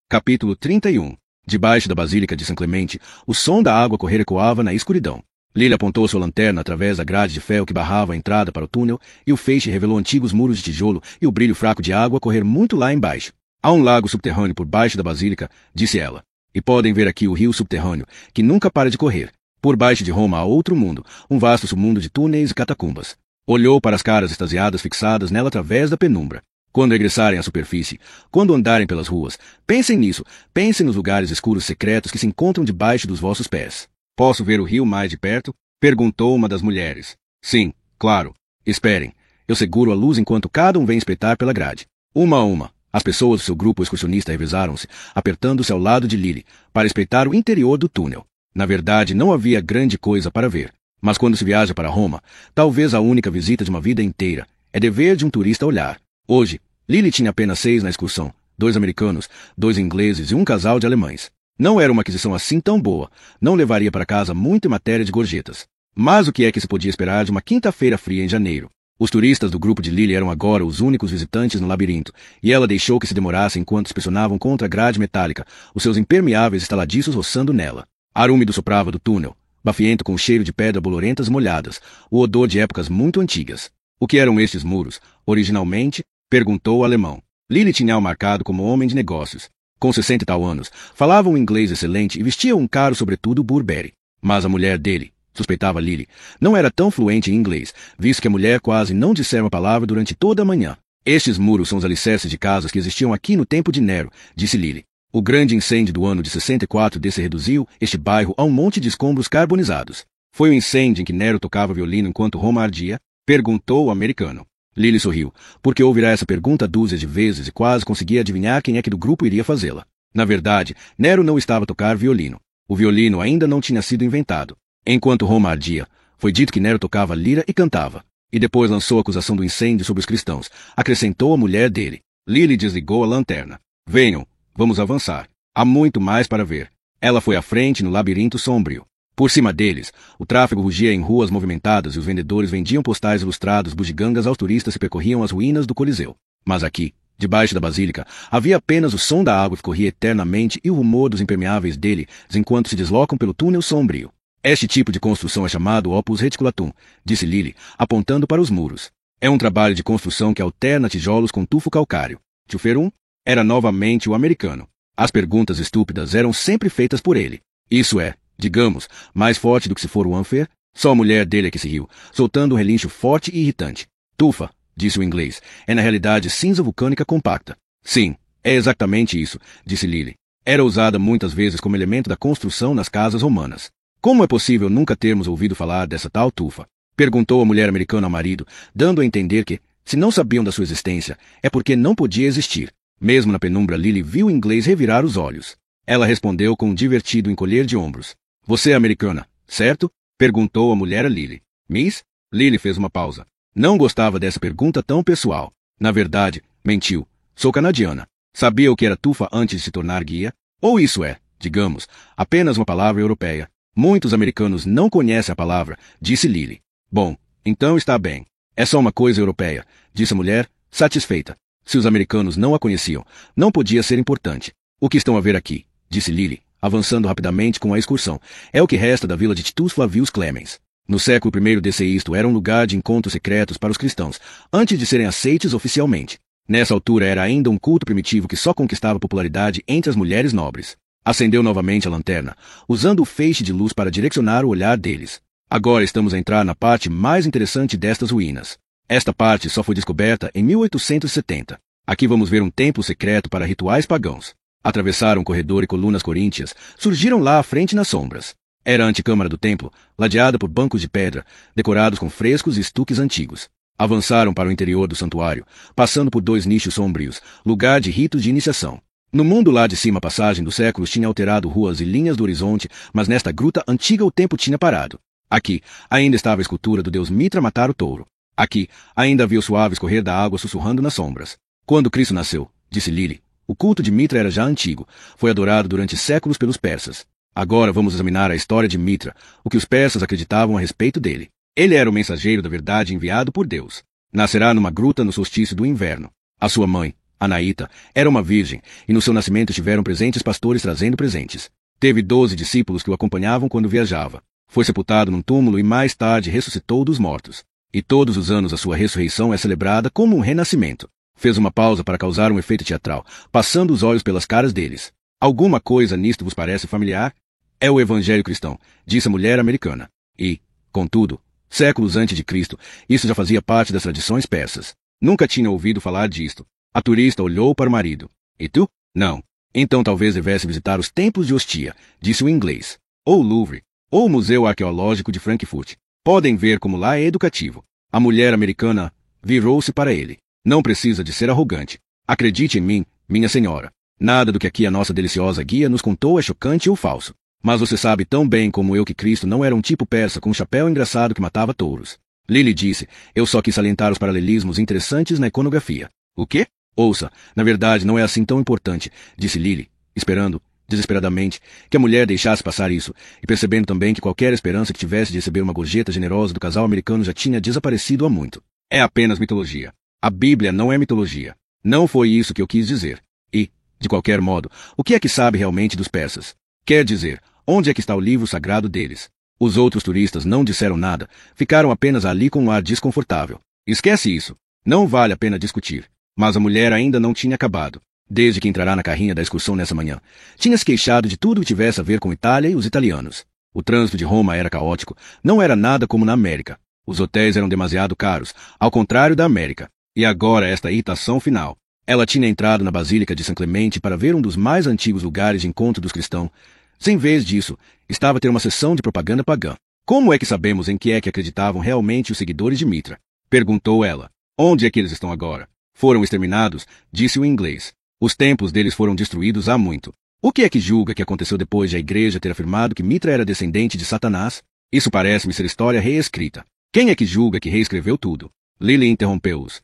Speaker 1: Capítulo 31. Debaixo da Basílica de São Clemente, o som da água correr ecoava na escuridão. Lily apontou sua lanterna através da grade de ferro que barrava a entrada para o túnel, e o feixe revelou antigos muros de tijolo e o brilho fraco de água correr muito lá embaixo. Há um lago subterrâneo por baixo da Basílica, disse ela. E podem ver aqui o rio subterrâneo, que nunca para de correr. Por baixo de Roma há outro mundo, um vasto submundo de túneis e catacumbas. Olhou para as caras extasiadas fixadas nela através da penumbra. Quando regressarem à superfície, quando andarem pelas ruas, pensem nisso, pensem nos lugares escuros secretos que se encontram debaixo dos vossos pés. Posso ver o rio mais de perto? Perguntou uma das mulheres. Sim, claro. Esperem. Eu seguro a luz enquanto cada um vem espreitar pela grade. Uma a uma, as pessoas do seu grupo excursionista revezaram-se, apertando-se ao lado de Lily, para espreitar o interior do túnel. Na verdade, não havia grande coisa para ver. Mas quando se viaja para Roma, talvez a única visita de uma vida inteira, é dever de um turista olhar. Hoje, Lily tinha apenas 6 na excursão, 2 americanos, 2 ingleses e um casal de alemães. Não era uma aquisição assim tão boa, não levaria para casa muito em matéria de gorjetas. Mas o que é que se podia esperar de uma quinta-feira fria em janeiro? Os turistas do grupo de Lily eram agora os únicos visitantes no labirinto, e ela deixou que se demorasse enquanto inspecionavam contra a grade metálica, os seus impermeáveis estaladiços roçando nela. Ar úmido soprava do túnel, bafiento com o cheiro de pedra bolorentas molhadas, o odor de épocas muito antigas. O que eram estes muros, originalmente? Perguntou o alemão. Lily tinha o marcado como homem de negócios. Com 60 e tal anos, falava um inglês excelente e vestia um caro sobretudo Burberry. Mas a mulher dele, suspeitava Lily, não era tão fluente em inglês, visto que a mulher quase não dissera uma palavra durante toda a manhã. Estes muros são os alicerces de casas que existiam aqui no tempo de Nero, disse Lily. O grande incêndio do ano de 64 reduziu este bairro a um monte de escombros carbonizados. Foi o incêndio em que Nero tocava violino enquanto Roma ardia? Perguntou o americano. Lily sorriu, porque ouvirá essa pergunta dúzias de vezes e quase conseguia adivinhar quem é que do grupo iria fazê-la. Na verdade, Nero não estava a tocar violino. O violino ainda não tinha sido inventado. Enquanto Roma ardia, foi dito que Nero tocava lira e cantava. E depois lançou a acusação do incêndio sobre os cristãos, acrescentou a mulher dele. Lily desligou a lanterna. Venham, vamos avançar. Há muito mais para ver. Ela foi à frente no labirinto sombrio. Por cima deles, o tráfego rugia em ruas movimentadas e os vendedores vendiam postais ilustrados bugigangas aos turistas que percorriam as ruínas do Coliseu. Mas aqui, debaixo da basílica, havia apenas o som da água que corria eternamente e o rumor dos impermeáveis deles enquanto se deslocam pelo túnel sombrio. Este tipo de construção é chamado opus reticulatum, disse Lily, apontando para os muros. É um trabalho de construção que alterna tijolos com tufo calcário. Tchuferum era novamente o americano. As perguntas estúpidas eram sempre feitas por ele. Isso é, digamos, mais forte do que se for o Anfer? Só a mulher dele é que se riu, soltando um relincho forte e irritante. Tufa, disse o inglês, é na realidade cinza vulcânica compacta. Sim, é exatamente isso, disse Lily. Era usada muitas vezes como elemento da construção nas casas romanas. Como é possível nunca termos ouvido falar dessa tal tufa? Perguntou a mulher americana ao marido, dando a entender que, se não sabiam da sua existência, é porque não podia existir. Mesmo na penumbra, Lily viu o inglês revirar os olhos. Ela respondeu com um divertido encolher de ombros. Você é americana, certo? Perguntou a mulher a Lily. Miss? Lily fez uma pausa. Não gostava dessa pergunta tão pessoal. Na verdade, mentiu. Sou canadiana. Sabia o que era tufa antes de se tornar guia? Ou isso é, digamos, apenas uma palavra europeia. Muitos americanos não conhecem a palavra, disse Lily. Bom, então está bem. É só uma coisa europeia, disse a mulher, satisfeita. Se os americanos não a conheciam, não podia ser importante. O que estão a ver aqui, disse Lily, avançando rapidamente com a excursão, é o que resta da vila de Titus Flavius Clemens. No século I isto era um lugar de encontros secretos para os cristãos, antes de serem aceites oficialmente. Nessa altura era ainda um culto primitivo que só conquistava popularidade entre as mulheres nobres. Acendeu novamente a lanterna, usando o feixe de luz para direcionar o olhar deles. Agora estamos a entrar na parte mais interessante destas ruínas. Esta parte só foi descoberta em 1870. Aqui vamos ver um templo secreto para rituais pagãos. Atravessaram um corredor e colunas coríntias, surgiram lá à frente nas sombras. Era a antecâmara do templo, ladeada por bancos de pedra, decorados com frescos e estuques antigos. Avançaram para o interior do santuário, passando por 2 nichos sombrios, lugar de ritos de iniciação. No mundo lá de cima a passagem dos séculos tinha alterado ruas e linhas do horizonte, mas nesta gruta antiga o tempo tinha parado. Aqui ainda estava a escultura do deus Mitra matar o touro. Aqui ainda havia o suave escorrer da água sussurrando nas sombras. Quando Cristo nasceu, disse Lily, o culto de Mitra era já antigo, foi adorado durante séculos pelos persas. Agora vamos examinar a história de Mitra, o que os persas acreditavam a respeito dele. Ele era o mensageiro da verdade enviado por Deus. Nascerá numa gruta no solstício do inverno. A sua mãe, Anaíta, era uma virgem, e no seu nascimento estiveram presentes pastores trazendo presentes. Teve 12 discípulos que o acompanhavam quando viajava. Foi sepultado num túmulo e mais tarde ressuscitou dos mortos. E todos os anos a sua ressurreição é celebrada como um renascimento. Fez uma pausa para causar um efeito teatral, passando os olhos pelas caras deles. Alguma coisa nisto vos parece familiar? É o evangelho cristão, disse a mulher americana. E, contudo, séculos antes de Cristo, isso já fazia parte das tradições persas. Nunca tinha ouvido falar disto. A turista olhou para o marido. E tu? Não. Então talvez devesse visitar os templos de Ostia, disse o inglês. Ou o Louvre, ou o Museu Arqueológico de Frankfurt. Podem ver como lá é educativo. A mulher americana virou-se para ele. Não precisa de ser arrogante. Acredite em mim, minha senhora. Nada do que aqui a nossa deliciosa guia nos contou é chocante ou falso. Mas você sabe tão bem como eu que Cristo não era um tipo persa com um chapéu engraçado que matava touros. Lily disse, eu só quis salientar os paralelismos interessantes na iconografia. O quê? Ouça, na verdade não é assim tão importante, disse Lily, esperando, desesperadamente, que a mulher deixasse passar isso, e percebendo também que qualquer esperança que tivesse de receber uma gorjeta generosa do casal americano já tinha desaparecido há muito. É apenas mitologia. A Bíblia não é mitologia. Não foi isso que eu quis dizer. E, de qualquer modo, o que é que sabe realmente dos persas? Quer dizer, onde é que está o livro sagrado deles? Os outros turistas não disseram nada, ficaram apenas ali com um ar desconfortável. Esquece isso. Não vale a pena discutir. Mas a mulher ainda não tinha acabado. Desde que entrará na carrinha da excursão nessa manhã, tinha se queixado de tudo que tivesse a ver com Itália e os italianos. O trânsito de Roma era caótico, não era nada como na América. Os hotéis eram demasiado caros, ao contrário da América. E agora esta irritação final. Ela tinha entrado na Basílica de São Clemente para ver um dos mais antigos lugares de encontro dos cristãos. Sem vez disso, estava a ter uma sessão de propaganda pagã. Como é que sabemos em que é que acreditavam realmente os seguidores de Mitra? Perguntou ela. Onde é que eles estão agora? Foram exterminados, disse o inglês. Os templos deles foram destruídos há muito. O que é que julga que aconteceu depois de a igreja ter afirmado que Mitra era descendente de Satanás? Isso parece-me ser história reescrita. Quem é que julga que reescreveu tudo? Lily interrompeu-os.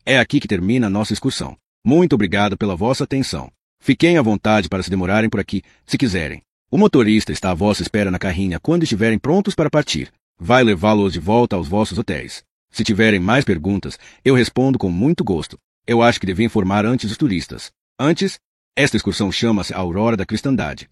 Speaker 1: É aqui que termina a nossa excursão. Muito obrigado pela vossa atenção. Fiquem à vontade para se demorarem por aqui, se quiserem. O motorista está à vossa espera na carrinha quando estiverem prontos para partir. Vai levá-los de volta aos vossos hotéis. Se tiverem mais perguntas, eu respondo com muito gosto. Eu acho que devia informar antes os turistas. Antes, esta excursão chama-se Aurora da Cristandade.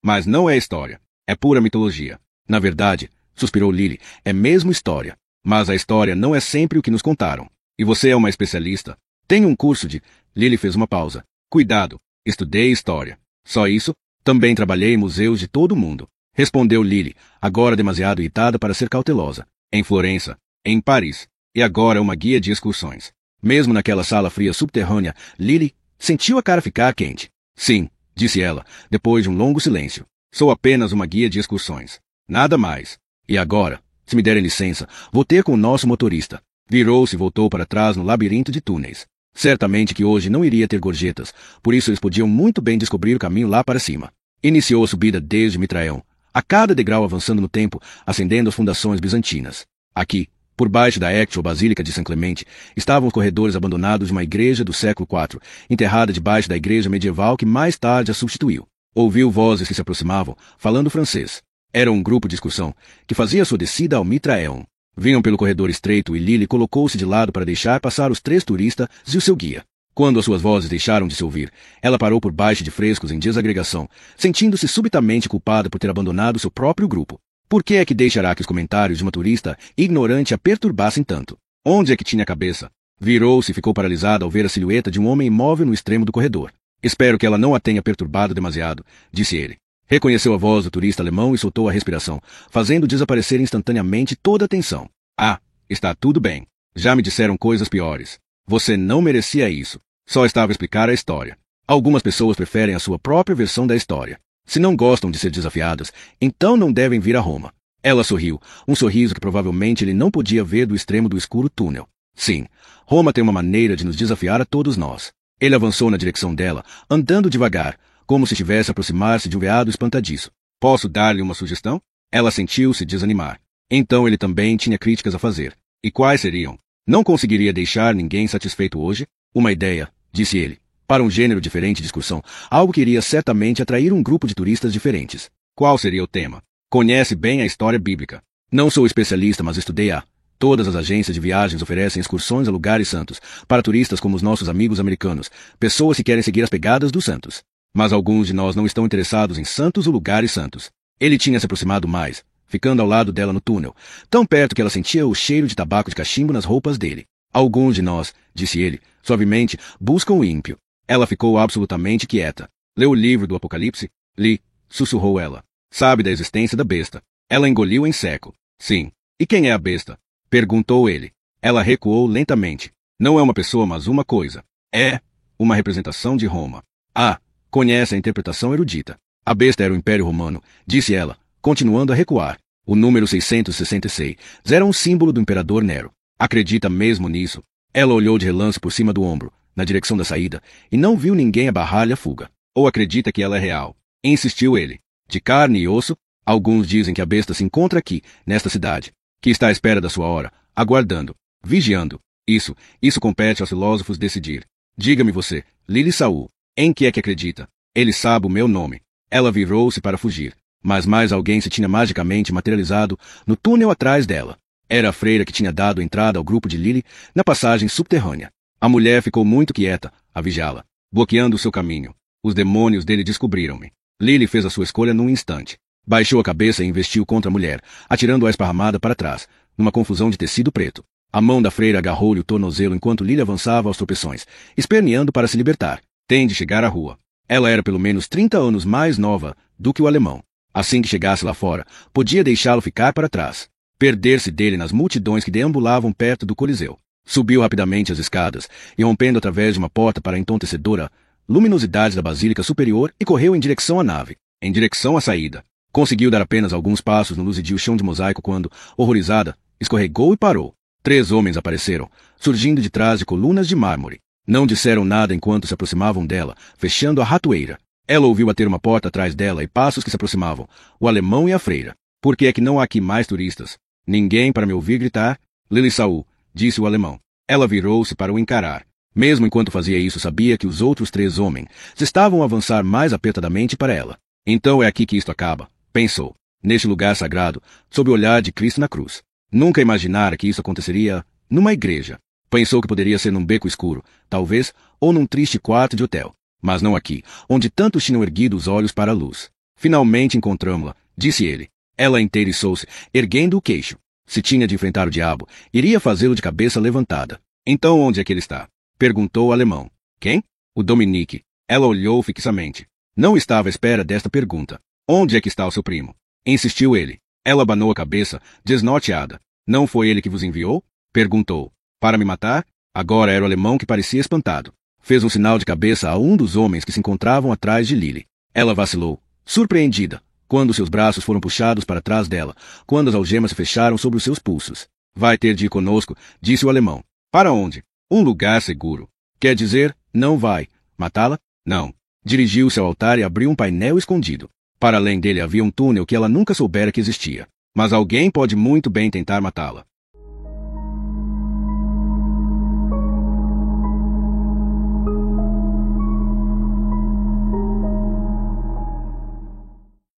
Speaker 1: Mas não é história. É pura mitologia. Na verdade, suspirou Lily, é mesmo história. Mas a história não é sempre o que nos contaram. E você é uma especialista. Tem um curso de... Lily fez uma pausa. Cuidado, estudei história. Só isso? Também trabalhei em museus de todo o mundo. Respondeu Lily, agora demasiado irritada para ser cautelosa. Em Florença, em Paris, e agora uma guia de excursões. Mesmo naquela sala fria subterrânea, Lily sentiu a cara ficar quente. Sim, disse ela, depois de um longo silêncio. Sou apenas uma guia de excursões. Nada mais. E agora, se me derem licença, vou ter com o nosso motorista. Virou-se e voltou para trás no labirinto de túneis. Certamente que hoje não iria ter gorjetas, por isso eles podiam muito bem descobrir o caminho lá para cima. Iniciou a subida desde Mitraeum, a cada degrau avançando no tempo, ascendendo as fundações bizantinas. Aqui, por baixo da Actual Basílica de São Clemente, estavam os corredores abandonados de uma igreja do século IV, enterrada debaixo da igreja medieval que mais tarde a substituiu. Ouviu vozes que se aproximavam, falando francês. Era um grupo de excursão que fazia sua descida ao Mitraeum. Vinham pelo corredor estreito e Lily colocou-se de lado para deixar passar os 3 turistas e o seu guia. Quando as suas vozes deixaram de se ouvir, ela parou por baixo de frescos em desagregação, sentindo-se subitamente culpada por ter abandonado seu próprio grupo. Por que é que deixará que os comentários de uma turista ignorante a perturbassem tanto? Onde é que tinha a cabeça? Virou-se e ficou paralisada ao ver a silhueta de um homem imóvel no extremo do corredor. Espero que ela não a tenha perturbado demasiado, disse ele. Reconheceu a voz do turista alemão e soltou a respiração, fazendo desaparecer instantaneamente toda a tensão. Ah, está tudo bem. Já me disseram coisas piores. Você não merecia isso. Só estava a explicar a história. Algumas pessoas preferem a sua própria versão da história. Se não gostam de ser desafiadas, então não devem vir a Roma. Ela sorriu, um sorriso que provavelmente ele não podia ver do extremo do escuro túnel. Sim, Roma tem uma maneira de nos desafiar a todos nós. Ele avançou na direção dela, andando devagar, como se estivesse a aproximar-se de um veado espantadiço. Posso dar-lhe uma sugestão? Ela sentiu-se desanimar. Então ele também tinha críticas a fazer. E quais seriam? Não conseguiria deixar ninguém satisfeito hoje? Uma ideia, disse ele. Para um gênero diferente de excursão, algo que iria certamente atrair um grupo de turistas diferentes. Qual seria o tema? Conhece bem a história bíblica. Não sou especialista, mas estudei-a. Todas as agências de viagens oferecem excursões a lugares santos, para turistas como os nossos amigos americanos, pessoas que querem seguir as pegadas dos santos. Mas alguns de nós não estão interessados em santos ou lugares santos. Ele tinha se aproximado mais, ficando ao lado dela no túnel, tão perto que ela sentia o cheiro de tabaco de cachimbo nas roupas dele. Alguns de nós, disse ele, suavemente, buscam o ímpio. Ela ficou absolutamente quieta. Leu o livro do Apocalipse? Li, sussurrou ela. Sabe da existência da besta. Ela engoliu em seco. Sim. E quem é a besta? Perguntou ele. Ela recuou lentamente. Não é uma pessoa, mas uma coisa. É uma representação de Roma. Ah, conhece a interpretação erudita. A besta era o Império Romano, disse ela, continuando a recuar. O número 666 era um símbolo do imperador Nero. Acredita mesmo nisso? Ela olhou de relance por cima do ombro, na direção da saída, e não viu ninguém abarrar-lhe a fuga. Ou acredita que ela é real? Insistiu ele. De carne e osso? Alguns dizem que a besta se encontra aqui, nesta cidade, que está à espera da sua hora, aguardando, vigiando. Isso compete aos filósofos decidir. Diga-me você, Lily Saul, em que é que acredita? Ele sabe o meu nome. Ela virou-se para fugir, mas mais alguém se tinha magicamente materializado no túnel atrás dela. Era a freira que tinha dado entrada ao grupo de Lily na passagem subterrânea. A mulher ficou muito quieta, a vigiá-la, bloqueando o seu caminho. Os demônios dele descobriram-me. Lily fez a sua escolha num instante. Baixou a cabeça e investiu contra a mulher, atirando-a esparramada para trás, numa confusão de tecido preto. A mão da freira agarrou-lhe o tornozelo enquanto Lily avançava aos tropeções, esperneando para se libertar. Tem de chegar à rua. Ela era pelo menos 30 anos mais nova do que o alemão. Assim que chegasse lá fora, podia deixá-lo ficar para trás. Perder-se dele nas multidões que deambulavam perto do Coliseu. Subiu rapidamente as escadas, irrompendo através de uma porta para a entontecedora luminosidade da Basílica Superior e correu em direção à nave, em direção à saída. Conseguiu dar apenas alguns passos no luzidio chão de mosaico quando, horrorizada, escorregou e parou. 3 homens apareceram, surgindo de trás de colunas de mármore. Não disseram nada enquanto se aproximavam dela, fechando a ratoeira. Ela ouviu bater uma porta atrás dela e passos que se aproximavam, o alemão e a freira. Por que é que não há aqui mais turistas? Ninguém para me ouvir gritar? Lily Saul, disse o alemão. Ela virou-se para o encarar. Mesmo enquanto fazia isso, sabia que os outros 3 homens estavam a avançar mais apertadamente para ela. Então é aqui que isto acaba, pensou. Neste lugar sagrado, sob o olhar de Cristo na cruz. Nunca imaginara que isso aconteceria numa igreja. Pensou que poderia ser num beco escuro, talvez, ou num triste quarto de hotel. Mas não aqui, onde tantos tinham erguido os olhos para a luz. Finalmente encontramo-la, disse ele. Ela inteiriçou-se, erguendo o queixo. Se tinha de enfrentar o diabo, iria fazê-lo de cabeça levantada. Então onde é que ele está? Perguntou o alemão. Quem? O Dominique. Ela olhou fixamente. Não estava à espera desta pergunta. Onde é que está o seu primo? Insistiu ele. Ela abanou a cabeça, desnorteada. Não foi ele que vos enviou? Perguntou. Para me matar? Agora era o alemão que parecia espantado. Fez um sinal de cabeça a um dos homens que se encontravam atrás de Lily. Ela vacilou, surpreendida, quando seus braços foram puxados para trás dela, quando as algemas se fecharam sobre os seus pulsos. Vai ter de ir conosco, disse o alemão. Para onde? Um lugar seguro. Quer dizer, não vai. Matá-la? Não. Dirigiu-se ao altar e abriu um painel escondido. Para além dele havia um túnel que ela nunca soubera que existia. Mas alguém pode muito bem tentar matá-la.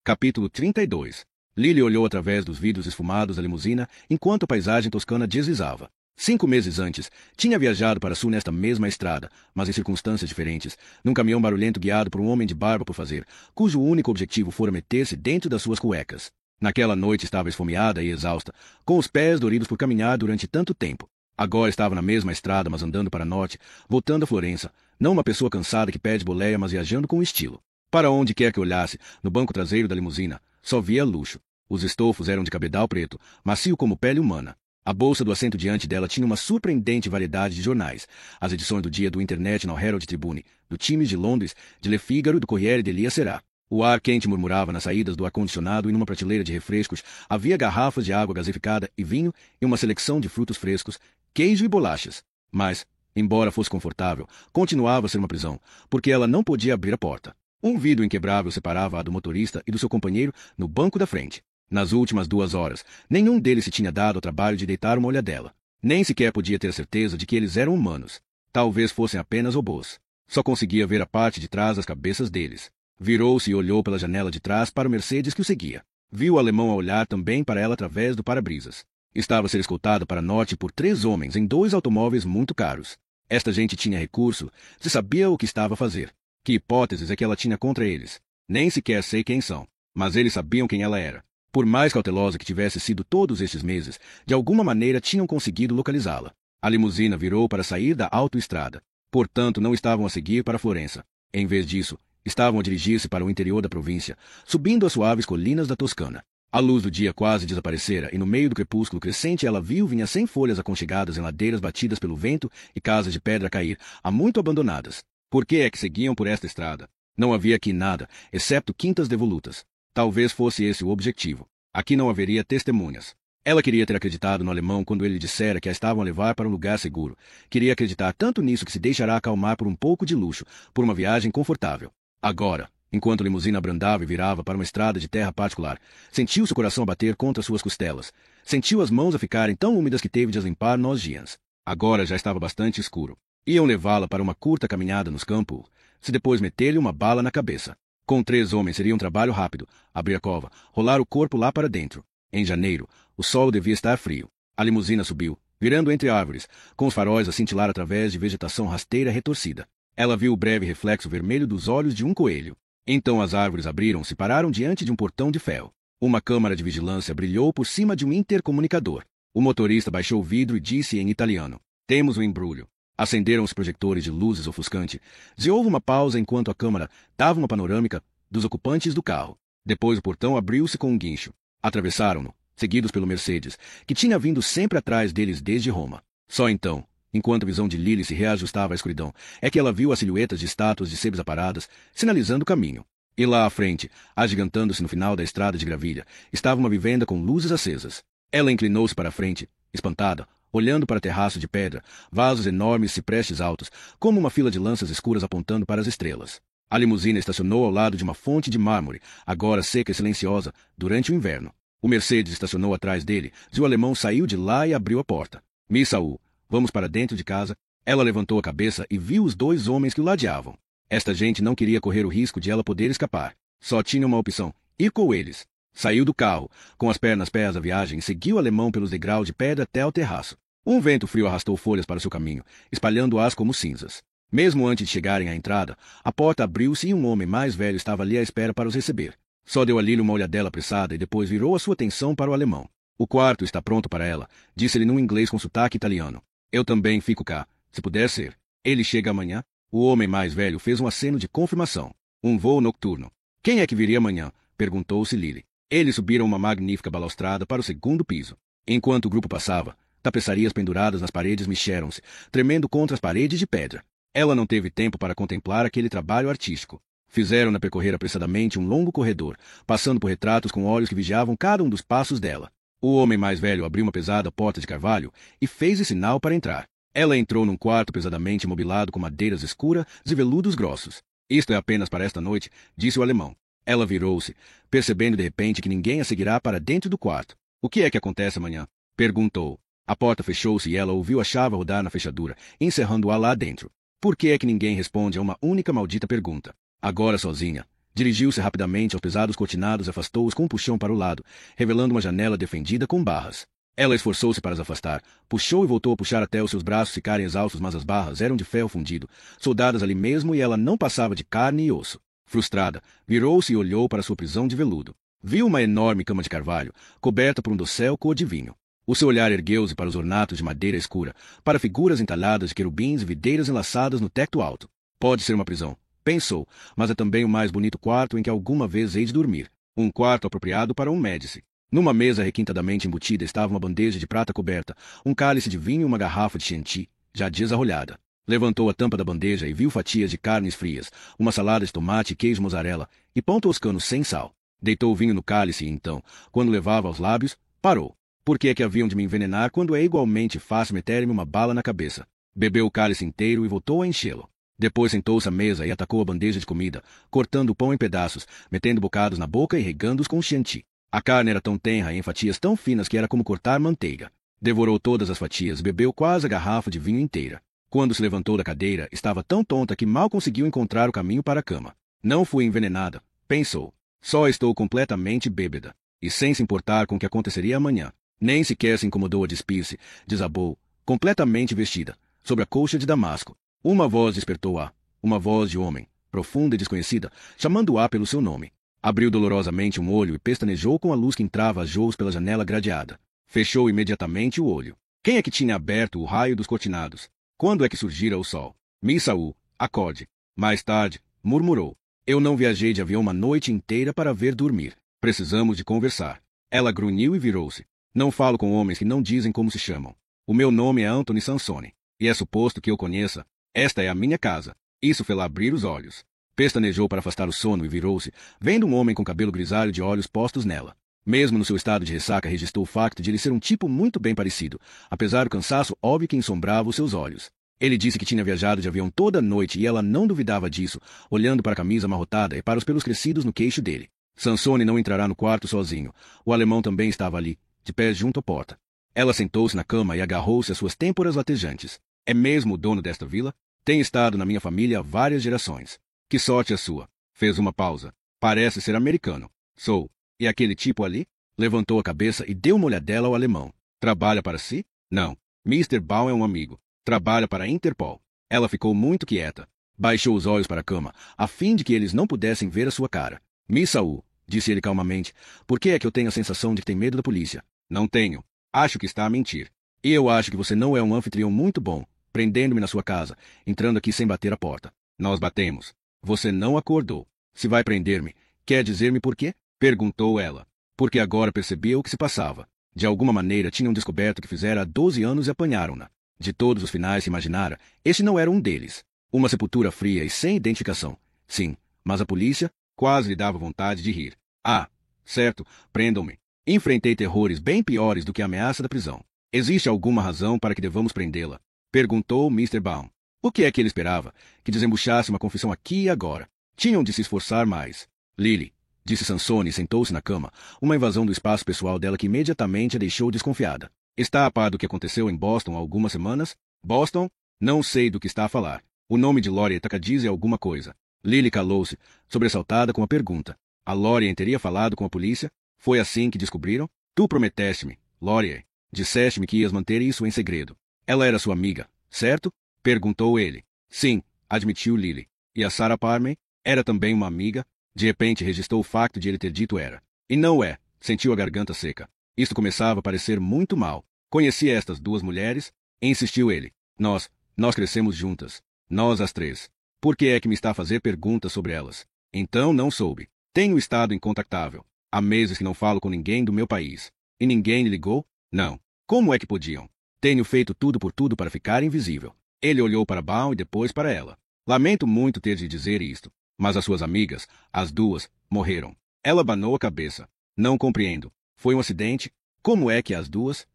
Speaker 1: Capítulo 32. Lily olhou através dos vidros esfumados da limusina enquanto a paisagem toscana deslizava. 5 meses antes, tinha viajado para sul nesta mesma estrada, mas em circunstâncias diferentes, num caminhão barulhento guiado por um homem de barba por fazer, cujo único objetivo fora meter-se dentro das suas cuecas. Naquela noite estava esfomeada e exausta, com os pés doridos por caminhar durante tanto tempo. Agora estava na mesma estrada, mas andando para norte, voltando a Florença, não uma pessoa cansada que pede boleia, mas viajando com estilo. Para onde quer que olhasse, no banco traseiro da limusina, só via luxo. Os estofos eram de cabedal preto, macio como pele humana. A bolsa do assento diante dela tinha uma surpreendente variedade de jornais. As edições do dia do International Herald Tribune, do Times de Londres, de Le Figaro e do Corriere della Sera. O ar quente murmurava nas saídas do ar-condicionado e numa prateleira de refrescos havia garrafas de água gasificada e vinho e uma seleção de frutos frescos, queijo e bolachas. Mas, embora fosse confortável, continuava a ser uma prisão, porque ela não podia abrir a porta. Um vidro inquebrável separava-a do motorista e do seu companheiro no banco da frente. Nas últimas 2 horas, nenhum deles se tinha dado ao trabalho de deitar uma olhadela. Nem sequer podia ter certeza de que eles eram humanos. Talvez fossem apenas robôs. Só conseguia ver a parte de trás das cabeças deles. Virou-se e olhou pela janela de trás para o Mercedes que o seguia. Viu o alemão a olhar também para ela através do para-brisas. Estava a ser escoltada para norte por 3 homens em 2 automóveis muito caros. Esta gente tinha recurso, se sabia o que estava a fazer. Que hipóteses é que ela tinha contra eles? Nem sequer sei quem são, mas eles sabiam quem ela era. Por mais cautelosa que tivesse sido todos estes meses, de alguma maneira tinham conseguido localizá-la. A limusina virou para sair da autoestrada. Portanto, não estavam a seguir para Florença. Em vez disso, estavam a dirigir-se para o interior da província, subindo as suaves colinas da Toscana. A luz do dia quase desaparecera e no meio do crepúsculo crescente ela viu vinhas sem folhas aconchegadas em ladeiras batidas pelo vento e casas de pedra a cair, há muito abandonadas. Por que é que seguiam por esta estrada? Não havia aqui nada, exceto quintas devolutas. Talvez fosse esse o objetivo. Aqui não haveria testemunhas. Ela queria ter acreditado no alemão quando ele dissera que a estavam a levar para um lugar seguro. Queria acreditar tanto nisso que se deixará acalmar por um pouco de luxo, por uma viagem confortável. Agora, enquanto a limusina abrandava e virava para uma estrada de terra particular, sentiu seu coração a bater contra suas costelas. Sentiu as mãos a ficarem tão úmidas que teve de as limpar nos dias. Agora já estava bastante escuro. Iam levá-la para uma curta caminhada nos campos, se depois meter-lhe uma bala na cabeça. Com 3 homens seria um trabalho rápido. Abrir a cova, rolar o corpo lá para dentro. Em janeiro, o solo devia estar frio. A limusina subiu, virando entre árvores, com os faróis a cintilar através de vegetação rasteira retorcida. Ela viu o breve reflexo vermelho dos olhos de um coelho. Então as árvores abriram-se e pararam diante de um portão de ferro. Uma câmara de vigilância brilhou por cima de um intercomunicador. O motorista baixou o vidro e disse em italiano: "Temos um embrulho." Acenderam os projetores de luzes ofuscantes e houve uma pausa enquanto a câmara dava uma panorâmica dos ocupantes do carro. Depois o portão abriu-se com um guincho. Atravessaram-no, seguidos pelo Mercedes, que tinha vindo sempre atrás deles desde Roma. Só então, enquanto a visão de Lily se reajustava à escuridão, é que ela viu as silhuetas de estátuas de sebes aparadas, sinalizando o caminho. E lá à frente, agigantando-se no final da estrada de gravilha, estava uma vivenda com luzes acesas. Ela inclinou-se para a frente, espantada, olhando para o terraço de pedra, vasos enormes ciprestes altos, como uma fila de lanças escuras apontando para as estrelas. A limusina estacionou ao lado de uma fonte de mármore, agora seca e silenciosa, durante o inverno. O Mercedes estacionou atrás dele, e o alemão saiu de lá e abriu a porta. "Miss Saul, vamos para dentro de casa?" Ela levantou a cabeça e viu os dois homens que o ladeavam. Esta gente não queria correr o risco de ela poder escapar. Só tinha uma opção: ir com eles. Saiu do carro, com as pernas pés à viagem, e seguiu o alemão pelos degraus de pedra até ao terraço. Um vento frio arrastou folhas para o seu caminho, espalhando-as como cinzas. Mesmo antes de chegarem à entrada, a porta abriu-se e um homem mais velho estava ali à espera para os receber. Só deu a Lily uma olhadela apressada e depois virou a sua atenção para o alemão. "O quarto está pronto para ela", disse-ele num inglês com sotaque italiano. "Eu também fico cá, se puder ser." "Ele chega amanhã?" O homem mais velho fez um aceno de confirmação. "Um voo noturno." "Quem é que viria amanhã?" perguntou-se Lily. Eles subiram uma magnífica balaustrada para o segundo piso. Enquanto o grupo passava, tapeçarias penduradas nas paredes mexeram-se, tremendo contra as paredes de pedra. Ela não teve tempo para contemplar aquele trabalho artístico. Fizeram-na percorrer apressadamente um longo corredor, passando por retratos com olhos que vigiavam cada um dos passos dela. O homem mais velho abriu uma pesada porta de carvalho e fez-lhe sinal para entrar. Ela entrou num quarto pesadamente mobilado com madeiras escuras e veludos grossos. "Isto é apenas para esta noite", disse o alemão. Ela virou-se, percebendo de repente que ninguém a seguirá para dentro do quarto. "O que é que acontece amanhã?" perguntou. A porta fechou-se e ela ouviu a chave rodar na fechadura, encerrando-a lá dentro. Por que é que ninguém responde a uma única maldita pergunta? Agora sozinha, dirigiu-se rapidamente aos pesados cortinados e afastou-os com um puxão para o lado, revelando uma janela defendida com barras. Ela esforçou-se para as afastar, puxou e voltou a puxar até os seus braços ficarem exaustos, mas as barras eram de ferro fundido, soldadas ali mesmo, e ela não passava de carne e osso. Frustrada, virou-se e olhou para sua prisão de veludo. Viu uma enorme cama de carvalho, coberta por um dossel cor de vinho. O seu olhar ergueu-se para os ornatos de madeira escura, para figuras entalhadas de querubins e videiras enlaçadas no teto alto. Pode ser uma prisão, pensou, mas é também o mais bonito quarto em que alguma vez hei de dormir. Um quarto apropriado para um médici. Numa mesa requintadamente embutida estava uma bandeja de prata coberta, um cálice de vinho e uma garrafa de Chianti, já desarrolhada. Levantou a tampa da bandeja e viu fatias de carnes frias, uma salada de tomate e queijo mozzarella, e pão toscano sem sal. Deitou o vinho no cálice e então, quando levava aos lábios, parou. Por que é que haviam de me envenenar quando é igualmente fácil meter-me uma bala na cabeça? Bebeu o cálice inteiro e voltou a enchê-lo. Depois sentou-se à mesa e atacou a bandeja de comida, cortando o pão em pedaços, metendo bocados na boca e regando-os com Chianti. A carne era tão tenra e em fatias tão finas que era como cortar manteiga. Devorou todas as fatias e bebeu quase a garrafa de vinho inteira. Quando se levantou da cadeira, estava tão tonta que mal conseguiu encontrar o caminho para a cama. Não fui envenenada, pensou. Só estou completamente bêbada. E sem se importar com o que aconteceria amanhã. Nem sequer se incomodou a despir-se, desabou, completamente vestida, sobre a colcha de damasco. Uma voz despertou-a, uma voz de homem, profunda e desconhecida, chamando-a pelo seu nome. Abriu dolorosamente um olho e pestanejou com a luz que entrava a jous pela janela gradeada. Fechou imediatamente o olho. Quem é que tinha aberto o raio dos cortinados? Quando é que surgira o sol? "Miss Saul, acorde." Mais tarde, murmurou. "Eu não viajei de avião uma noite inteira para ver dormir. Precisamos de conversar." Ela grunhiu e virou-se. "Não falo com homens que não dizem como se chamam. O meu nome é Anthony Sansone, e é suposto que eu conheça. Esta é a minha casa." Isso fê-la abrir os olhos. Pestanejou para afastar o sono e virou-se, vendo um homem com cabelo grisalho de olhos postos nela. Mesmo no seu estado de ressaca, registrou o facto de ele ser um tipo muito bem parecido, apesar do cansaço óbvio que ensombrava os seus olhos. Ele disse que tinha viajado de avião toda a noite e ela não duvidava disso, olhando para a camisa amarrotada e para os pelos crescidos no queixo dele. Sansone não entrará no quarto sozinho. O alemão também estava ali, de pés junto à porta. Ela sentou-se na cama e agarrou-se às suas têmporas latejantes. "É mesmo o dono desta vila? Tem estado na minha família há várias gerações." "Que sorte a sua." Fez uma pausa. "Parece ser americano." "Sou. E aquele tipo ali?" Levantou a cabeça e deu uma olhadela ao alemão. Trabalha para si? Não. Mr. Baum é um amigo. Trabalha para a Interpol. Ela ficou muito quieta. Baixou os olhos para a cama, a fim de que eles não pudessem ver a sua cara. Miss Saul, disse ele calmamente, por que é que eu tenho a sensação de que tem medo da polícia? Não tenho. Acho que está a mentir. E eu acho que você não é um anfitrião muito bom, prendendo-me na sua casa, entrando aqui sem bater a porta. Nós batemos. Você não acordou. Se vai prender-me, quer dizer-me por quê? Perguntou ela. Porque agora percebeu o que se passava. De alguma maneira tinham descoberto o que fizera há 12 anos e apanharam-na. De todos os finais que imaginara, este não era um deles. Uma sepultura fria e sem identificação. Sim, mas a polícia quase lhe dava vontade de rir. Ah, certo, prendam-me. Enfrentei terrores bem piores do que a ameaça da prisão. Existe alguma razão para que devamos prendê-la? Perguntou Mr. Baum. O que é que ele esperava? Que desembuchasse uma confissão aqui e agora. Tinham de se esforçar mais. Lily, disse Sansone e sentou-se na cama, uma invasão do espaço pessoal dela que imediatamente a deixou desconfiada. Está a par do que aconteceu em Boston há algumas semanas? Boston? Não sei do que está a falar. O nome de Lorieta diz alguma coisa. Lily calou-se, sobressaltada com a pergunta. A Lorien teria falado com a polícia? Foi assim que descobriram? Tu prometeste-me, Lorien. Disseste-me que ias manter isso em segredo. Ela era sua amiga, certo? Perguntou ele. Sim, admitiu Lily. E a Sarah Parmay? Era também uma amiga? De repente registrou o facto de ele ter dito era. E não é, sentiu a garganta seca. Isto começava a parecer muito mal. Conhecia estas duas mulheres? Insistiu ele. Nós crescemos juntas. Nós as três. Por que é que me está a fazer perguntas sobre elas? Então não soube. Tenho estado incontactável. Há meses que não falo com ninguém do meu país. E ninguém lhe ligou? Não. Como é que podiam? Tenho feito tudo por tudo para ficar invisível. Ele olhou para Baum e depois para ela. Lamento muito ter de dizer isto, mas as suas amigas, as duas, morreram. Ela abanou a cabeça. Não compreendo. Foi um acidente? Como é que as duas?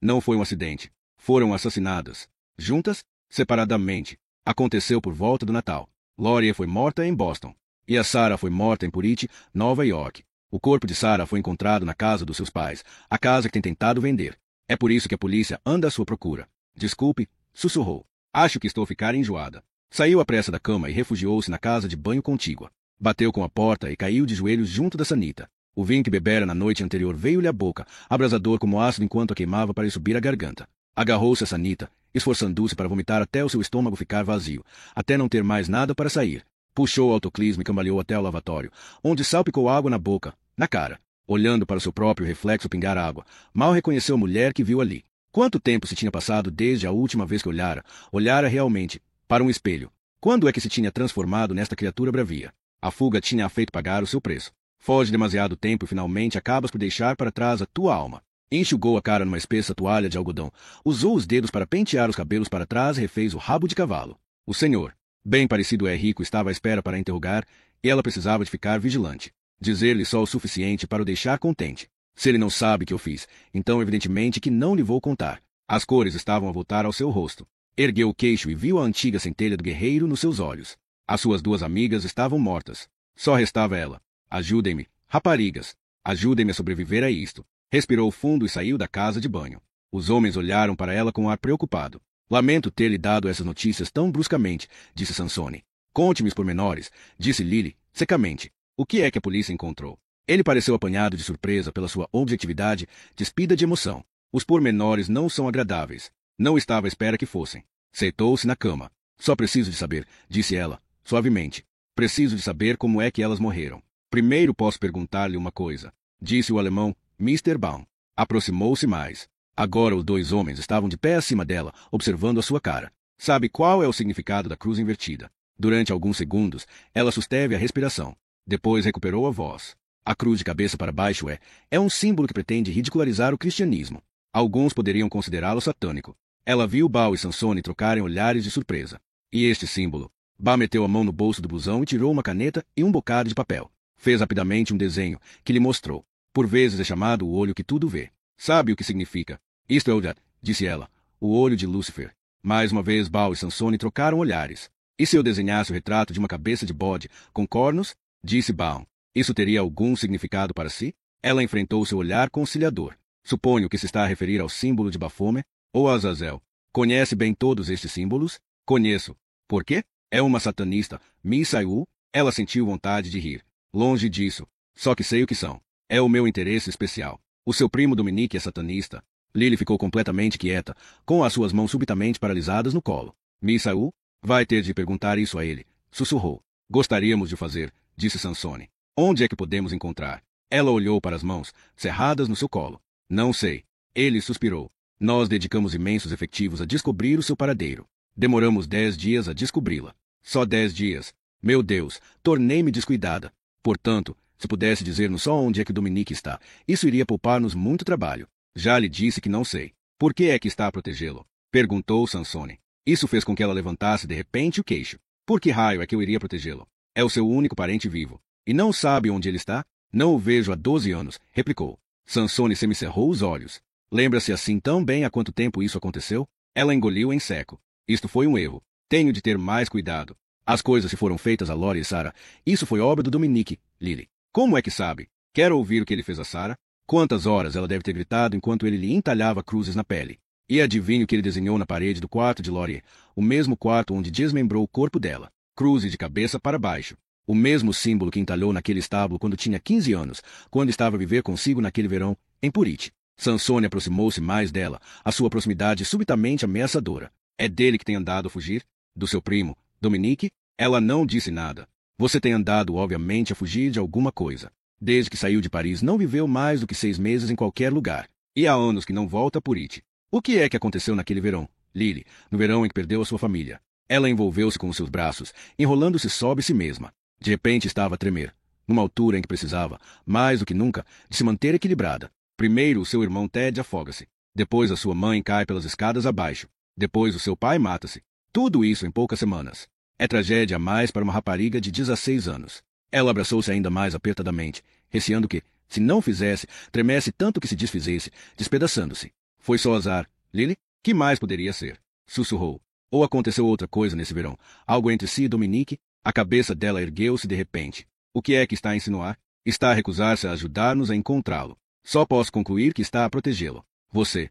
Speaker 1: Não foi um acidente. Foram assassinadas. Juntas? Separadamente. Aconteceu por volta do Natal. Loria foi morta em Boston. E a Sarah foi morta em Purity, Nova York. O corpo de Sarah foi encontrado na casa dos seus pais, a casa que tem tentado vender. É por isso que a polícia anda à sua procura. Desculpe, sussurrou. Acho que estou a ficar enjoada. Saiu à pressa da cama e refugiou-se na casa de banho contígua. Bateu com a porta e caiu de joelhos junto da sanita. O vinho que bebera na noite anterior veio-lhe à boca, abrasador como ácido enquanto a queimava para lhe subir a garganta. Agarrou-se à sanita, esforçando-se para vomitar até o seu estômago ficar vazio, até não ter mais nada para sair. Puxou o autoclismo e cambaleou até o lavatório, onde salpicou água na boca, na cara. Olhando para o seu próprio reflexo pingar água, mal reconheceu a mulher que viu ali. Quanto tempo se tinha passado desde a última vez que olhara realmente, para um espelho? Quando é que se tinha transformado nesta criatura bravia? A fuga tinha a feito pagar o seu preço. Foge demasiado tempo e finalmente acabas por deixar para trás a tua alma. Enxugou a cara numa espessa toalha de algodão, usou os dedos para pentear os cabelos para trás e refez o rabo de cavalo. O senhor, bem parecido é rico, estava à espera para interrogar, e ela precisava de ficar vigilante. Dizer-lhe só o suficiente para o deixar contente. Se ele não sabe que eu fiz, então evidentemente que não lhe vou contar. As cores estavam a voltar ao seu rosto. Ergueu o queixo e viu a antiga centelha do guerreiro nos seus olhos. As suas duas amigas estavam mortas. Só restava ela. Ajudem-me, raparigas. Ajudem-me a sobreviver a isto. Respirou fundo e saiu da casa de banho. Os homens olharam para ela com um ar preocupado. Lamento ter lhe dado essas notícias tão bruscamente, disse Sansone. Conte-me os pormenores, disse Lily, secamente. O que é que a polícia encontrou? Ele pareceu apanhado de surpresa pela sua objetividade, despida de emoção. Os pormenores não são agradáveis. Não estava à espera que fossem. Sentou-se na cama. Só preciso de saber, disse ela, suavemente. Preciso de saber como é que elas morreram. Primeiro posso perguntar-lhe uma coisa, disse o alemão, Mr. Baum. Aproximou-se mais. Agora os dois homens estavam de pé acima dela, observando a sua cara. Sabe qual é o significado da cruz invertida? Durante alguns segundos, ela susteve a respiração. Depois recuperou a voz. A cruz de cabeça para baixo é um símbolo que pretende ridicularizar o cristianismo. Alguns poderiam considerá-lo satânico. Ela viu Baum e Sansone trocarem olhares de surpresa. E este símbolo? Baum meteu a mão no bolso do blusão e tirou uma caneta e um bocado de papel. Fez rapidamente um desenho, que lhe mostrou. Por vezes é chamado o olho que tudo vê. Sabe o que significa? Isto é o disse ela, o olho de Lúcifer. Mais uma vez Baum e Sansone trocaram olhares. E se eu desenhasse o retrato de uma cabeça de bode, com cornos? Disse Baum. Isso teria algum significado para si? Ela enfrentou seu olhar conciliador. Suponho que se está a referir ao símbolo de Baphomet ou a Azazel. Conhece bem todos estes símbolos? Conheço. Por quê? É uma satanista, Miss Saul? Ela sentiu vontade de rir. Longe disso. Só que sei o que são. É o meu interesse especial. O seu primo Dominique é satanista. Lily ficou completamente quieta, com as suas mãos subitamente paralisadas no colo. Misaú? Vai ter de perguntar isso a ele, sussurrou. Gostaríamos de fazer, disse Sansone. Onde é que podemos encontrar? Ela olhou para as mãos, cerradas no seu colo. Não sei. Ele suspirou. Nós dedicamos imensos efetivos a descobrir o seu paradeiro. Demoramos 10 dias a descobri-la. Só 10 dias. Meu Deus, tornei-me descuidada. Portanto, se pudesse dizer-nos só onde é que Dominique está, isso iria poupar-nos muito trabalho. Já lhe disse que não sei. Por que é que está a protegê-lo? Perguntou Sansone. Isso fez com que ela levantasse de repente o queixo. Por que raio é que eu iria protegê-lo? É o seu único parente vivo. E não sabe onde ele está? Não o vejo há 12 anos, replicou. Sansone semicerrou os olhos. Lembra-se assim tão bem há quanto tempo isso aconteceu? Ela engoliu em seco. Isto foi um erro. Tenho de ter mais cuidado. As coisas se foram feitas a Lori e Sarah. Isso foi obra do Dominique, Lily. Como é que sabe? Quer ouvir o que ele fez a Sarah? Quantas horas ela deve ter gritado enquanto ele lhe entalhava cruzes na pele. E adivinhe o que ele desenhou na parede do quarto de Lori, o mesmo quarto onde desmembrou o corpo dela. Cruzes de cabeça para baixo. O mesmo símbolo que entalhou naquele estábulo quando tinha 15 anos, quando estava a viver consigo naquele verão, em Purite. Sansone aproximou-se mais dela, a sua proximidade subitamente ameaçadora. É dele que tem andado a fugir? Do seu primo, Dominique? Ela não disse nada. Você tem andado, obviamente, a fugir de alguma coisa. Desde que saiu de Paris, não viveu mais do que 6 meses em qualquer lugar. E há anos que não volta a Purite. O que é que aconteceu naquele verão, Lily, no verão em que perdeu a sua família? Ela envolveu-se com os seus braços, enrolando-se sobre si mesma. De repente estava a tremer, numa altura em que precisava, mais do que nunca, de se manter equilibrada. Primeiro o seu irmão Ted afoga-se. Depois a sua mãe cai pelas escadas abaixo. Depois o seu pai mata-se. Tudo isso em poucas semanas. É tragédia a mais para uma rapariga de 16 anos. Ela abraçou-se ainda mais apertadamente, receando que, se não fizesse, tremesse tanto que se desfizesse, despedaçando-se. Foi só azar, Lily? Que mais poderia ser? Sussurrou. Ou aconteceu outra coisa nesse verão? Algo entre si e Dominique? A cabeça dela ergueu-se de repente. O que é que está a insinuar? Está a recusar-se a ajudar-nos a encontrá-lo. Só posso concluir que está a protegê-lo. Você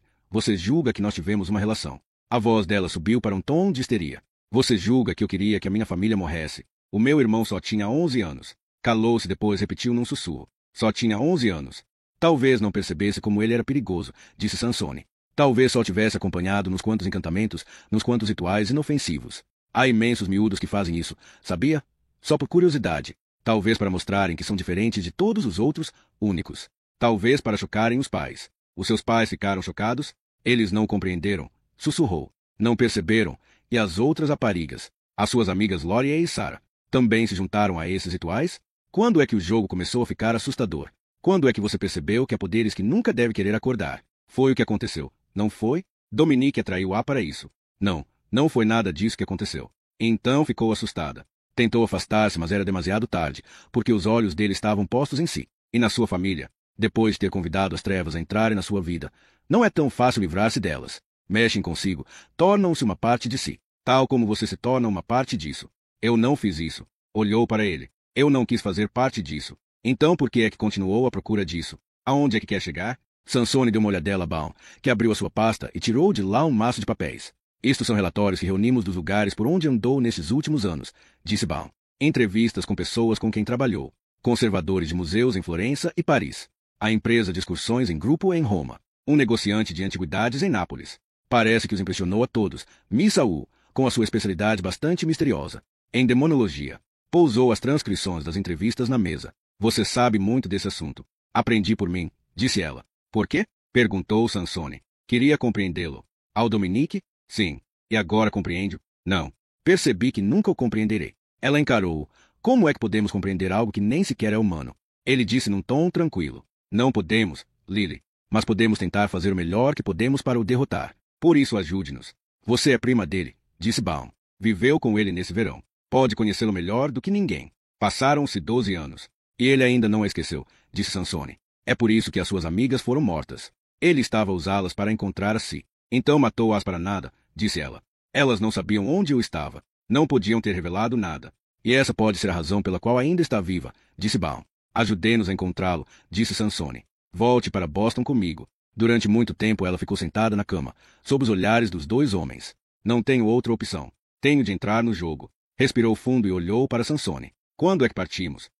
Speaker 1: julga que nós tivemos uma relação. A voz dela subiu para um tom de histeria. Você julga que eu queria que a minha família morresse. O meu irmão só tinha 11 anos. Calou-se depois repetiu num sussurro. Só tinha 11 anos. Talvez não percebesse como ele era perigoso, disse Sansone. Talvez só tivesse acompanhado nos quantos encantamentos, nos quantos rituais inofensivos. Há imensos miúdos que fazem isso, sabia? Só por curiosidade. Talvez para mostrarem que são diferentes de todos os outros, únicos. Talvez para chocarem os pais. Os seus pais ficaram chocados? Eles não compreenderam. Sussurrou. Não perceberam. E as outras raparigas, as suas amigas Lori e Sarah, também se juntaram a esses rituais? Quando é que o jogo começou a ficar assustador? Quando é que você percebeu que há poderes que nunca deve querer acordar? Foi o que aconteceu, não foi? Dominique atraiu-a para isso. Não foi nada disso que aconteceu. Então ficou assustada. Tentou afastar-se, mas era demasiado tarde, porque os olhos dele estavam postos em si, e na sua família. Depois de ter convidado as trevas a entrarem na sua vida, não é tão fácil livrar-se delas. Mexem consigo, tornam-se uma parte de si, tal como você se torna uma parte disso. Eu não fiz isso. Olhou para ele. Eu não quis fazer parte disso. Então por que é que continuou à procura disso? Aonde é que quer chegar? Sansone deu uma olhadela a Baum, que abriu a sua pasta e tirou de lá um maço de papéis. Estes são relatórios que reunimos dos lugares por onde andou nesses últimos anos, disse Baum. Entrevistas com pessoas com quem trabalhou. Conservadores de museus em Florença e Paris. A empresa de excursões em grupo em Roma. Um negociante de antiguidades em Nápoles. Parece que os impressionou a todos, Misaú, com a sua especialidade bastante misteriosa. Em demonologia. Pousou as transcrições das entrevistas na mesa. Você sabe muito desse assunto. Aprendi por mim, disse ela. Por quê? Perguntou Sansone. Queria compreendê-lo. Ao Dominique? Sim. E agora compreende-o? Não. Percebi que nunca o compreenderei. Ela encarou-o. Como é que podemos compreender algo que nem sequer é humano? Ele disse num tom tranquilo. Não podemos, Lily. Mas podemos tentar fazer o melhor que podemos para o derrotar. Por isso ajude-nos. Você é prima dele, disse Baum. Viveu com ele nesse verão. Pode conhecê-lo melhor do que ninguém. Passaram-se 12 anos. E ele ainda não a esqueceu, disse Sansone. É por isso que as suas amigas foram mortas. Ele estava a usá-las para encontrar a si. Então matou-as para nada, disse ela. Elas não sabiam onde eu estava. Não podiam ter revelado nada. E essa pode ser a razão pela qual ainda está viva, disse Baum. Ajude-nos a encontrá-lo, disse Sansone. Volte para Boston comigo. Durante muito tempo ela ficou sentada na cama, sob os olhares dos 2 homens. Não tenho outra opção. Tenho de entrar no jogo. Respirou fundo e olhou para Sansone. Quando é que partimos?